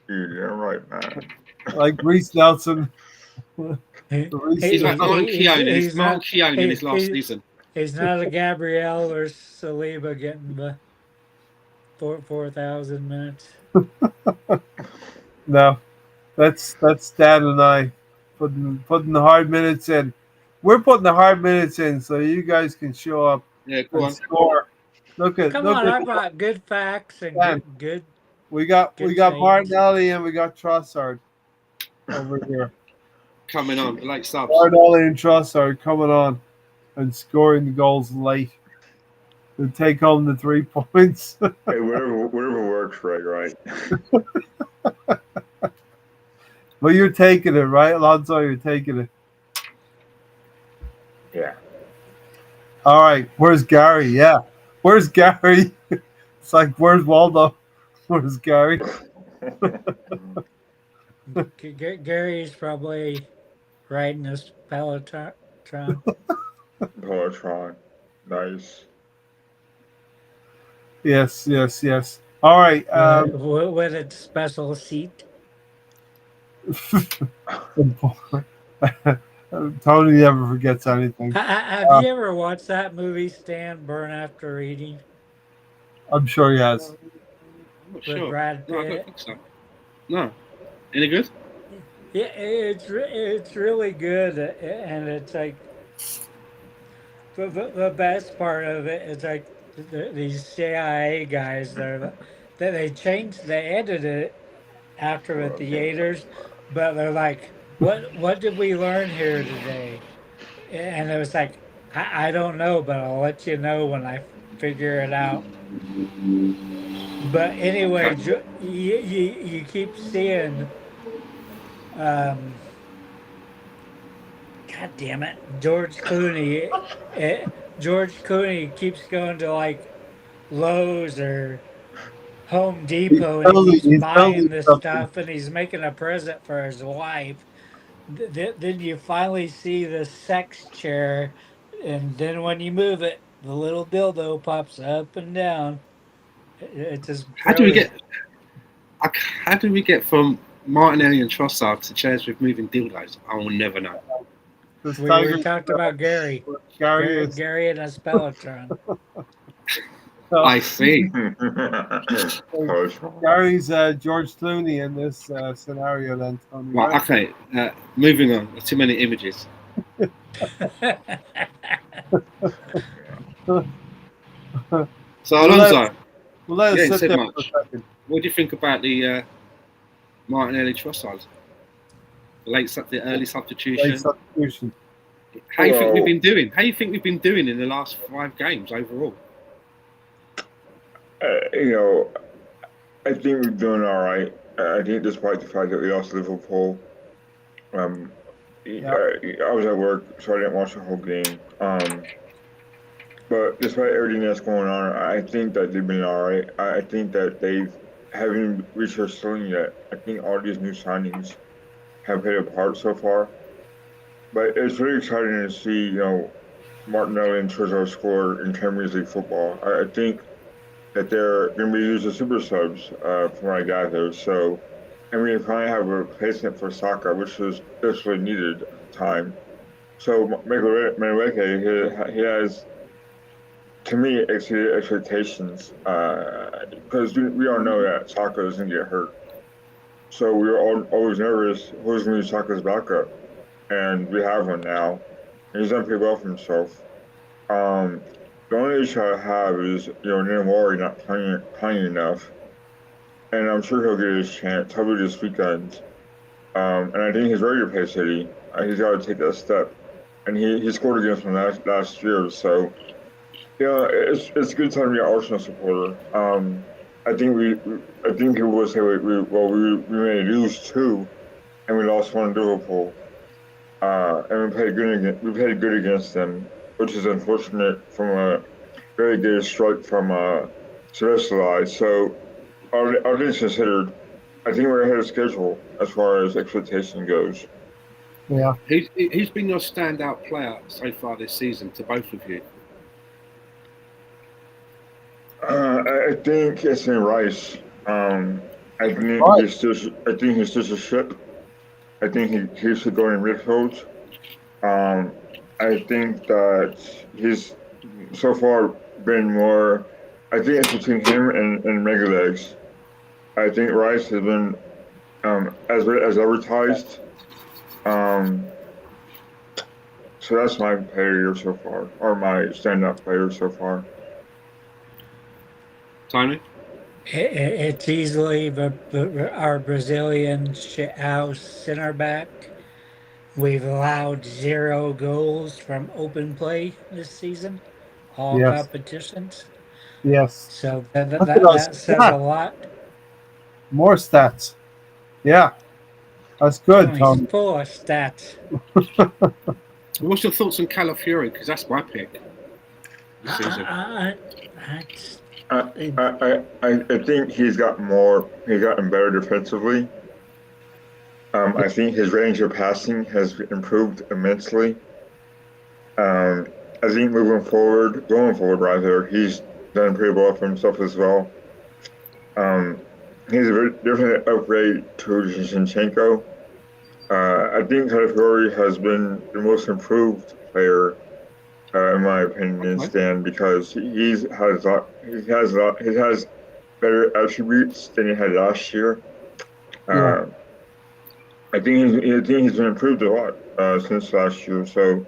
You're right, man. like Reece Nelson. He's like Martin Keown in his last season. He's not a Gabriel or Saliba getting the 4,000 minutes. No, that's Dan and I putting the hard minutes in. We're putting the hard minutes in so you guys can show up Yeah, go and on. score. Come on, I brought good facts and Dan, good. we got sayings. Martinelli and we got Trossard over here. Coming on, like subs. Martinelli and Trossard coming on and scoring the goals late to take home the 3 points. Hey, whatever works, right. But you're taking it, right, Alonso? You're taking it. Yeah. All right. Where's Gary? Yeah. Where's Gary? It's like, where's Waldo? Where's Gary? Gary's probably riding his Peloton. Peloton. Nice. Yes. All right. With a special seat. Tony never forgets anything. Have you ever watched that movie, Stand, Burn After Reading? I'm sure he has. I'm not With sure. Brad No, I Pitt? don't think so. No. Any good? Yeah, it's really good, and it's like the best part of it is like these CIA guys that they changed, they edited it after the theaters, but they're like, what did we learn here today? And it was like, I don't know, but I'll let you know when I figure it out. But anyway, you keep seeing, God, God damn it, George Clooney. George Clooney keeps going to like Lowe's or Home Depot and he keeps He's buying building this something. stuff and he's making a present for his wife. Then you finally see the sex chair, and then when you move it, the little dildo pops up and down. It's just How do we brilliant. get? How do we get from Martinelli and Trossard to chairs with moving dildos? I will never know. This We Tiger talked about Gary. Gary Gary, is Gary and a Spellotron. I see. Close. Gary's George Clooney in this scenario. Then Tony, Right. right? Okay. Moving on. Too many images. So We'll Alonso, let you it ain't sit said there much. for a second. What do you think about the Martinelli Trossard? The early Late substitution. substitution. How do you think we've Well, been doing? How do you think we've been doing in the last 5 games overall? you know, I think we're doing all right. I think despite the fact that we lost Liverpool, um, Yeah. I was at work, so I didn't watch the whole game. But despite everything that's going on, I think that they've been all right. I think that they've haven't reached their ceiling yet. I think all these new signings have played a part so far. But it's really exciting to see, Martinelli and Trossard score in Champions League football. I think that they're going to be used as super subs, from what I gather. So, and we finally have a replacement for Saka, which was desperately needed at the time. So, Madueke, he has, to me, exceeded expectations, because we all know that Saka is going to get hurt. So we were always nervous who's going to be Saka's backup, and we have one now, and he's done pretty well for himself. Um, the only issue I have is, Namori not playing enough, and I'm sure he'll get his chance, probably this weekend. And I think he's ready to play City. He's got to take that step, and he scored against them last year. So yeah, it's a good time to be an Arsenal supporter. I think I think people would say we may lose two, and we lost one to Liverpool. And we played good against them, which is unfortunate from a very good strike from Szoboszlai. So, all things considered, I think we're ahead of schedule as far as expectation goes. Yeah. Who's been your standout player so far this season to both of you? I think it's in Rice. I think Right. I think he's just a ship. I think he should go in midfield. I think that he's so far been more. I think it's between him and Megalegs. I think Rice has been, as advertised. Um, so that's my player so far, or my standout player so far. Tony? It's easily our Brazilian house center back. We've allowed 0 goals from open play this season, all Yes. competitions. Yes. So Look at us. that says a Yeah. lot. More stats. Yeah. That's good, Tony's Tony. full of stats. What's your thoughts on Calafiori? Because that's my pick this season. That's, I think he's gotten better defensively. I think his range of passing has improved immensely. I think going forward rather, he's done pretty well for himself as well. He's a very different upgrade to Zinchenko. I think Calafiori has been the most improved player, in my opinion, Okay. Stan, because he has better attributes than he had last year. Yeah. I think he's been improved a lot since last year. So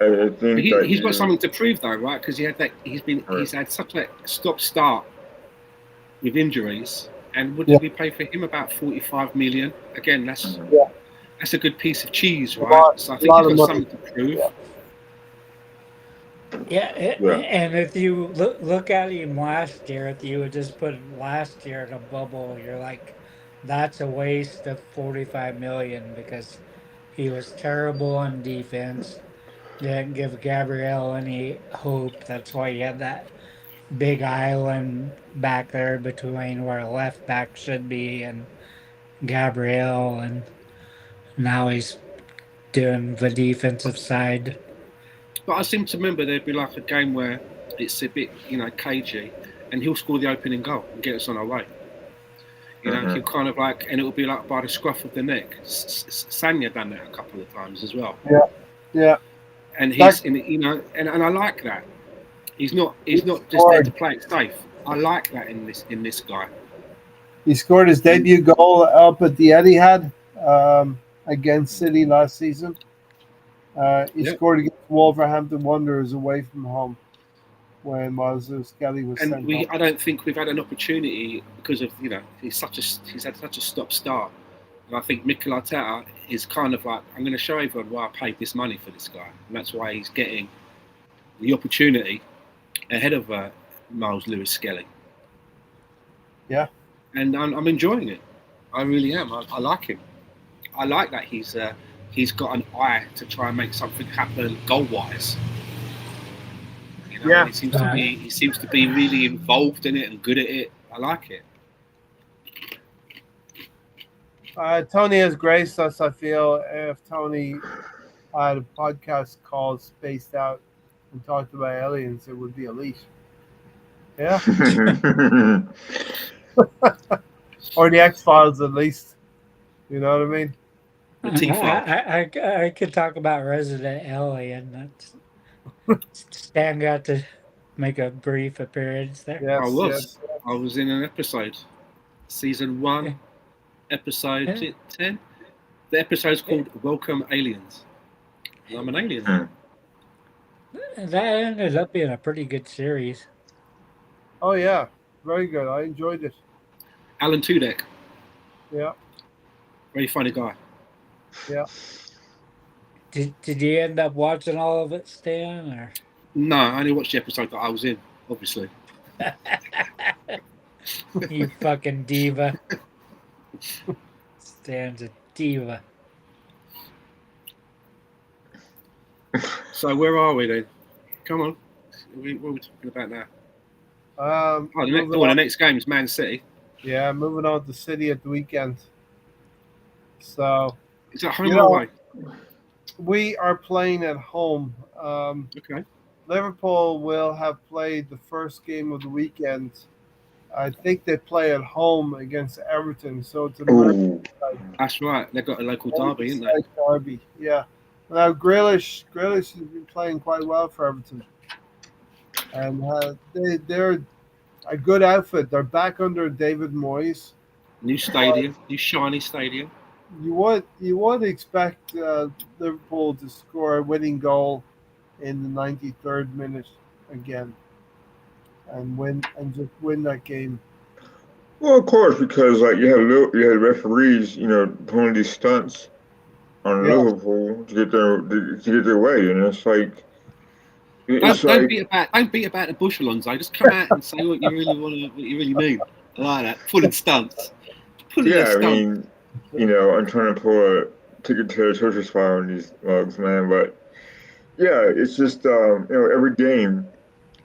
I think He's got something to prove though, right? Because he's had such a stop-start with injuries. And what did we pay for him? About 45 million. Again, that's a good piece of cheese, right? So I think he's got something to prove. yeah. And if you look at him last year, if you would just put him last year in a bubble, you're like, that's a waste of 45 million because He was terrible on defense. Didn't give Gabrielle any hope. That's why he had that big island back there between where left back should be and Gabrielle, and now he's doing the defensive side. But I seem to remember there'd be like a game where it's a bit, cagey, and he'll score the opening goal and get us on our way. He'll kind of like, and it'll be like by the scruff of the neck. Sanya done that a couple of times as well. Yeah. And he's, and I like that. He's not just there to play it safe. I like that in this guy. He scored his debut goal up at the Etihad against City last season. He scored against Wolverhampton Wanderers away from home when Skelly was sent off. I don't think we've had an opportunity because of he's had such a stop start, and I think Mikel Arteta is kind of like, I'm going to show everyone why I paid this money for this guy, and that's why he's getting the opportunity ahead of Miles Lewis Skelly. Yeah, and I'm enjoying it. I really am. I like him. I like that he's got an eye to try and make something happen goal wise. He seems to be really involved in it and good at it. I like it. Tony has graced us. I feel if Tony had a podcast called Spaced Out and talked about aliens, it would be elite. Yeah. Or the X-Files, at least. You know what I mean? I could talk about Resident Alien. Stan got to make a brief appearance there. Yes, I was in an episode, season 1, episode 10. The episode's called Welcome Aliens. And I'm an alien. That ended up being a pretty good series. Oh yeah, very good. I enjoyed it. Alan Tudyk. Yeah. Very funny guy. Yeah. Did you end up watching all of it, Stan? Or? No, I only watched the episode that I was in, obviously. You fucking diva. Stan's a diva. So where are we then? Come on. What are we talking about now? The next game is Man City. Yeah, moving on to City at the weekend. So is that home or away? We are playing at home. Okay. Liverpool will have played the first game of the weekend. I think they play at home against Everton, so it's that's right. They've got a local derby, isn't they? Derby, yeah. Now Grealish has been playing quite well for Everton, and they're a good outfit. They're back under David Moyes. New stadium, new shiny stadium. You would expect Liverpool to score a winning goal in the 93rd minute again, and just win that game. Well, of course, because like you had referees, pulling these stunts on Liverpool to get their way, and it's like. Don't beat about the bush, Alonso. Just come out and say what you really mean. I like that. Pulling stunts. I mean, I'm trying to pull a ticket to the church spot on these mugs, man. But yeah, it's just every game,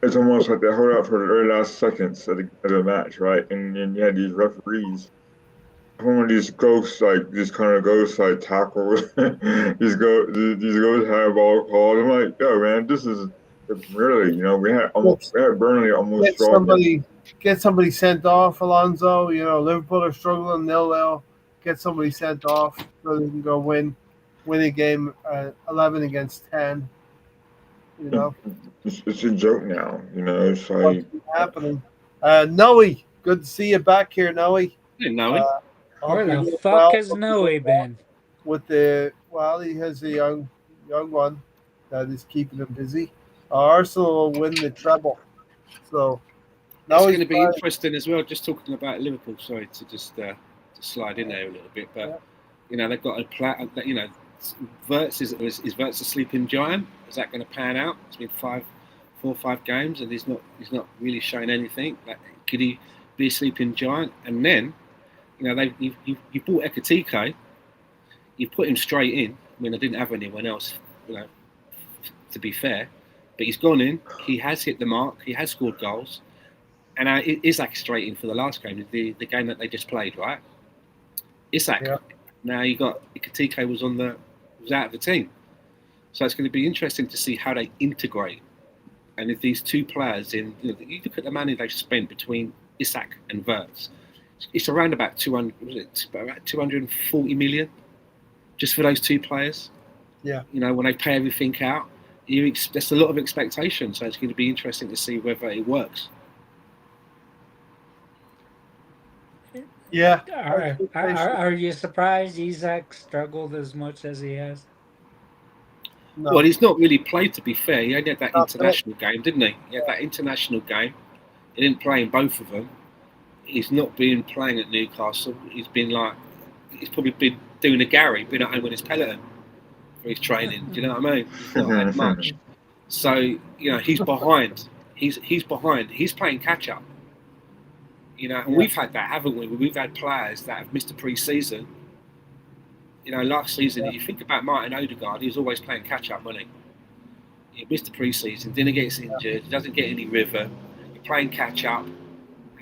it's almost like they hold out for the very last seconds of the match, right? And you had these referees. One of these ghosts, like these kind of ghosts, like tackles, these ghost high ball calls. I'm like, yo, man, this is really, we had Burnley almost get somebody sent off, Alonso. Liverpool are struggling 0-0. Get somebody sent off so they can go win a game 11 against 10. It's a joke now. It's like what's happening. Noe, good to see you back here, Noe. Hey, Noe. Where the fuck has Noe been? He has a young one that is keeping him busy. Arsenal will win the treble. So now it's going to be interesting as well. Just talking about Liverpool. Sorry to just to slide in there a little bit, but they've got a plan. Wirtz is Wirtz a sleeping giant? Is that going to pan out? It's been 4 or 5 games, and he's not really showing anything. Could he be a sleeping giant? And then you bought Ekitike, you put him straight in. mean, I didn't have anyone else, you know, to be fair. But he's gone in. He has hit the mark. He has scored goals. And Isak straight in for the last game, the game that they just played, right? Isak. Yeah. Now you got Ikatike was out of the team, so it's going to be interesting to see how they integrate. And if these two players you look at the money they've spent between Isak and Wirtz, it's around about 200, about 240 million just for those two players. Yeah. When they pay everything out, that's a lot of expectation. So it's going to be interesting to see whether it works. Yeah. Are you surprised Isak struggled as much as he has? No. Well, he's not really played, to be fair. He only had that Not international game, didn't he? He had that international game. He didn't play in both of them. He's not been playing at Newcastle. He's probably been doing a Gary, been at home with his Peloton for his training. Do you know what I mean? He's not had much. So, he's behind. He's behind. He's playing catch up. And we've had that, haven't we? We've had players that have missed the pre-season. Last season, you think about Martin Odegaard, he was always playing catch-up, wasn't he? He missed the pre-season, then he gets injured, he doesn't get any rhythm, you're playing catch-up,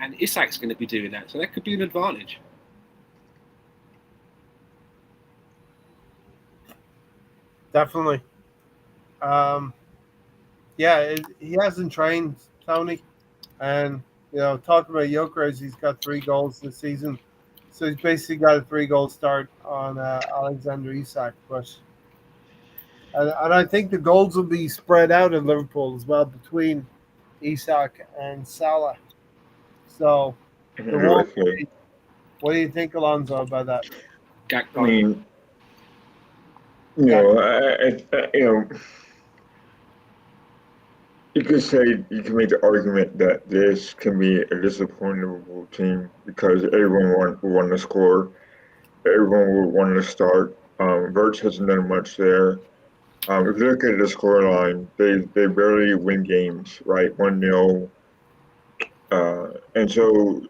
and Isak's going to be doing that, so that could be an advantage. Definitely. He hasn't trained, Tony, and talking about Gyökeres, he's got 3 goals this season. So he's basically got a 3-goal start on Alexander Isak. And I think the goals will be spread out in Liverpool as well between Isak and Salah. So what do you think, Alonso, about that? Gakpo. I mean, you can make the argument that this can be a disappointing Liverpool team because everyone will want to score, everyone will want to start. Wirtz hasn't done much there. If you look at the scoreline, they barely win games, right? 1-0. And so,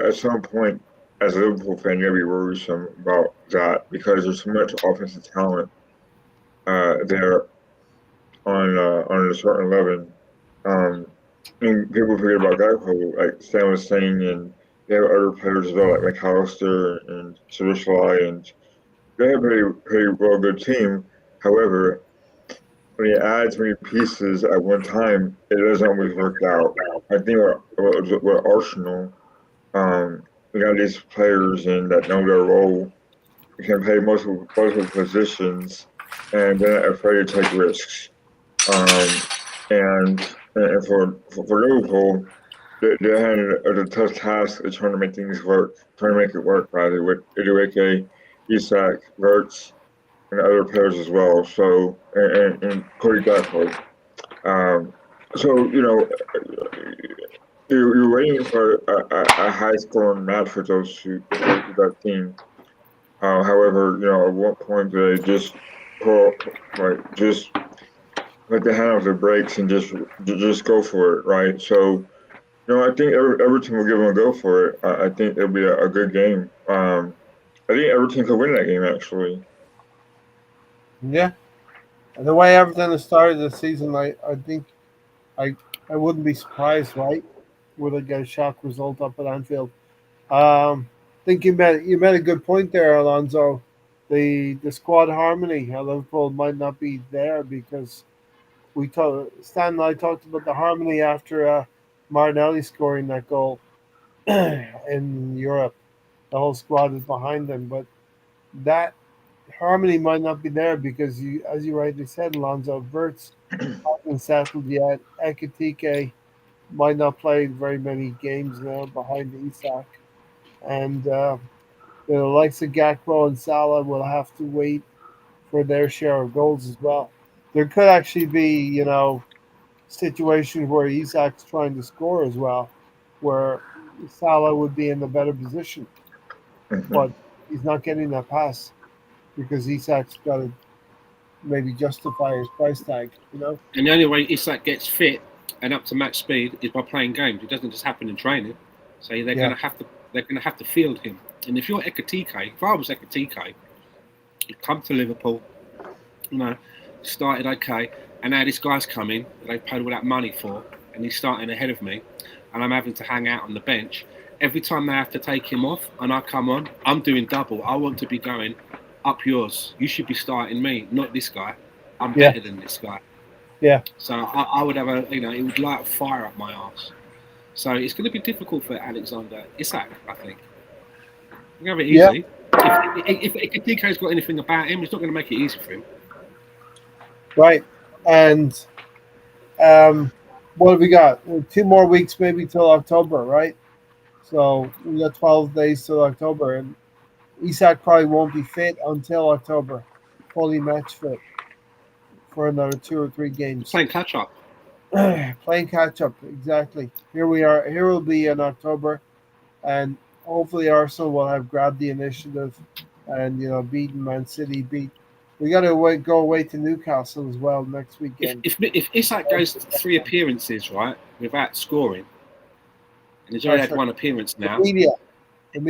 at some point, as a Liverpool fan, you gotta be worrisome about that because there's so much offensive talent there on a certain 11. And people forget about Gakpo, like Stan was saying, and they have other players as well, like McAllister and Szoboszlai, and they have a pretty well good team. However, when you add too many pieces at one time, it doesn't always work out. I think with Arsenal, we got these players in that know their role, can play multiple positions, and they're not afraid to take risks. And for Liverpool, they had a tough task of trying to make things work, trying to make it work, rather, with Idueke, Isak, Wirtz, and other players as well. So, and Cody Gakpo. So, you're waiting for a high-scoring match for that team. However, at one point they just let the hand off the brakes and just go for it, right? So, I think Everton will give them a go for it. I think it'll be a good game. I think Everton could win that game, actually. Yeah. And the way Everton has started the season, I think I wouldn't be surprised, right? Would they get a shock result up at Anfield? I think you made a good point there, Alonso. The squad harmony, how Liverpool might not be there because Stan and I talked about the harmony after Martinelli scoring that goal in Europe. The whole squad is behind them, but that harmony might not be there because as you rightly said, Alonso, Wirtz hasn't settled yet. Ekitike might not play very many games now behind Isak, and the likes of Gakpo and Salah will have to wait for their share of goals as well. There could actually be, situations where Isak's trying to score as well, where Salah would be in a better position, but he's not getting that pass because Isak's got to maybe justify his price tag, And the only way Isak gets fit and up to match speed is by playing games. It doesn't just happen in training. So they're going to have to field him. And if you're Ekitike, if I was Ekitike, you'd come to Liverpool, you know, started okay, and now this guy's coming that they paid all that money for, and he's starting ahead of me, and I'm having to hang out on the bench. Every time they have to take him off and I come on, I'm doing double. I want to be going up yours. You should be starting me, not this guy. I'm Yeah. better than this guy. Yeah. So I would have a, you know, it would light a fire up my arse. So it's going to be difficult for Alexander Isak, I think. You have it Yeah. easy. If DK's got anything about him, it's not going to make it easy for him. Right. And what have we got? 2 more weeks maybe till October, right? So we got 12 days till October, and Isak probably won't be fit until October, fully match fit for another 2 or 3 games. Playing catch up. Playing catch up, exactly. Here we are. Here we'll be in October, and hopefully Arsenal will have grabbed the initiative and beaten Man City. We got to go away to Newcastle as well next weekend. If Isak goes 3 appearances right without scoring, and he's already had 1 appearance now, the media, he's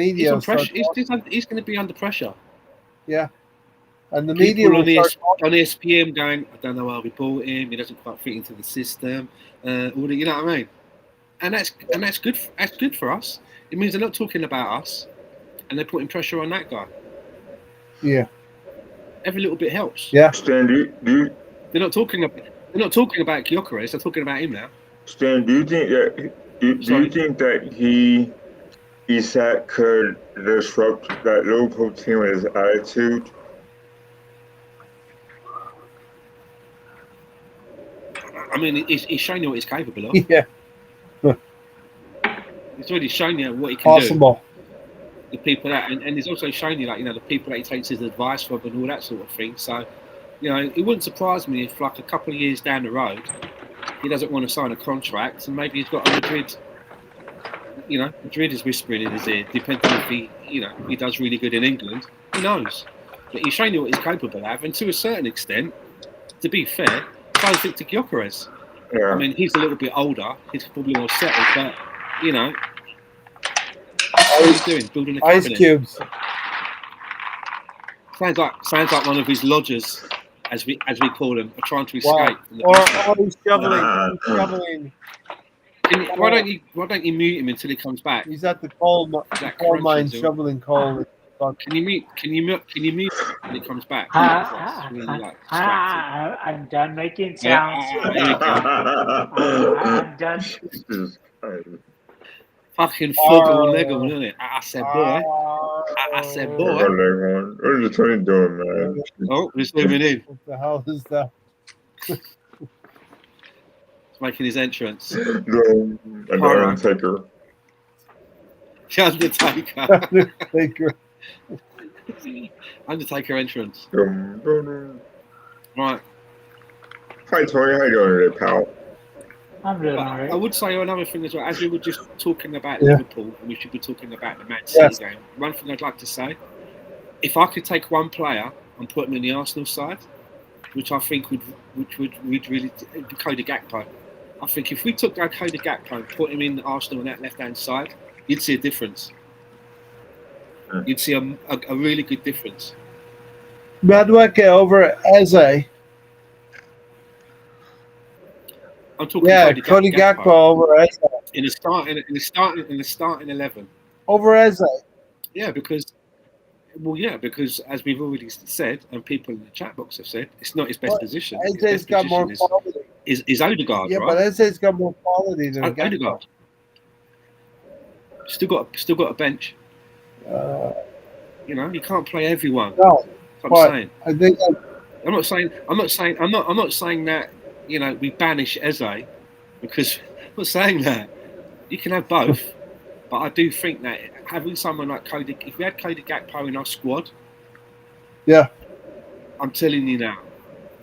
going to be under pressure. Yeah. And the People media on ESPN going, I don't know why we bought him. He doesn't quite fit into the system. You know what I mean? And that's good. That's good for us. It means they're not talking about us, and they're putting pressure on that guy. Yeah. Every little bit helps. Yeah. Stan, they're not talking about Gyökeres. They're talking about him now. Stan, do you think that Isak could disrupt that Liverpool team with his attitude? I mean, he's shown you what he's capable of. Yeah. He's already shown you what he can do. The people that, and he's also shown you, the people that he takes his advice from and all that sort of thing. So, it wouldn't surprise me if, a couple of years down the road, he doesn't want to sign a contract, and maybe he's got a Madrid. Madrid is whispering in his ear, depending if he does really good in England. Who knows? But he's shown you what he's capable of, and to a certain extent, to be fair, I think to Gyökeres. Yeah. I mean, he's a little bit older. He's probably more settled, but what he's doing, building a cabinet. Ice cubes. Sounds like one of his lodgers, as we call them, are trying to escape. Wow. From the Or he's shoveling. Why don't you mute him until he comes back? He's at the coal mine shoveling coal. Can you mute when he comes back? I'm done making sounds. I'm done. Fucking fuggle niggle, isn't it? I said boy. I said boy. What are you trying to do, man? Oh, he's zooming in. What the hell is that? He's making his entrance. The Undertaker. The Undertaker. Undertaker entrance. Right. Hi, Tony. How you doing today, pal? I'm doing all right. I would say another thing as well. As we were just talking about Liverpool, and we should be talking about the Man City game. One thing I'd like to say, if I could take one player and put him in the Arsenal side, which I think would really be Cody Gakpo. I think if we took Cody Gakpo and put him in Arsenal on that left-hand side, you'd see a difference. You'd see a really good difference. Madueke over Eze. I'm talking Cody Gakpo over Eze. In the starting 11. Over Eze. Yeah, because as we've already said, and people in the chat box have said, it's not his best position. Eze's got more quality. Is Odegaard, yeah, right? But Eze's got more quality than Odegaard. Still got a bench. You can't play everyone. No, I'm saying. I think I'm not saying that we banish Eze, because I'm not saying that. You can have both, but I do think that having someone like Cody, if we had Cody Gakpo in our squad, I'm telling you now,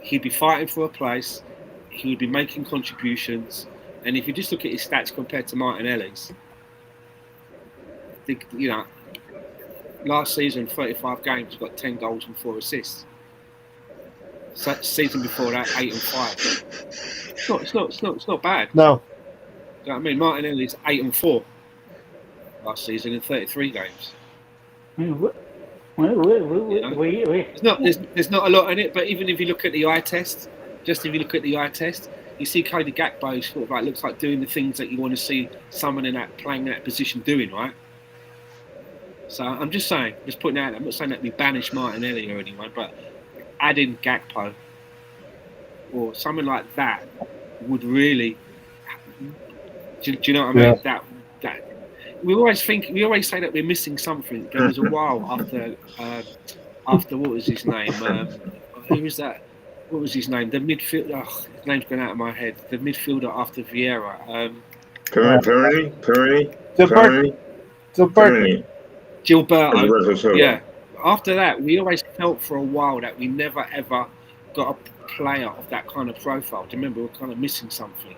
he'd be fighting for a place. He would be making contributions, and if you just look at his stats compared to Martinelli's, last season, 35 games, got 10 goals and 4 assists. Season before that, 8 and 5. It's not bad. No. You know what I mean? Martinelli's 8 and 4 last season in 33 games. There's not a lot in it, but even if you look at the eye test, you see Cody Gakpo sort of like looks like doing the things that you want to see someone in that playing that position doing, right? So I'm just saying, just putting out. I'm not saying that we banish Martinelli or anyone, but adding Gakpo or something like that would really. Do you know what I mean? Yeah. That we always say that we're missing something. There was a while after what was his name? Who was that? What was his name? The midfielder. Oh, his name's gone out of my head. The midfielder after Vieira. Gilberto. Yeah. After that, we always felt for a while that we never ever got a player of that kind of profile. Do you remember? We're kind of missing something.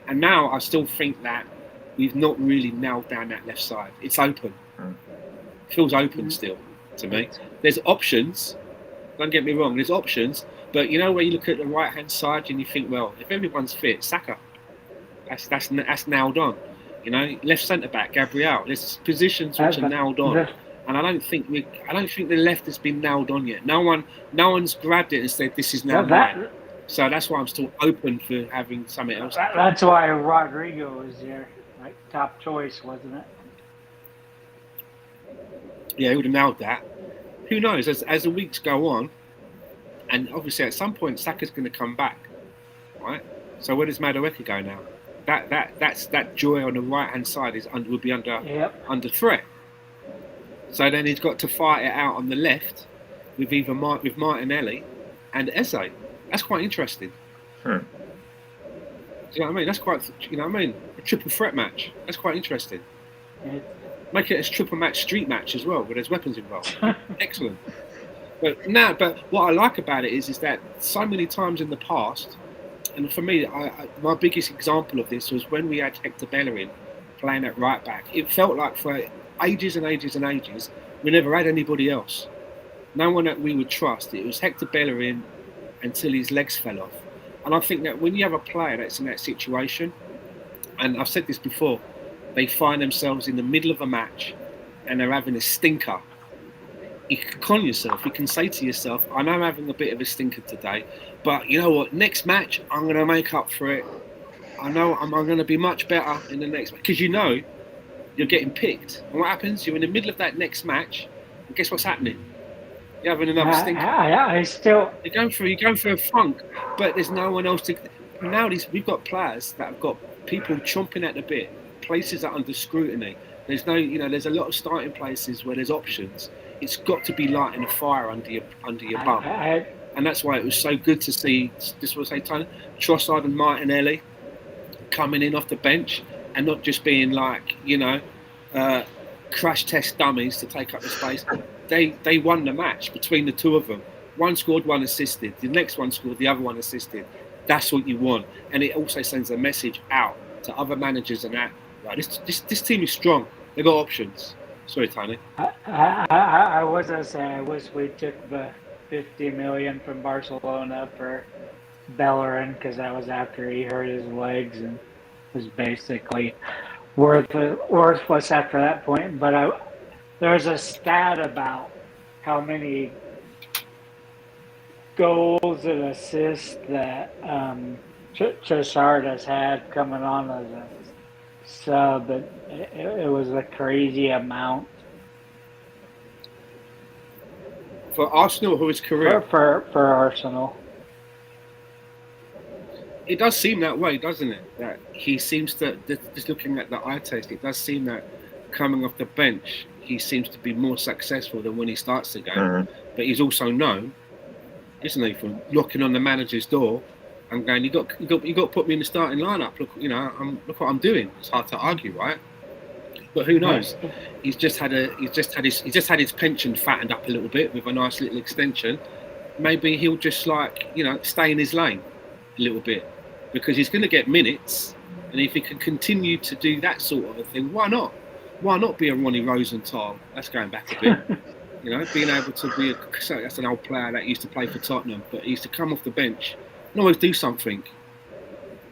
And now I still think that we've not really nailed down that left side. It's open. It feels open still to me. There's options. Don't get me wrong. There's options. But you know where you look at the right-hand side and you think, well, if everyone's fit, Saka. That's nailed on. You know, left centre-back, Gabriel. There's positions which are nailed on. And I don't think the left has been nailed on yet. No one's grabbed it and said this is now mine. So that's why I'm still open for having something else. That's why Rodrigo was your top choice, wasn't it? Yeah, he would have nailed that. Who knows? As the weeks go on, and obviously at some point Saka's going to come back, right? So where does Madueke go now? That joy on the right hand side will be under threat. So then he's got to fight it out on the left with with Martinelli and Eze. That's quite interesting. Do you know what I mean? That's quite, a triple threat match. That's quite interesting. Make it a triple match street match as well, where there's weapons involved. Excellent. But what I like about it is that so many times in the past, and for me, my biggest example of this was when we had Hector Bellerin playing at right back. It felt like for ages and ages and ages, we never had anybody else. No one that we would trust. It was Hector Bellerin until his legs fell off. And I think that when you have a player that's in that situation, and I've said this before, they find themselves in the middle of a match and they're having a stinker. You can con yourself. You can say to yourself, I know I'm having a bit of a stinker today, but you know what? Next match, I'm going to make up for it. I know I'm going to be much better in the next match. Because you know you're getting picked. And what happens? You're in the middle of that next match, and guess what's happening? You're having another stinker. You're going for a funk, but there's no one else to. Now we've got players that have got people chomping at the bit, places that are under scrutiny. There's there's a lot of starting places where there's options. It's got to be lighting a fire under your bum, and that's why it was so good to see. This was Tony Trossard and Martinelli coming in off the bench and not just being like crash test dummies to take up the space. They won the match between the two of them. One scored, one assisted. The next one scored, the other one assisted. That's what you want, and it also sends a message out to other managers and that. Right, this team is strong. They got options. Sorry, Tony. I was gonna say I wish we took the 50 million from Barcelona for Bellerin because that was after he hurt his legs and was basically worthless after that point. But there's a stat about how many goals and assists that Trossard has had coming on as a sub. It was a crazy amount. For Arsenal, who is career? For Arsenal. It does seem that way, doesn't it? That he seems to, just looking at the eye test, it does seem that coming off the bench, he seems to be more successful than when he starts the game. Mm-hmm. But he's also known, isn't he, for knocking on the manager's door and going, you got to put me in the starting lineup. Look, look what I'm doing. It's hard to argue, right? But who knows? He's just had his pension fattened up a little bit with a nice little extension. Maybe he'll just stay in his lane a little bit because he's going to get minutes, and if he can continue to do that sort of a thing, why not? Why not be a Ronnie Rosenthal? That's going back a bit. Being able to be that's an old player that used to play for Tottenham, but he used to come off the bench and always do something.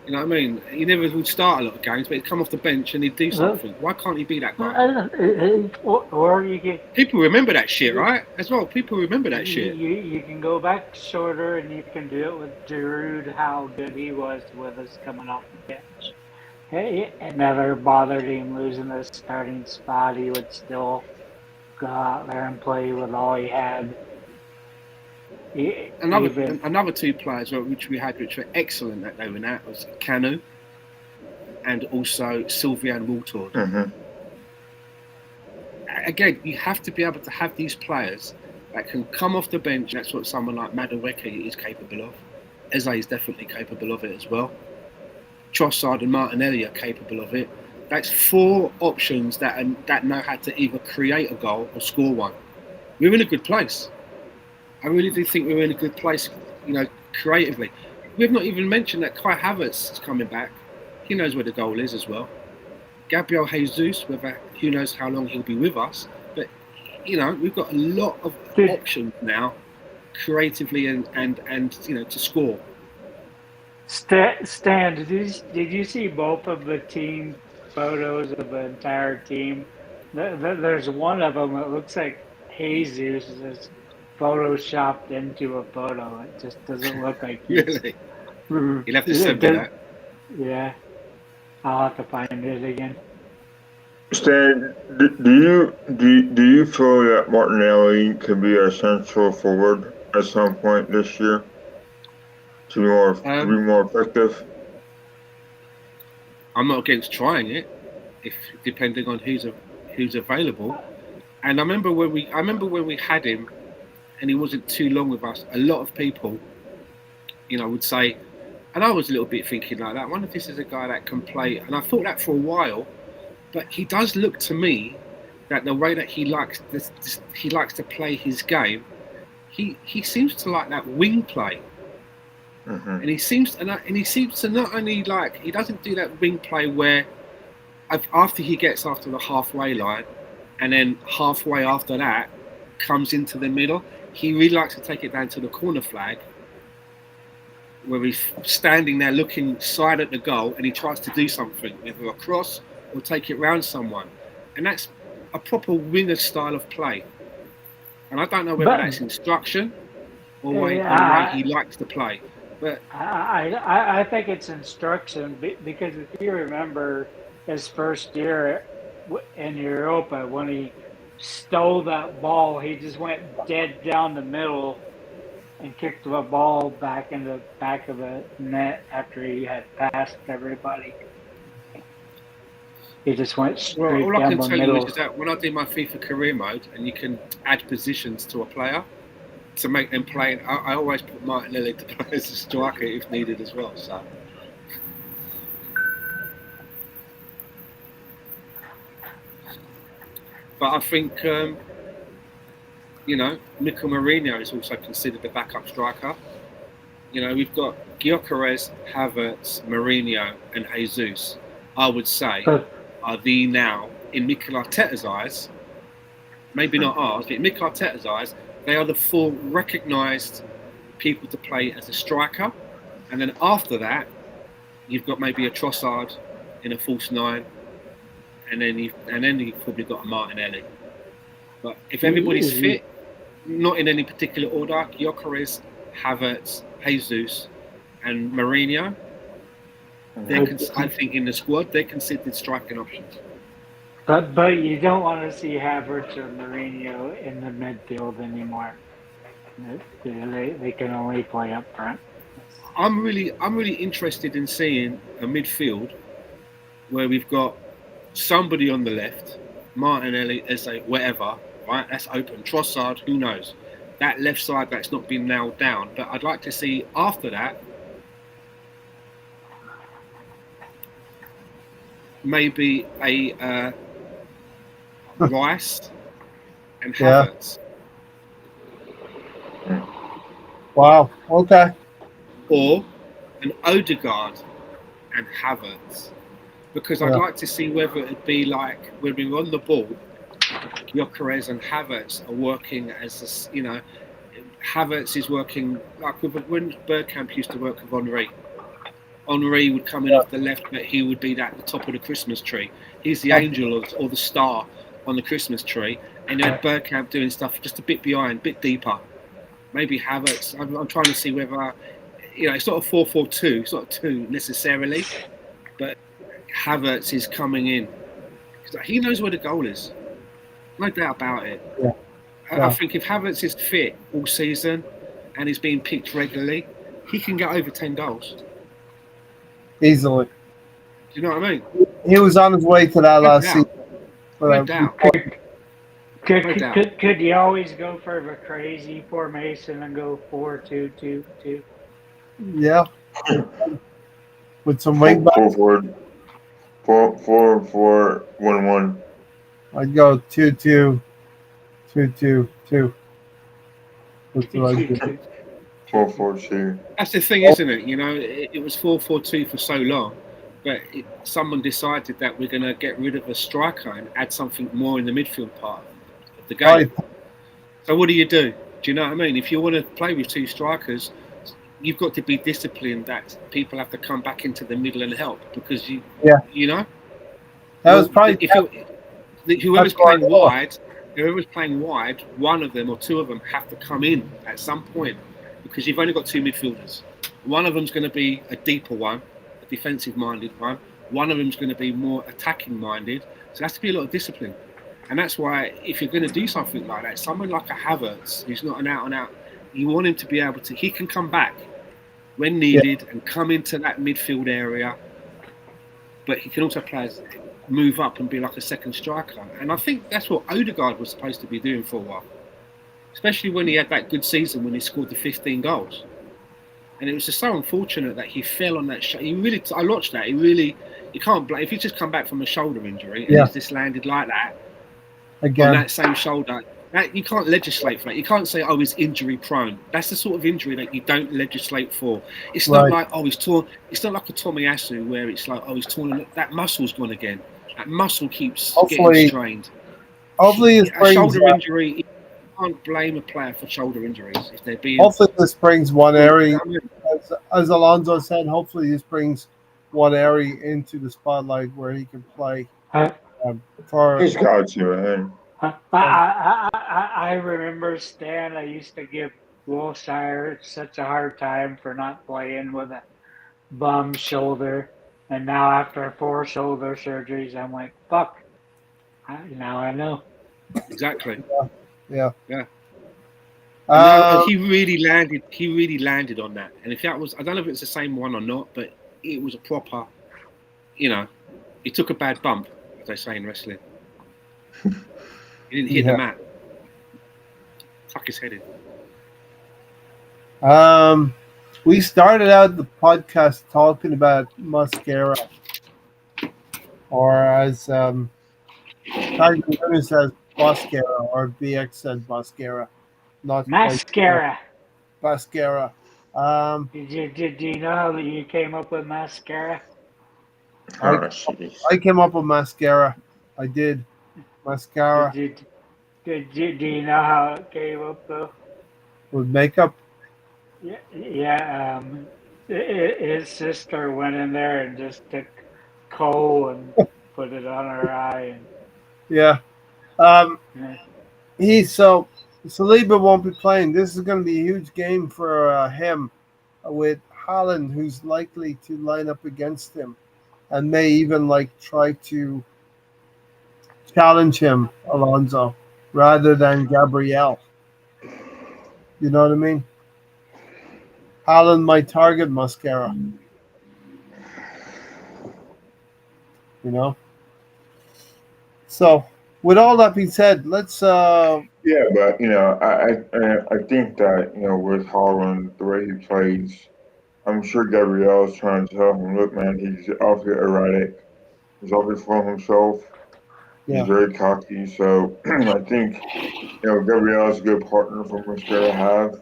You know what I mean? He never would start a lot of games, but he'd come off the bench and he'd do something. Why can't he be that guy? Or you can People remember that shit, right? As well, people remember that shit. you can go back shorter and you can do it with Giroud, how good he was with us coming off the bench. Hey, it never bothered him losing the starting spot. He would still go out there and play with all he had. Another two players which we had, which were excellent that they were at, was Canu and also Sylvian Waltord. Mm-hmm. Again, you have to be able to have these players that can come off the bench. That's what someone like Madueke is capable of. Eze is definitely capable of it as well. Trossard and Martinelli are capable of it. That's four options that know how to either create a goal or score one. We're in a good place. I really do think we're in a good place, creatively. We've not even mentioned that Kai Havertz is coming back. He knows where the goal is as well. Gabriel Jesus, who knows how long he'll be with us. But, we've got a lot of options now, creatively and to score. Stan, did you see both of the team photos of the entire team? There's one of them that looks like Jesus is photoshopped into a photo. It just doesn't look like he's... Really? You'll have to send me that. Yeah. I'll have to find it again. Stan, do you feel that Martinelli could be a central forward at some point this year to be more effective? I'm not against trying it, if depending on who's available. And I remember when we had him, and he wasn't too long with us. A lot of people, would say, and I was a little bit thinking like that. I wonder if this is a guy that can play. And I thought that for a while, but he does look to me that the way that he likes to play his game, he seems to like that wing play. Mm-hmm. And he seems to not only he doesn't do that wing play where after he gets after the halfway line, and then halfway after that comes into the middle. He really likes to take it down to the corner flag, where he's standing there looking side at the goal, and he tries to do something, either a cross or take it round someone, and that's a proper winger style of play. And I don't know whether that's instruction or the way he likes to play. But I think it's instruction, because if you remember his first year in Europa, when he stole that ball, he just went dead down the middle and kicked the ball back in the back of the net after he had passed everybody. He just went straight all down I can the tell middle. you is that when I do my FIFA career mode, and you can add positions to a player to make them play, I always put Martinelli to play as a striker if needed as well. So. But I think, Mikel Mourinho is also considered the backup striker. We've got Gyökeres, Havertz, Mourinho, and Jesus. I would say are the now, in Mikel Arteta's eyes, maybe not ours, but in Mikel Arteta's eyes, they are the four recognised people to play as a striker. And then after that, you've got maybe a Trossard in a false nine. And then you've probably got a Martinelli. But if everybody's fit, not in any particular order, Gyökeres, Havertz, Jesus, and Mourinho, I think in the squad they're considered striking options. But you don't want to see Havertz or Mourinho in the midfield anymore. They can only play up front. I'm really interested in seeing a midfield where we've got somebody on the left, Martinelli, Eze, whatever, right? That's open. Trossard, who knows? That left side that's not been nailed down. But I'd like to see after that maybe a Rice and Havertz. Wow. Okay. Or an Odegaard and Havertz. Because I'd like to see whether it'd be like when we're on the ball, Gyökeres and Havertz are working as Havertz is working like when Bergkamp used to work with Henry. Henri would come in off the left, but he would be at the top of the Christmas tree. He's the angel or the star on the Christmas tree. And you had Bergkamp doing stuff just a bit behind, a bit deeper. Maybe Havertz. I'm trying to see whether, it's not a 4-4-2. It's not a 2 necessarily, but Havertz is coming in. He knows where the goal is. No doubt about it. Yeah. I think if Havertz is fit all season and is being picked regularly, he can get over 10 goals. Easily. Do you know what I mean? He was on his way to that last season. No doubt. Could you always go for the crazy formation and go 4-2-2-2? Yeah. With some wing backs. 4-4-1-1. I'd go 2-2-2-2-2. That's what I'd do. 4-4-2. That's the thing, isn't it? It was 4-4-2 for so long, but someone decided that we're going to get rid of a striker and add something more in the midfield part of the game. Right. So what do? Do you know what I mean? If you want to play with 2 strikers, you've got to be disciplined that people have to come back into the middle and help because that was probably whoever's playing wide, one of them or 2 of them have to come in at some point because you've only got 2 midfielders. One of them's going to be a deeper one, a defensive-minded one. One of them's going to be more attacking-minded. So there has to be a lot of discipline. And that's why if you're going to do something like that, someone like a Havertz, who's not an out-and-out, you want him to be able to, he can come back when needed and come into that midfield area, but he can also move up and be like a second striker. And I think that's what Odegaard was supposed to be doing for a while, especially when he had that good season when he scored the 15 goals. And it was just so unfortunate that he fell on that shot. I watched that. You can't blame, if he's just come back from a shoulder injury and he's just landed like that, again on that same shoulder. You can't legislate for that. You can't say, he's injury prone. That's the sort of injury that you don't legislate for. It's not like, he's torn. It's not like a Tomiyasu where it's like, he's torn. That muscle's gone again. That muscle keeps getting strained. Hopefully, a shoulder injury. You can't blame a player for shoulder injuries if they're being. Hopefully, this brings one area, as Alonso said. Hopefully, this brings one area into the spotlight where he can play. He's got to, man. I remember, Stan, I used to give Wilshire such a hard time for not playing with a bum shoulder. And now after 4 shoulder surgeries, I'm like, fuck. Now I know. Exactly. Yeah. He really landed on that. And if that was, I don't know if it's the same one or not, but it was a proper, he took a bad bump, as they say in wrestling. He didn't hit the mat. Fuck his head in. We started out the podcast talking about mascara, or as Tiger says, mascara, or BX says mascara, not mascara. Mascara. Did you know that you came up with mascara? I came up with mascara. I did. Mascara. Do you know how it came up though? With makeup? Yeah. His sister went in there and just took coal and put it on her eye. Saliba won't be playing. This is going to be a huge game for him, with Haaland, who's likely to line up against him, and may even try to challenge him, Alonso, rather than Gabriel. You know what I mean? Haaland might target mascara. So, with all that being said, let's. Yeah, but I think that with Haaland, the way he plays, I'm sure Gabriel's trying to tell him, look, man, he's awfully erratic. He's awfully full of himself. Yeah. He's very cocky. So I think Gabriel's a good partner for Mascara to have.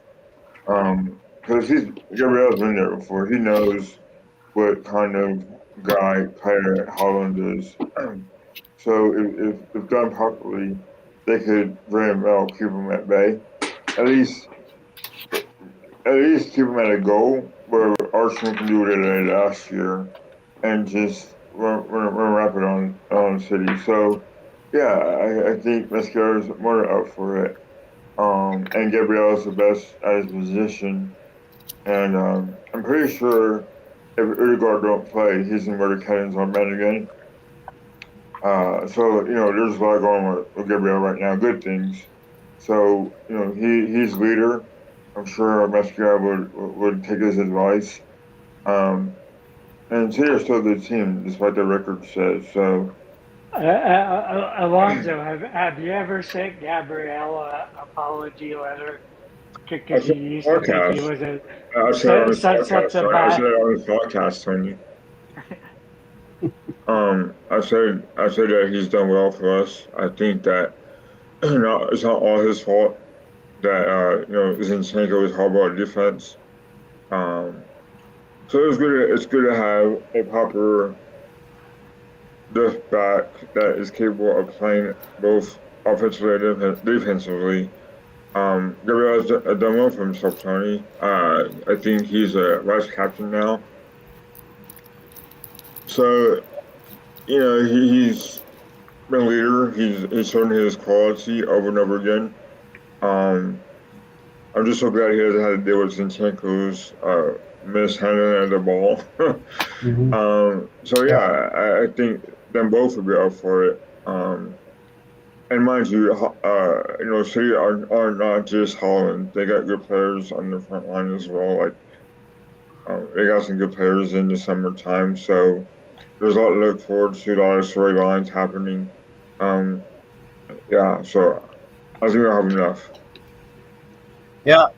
Because Gabriel's been there before. He knows what kind of player Haaland is. So if done properly, they could very well keep him at bay. At least keep him at a goal where Arsenal can do what they did last year and just run rapid on City. So yeah, I think Mascaro's more than up for it. And Gabriel's the best at his position. And I'm pretty sure if Udegaard don't play, he's in the Cannons on man again. So there's a lot going on with Gabriel right now. Good things. So he's leader. I'm sure Mascara would take his advice. And City are still a good team, despite the record says. So Alonzo, have you ever sent Gabrielle an apology letter? I Because said you used to think he podcast. was I said it on his such podcast. a I said bad. it on his podcast, Tony. I said that he's done well for us. I think that it's not all his fault that Zinchenko is horrible at defense. Um, so it's good to have a proper left back that is capable of playing both offensively and defensively. Gabriel has done well for himself, Tony. I think he's a vice captain now. So he's been a leader. He's shown his quality over and over again. Um, I'm just so glad he hasn't had to deal with Zinchenko's mishandling of the ball. Mhm. So yeah, I think them both would be up for it. And mind you, City are not just Holland. They got good players on the front line as well. Like they got some good players in the summertime, so there's a lot to look forward to. A lot of storylines happening. Um, yeah, so I think I have enough. Yeah.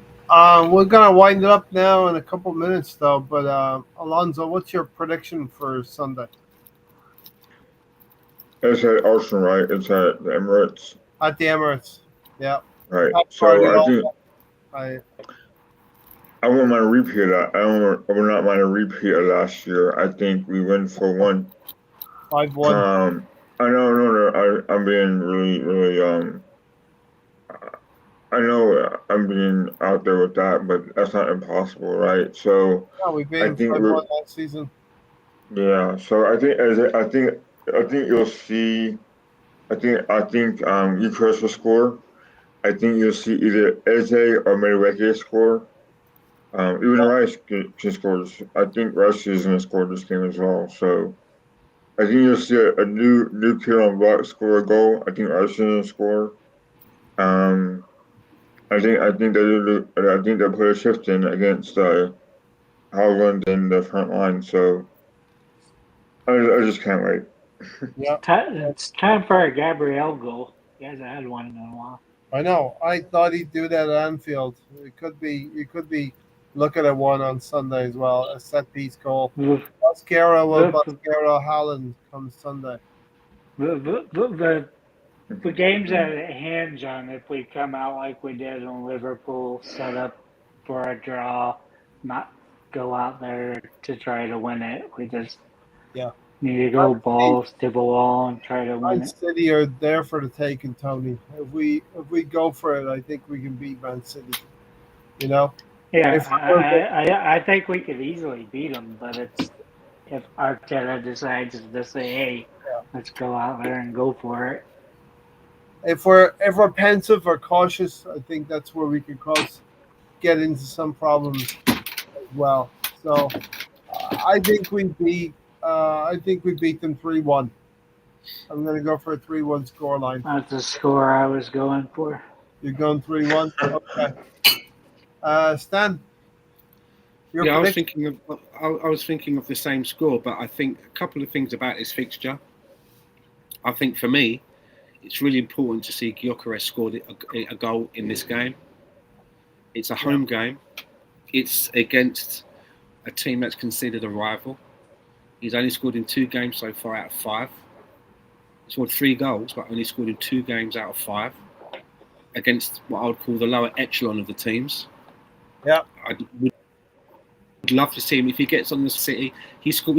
We're gonna wind it up now in a couple minutes, though. But Alonzo, what's your prediction for Sunday It's at Arsenal, right? It's at the Emirates, at the Emirates? Yeah. right? Top So party I all. think I wouldn't mind a repeat of that. I would not mind a repeat of last year. I think we win for one. 5-1. I know, no, I'm being really, really, I know I'm being out there with that, but that's not impossible, right? So Yeah, we beat I him think 5-1 last season. yeah. So I think you'll see. I think Eucharist will score. I think you'll see either Eze or Madueke score. Even Rice can score. I think Rice is going to score this game as well. So I think you'll see a new kid on block score a goal. I think Rice is going to score. Um, I think they put a shift in against Howland in the front line. So I just can't wait. Yeah. It's time for a Gabrielle goal. He hasn't had one in a while. I know. I thought he'd do that at Anfield. It could be. You could be looking at one on Sunday as well. A set piece goal. The, the, Busquero Haaland comes Sunday. the, the, the games that hinge on if we come out like we did in Liverpool, set up for a draw, not go out there to try to win it. We just Yeah. need to go balls to the wall and try to win Man it. City are there for the taking, Tony. If we go for it, I think we can beat Man City. You know. Yeah, If we're- I think we could easily beat them, but it's if Arteta decides to say, "Hey, let's go out there and go for it." if we're pensive or cautious, I think that's where we could get into some problems as well. So I think we beat. I think we beat them 3-1. I'm going to go for a 3-1 scoreline. That's the score I was going for. You're going 3-1. Okay. Stan. Yeah, I was thinking of the same score, but I think a couple of things about this fixture. I think for me, it's really important to see Gyökeres scored a goal in this game. It's a home game. It's against a team that's considered a rival. He's only scored in 2 games so far out of 5. He scored 3 goals, but only scored in 2 games out of 5 against what I would call the lower echelon of the teams. Yeah. I would love to see him if he gets on the City. He scored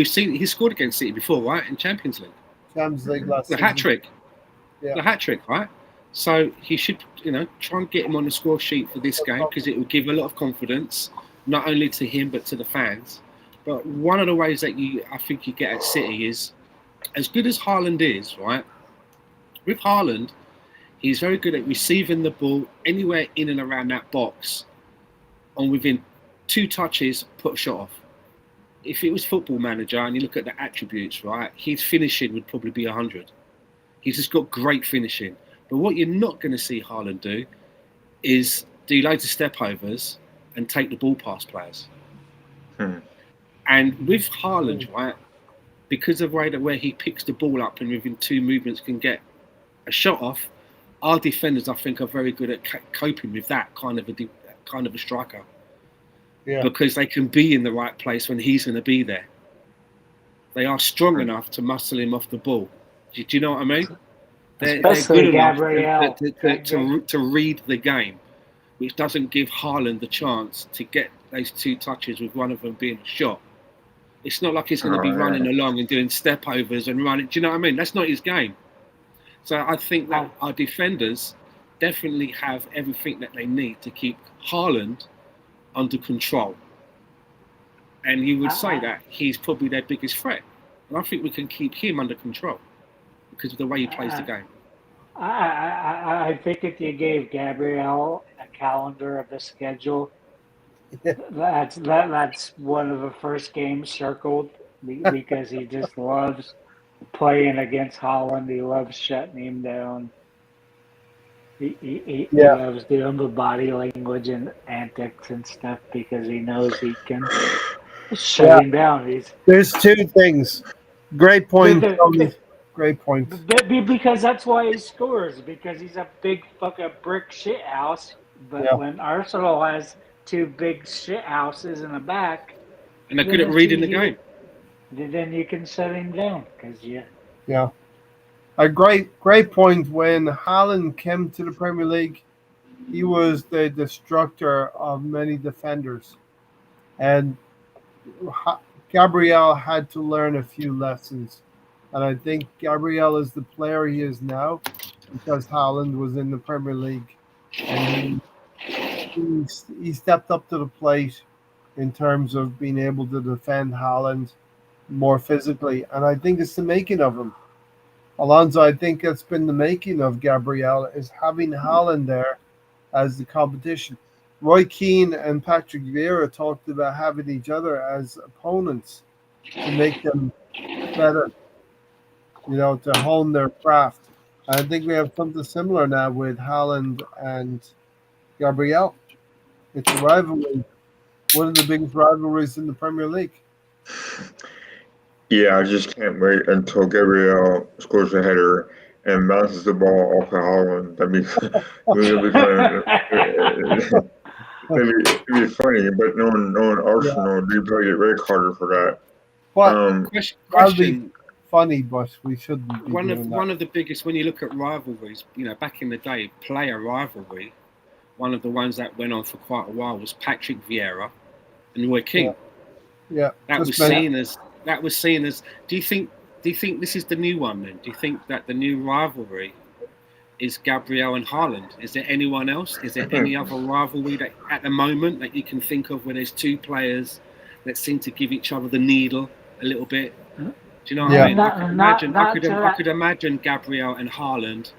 against City before, right? In Champions League. Champions League last The season. hat trick. Yeah. The hat trick, right? So he should, try and get him on the score sheet for this game because it will give a lot of confidence, not only to him but to the fans. But one of the ways that I think you get at City is, as good as Haaland is, right? With Haaland, he's very good at receiving the ball anywhere in and around that box, and within 2 touches, put a shot off. If it was Football Manager and you look at the attributes, right, his finishing would probably be 100. He's just got great finishing. But what you're not going to see Haaland do is do loads of step overs and take the ball past players. And with Haaland, right, because of the way that where he picks the ball up and within 2 movements can get a shot off, our defenders, I think, are very good at coping with that kind of a striker. Yeah. Because they can be in the right place when he's going to be there. They are strong enough to muscle him off the ball. Do you know what I mean? They're good enough to read the game, which doesn't give Haaland the chance to get those 2 touches with one of them being a shot. It's not like he's going to be running along and doing step overs and running. Do you know what I mean? That's not his game. So I think that our defenders definitely have everything that they need to keep Haaland under control. And you would say that he's probably their biggest threat. And I think we can keep him under control because of the way he plays the game. I think if you gave Gabriel a calendar of the schedule, that's one of the first games circled because he just loves playing against Haaland. He loves shutting him down. He loves doing the body language and antics and stuff because he knows he can shut him down. There's 2 things. Great point, Tony. Great point. Because that's why he scores, because he's a big fucking brick shit house. But when Arsenal has 2 big shit houses in the back, and they're good at reading the game, then you can shut him down. A great point. When Haaland came to the Premier League, he was the destructor of many defenders, and Gabriel had to learn a few lessons. And I think Gabriel is the player he is now because Haaland was in the Premier League, and he stepped up to the plate in terms of being able to defend Haaland more physically, and I think it's the making of him. Alonso, I think it's been the making of Gabriel, is having Haaland there as the competition. Roy Keane and Patrick Vieira talked about having each other as opponents to make them better, to hone their craft. I think we have something similar now with Haaland and Gabriel. It's a rivalry, one of the biggest rivalries in the Premier League. Yeah, I just can't wait until Gabriel scores a header and bounces the ball off of Haaland. That'd be funny, but knowing Arsenal, you probably get red carded for that. Well, question. Funny, but we shouldn't be one of the biggest, when you look at rivalries, back in the day, player rivalry, one of the ones that went on for quite a while was Patrick Vieira and Roy Keane. That was seen as do you think this is the new one then? Do you think that the new rivalry is Gabriel and Haaland? Is there anyone else? Is there any other rivalry that at the moment that you can think of where there's 2 players that seem to give each other the needle a little bit? Do you know what I mean? I could imagine Gabriel and Haaland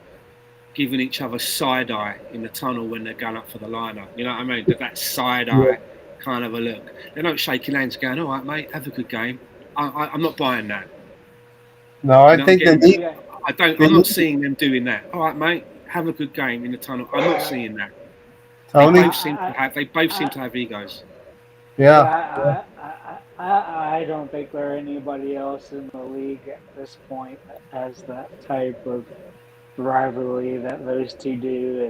giving each other side eye in the tunnel when they're going up for the liner. You know what I mean? That side eye kind of a look. They're not shaking hands going, "All right, mate, have a good game." I'm not buying that. No, I think I'm not seeing them doing that. All right, mate, have a good game in the tunnel. I'm not seeing that. Tony? They both seem to have egos. Yeah. I don't think there anybody else in the league at this point that has that type of rivalry that those 2 do,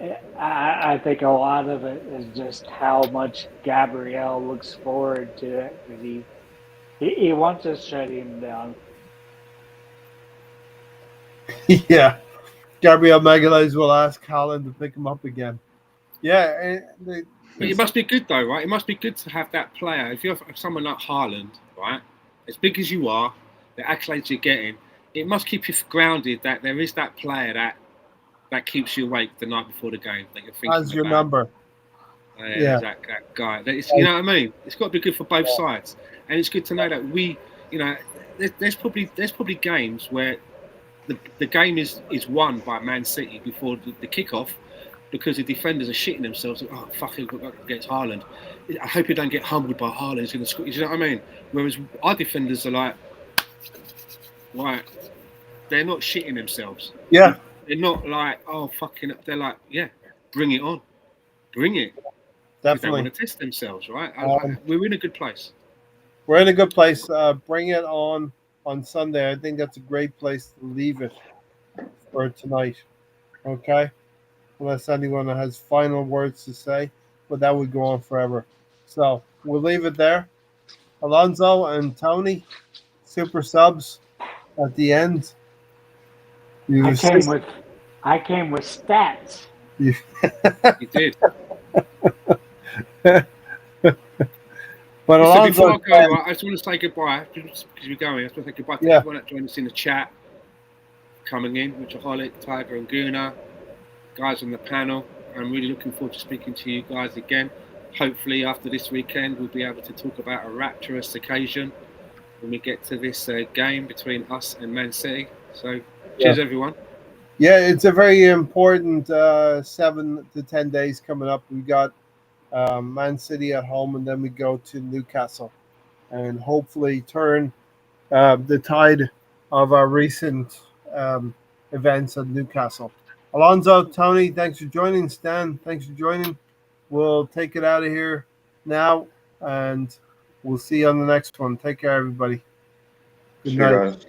and I think a lot of it is just how much Gabriel looks forward to it because he wants to shut him down. Yeah, Gabriel Magalhaes will ask Haaland to pick him up again. Yeah, but it must be good though, right? It must be good to have that player. If you're someone like Haaland, right, as big as you are, the accolades you're getting, it must keep you grounded that there is that player that keeps you awake the night before the game. That you're thinking has your number. Yeah. that guy. You know what I mean? It's got to be good for both sides, and it's good to know that there's probably games where the game is won by Man City before the kickoff because the defenders are shitting themselves. Oh fuck, against Haaland. I hope he don't get humbled by Haaland. He's going to score. You know what I mean? Whereas our defenders are like, right, they're not shitting themselves. Yeah. They're not like, oh fucking. They're like, yeah, bring it on, bring it. Because they want Definitely. to test themselves, right? Um, We're in a good place. we're in a good place. Bring it on Sunday. I think that's a great place to leave it for tonight. Okay. Unless anyone has final words to say, but that would go on forever. So we'll leave it there. Alonso and Tony, super subs at the end. I You, came with I came with stats. you You did. but Listen, before Alonso, I go, right, I just want to say goodbye because we're going. I just want to say goodbye to yeah, everyone that joined us in the chat, coming in, Richaholic, Tiger, and Guna, guys on the panel. I'm really looking forward to speaking to you guys again. Hopefully, after this weekend, we'll be able to talk about a rapturous occasion when we get to this game between us and Man City. So, yeah, cheers, everyone. yeah. It's a very important 7 to 10 days coming up. We got Man City at home, and then we go to Newcastle, and hopefully turn the tide of our recent events at Newcastle. Alonso, Tony, thanks for joining. Stan, thanks for joining. We'll take it out of here now, and we'll see you on the next one. Take care, everybody. Good See you night. guys.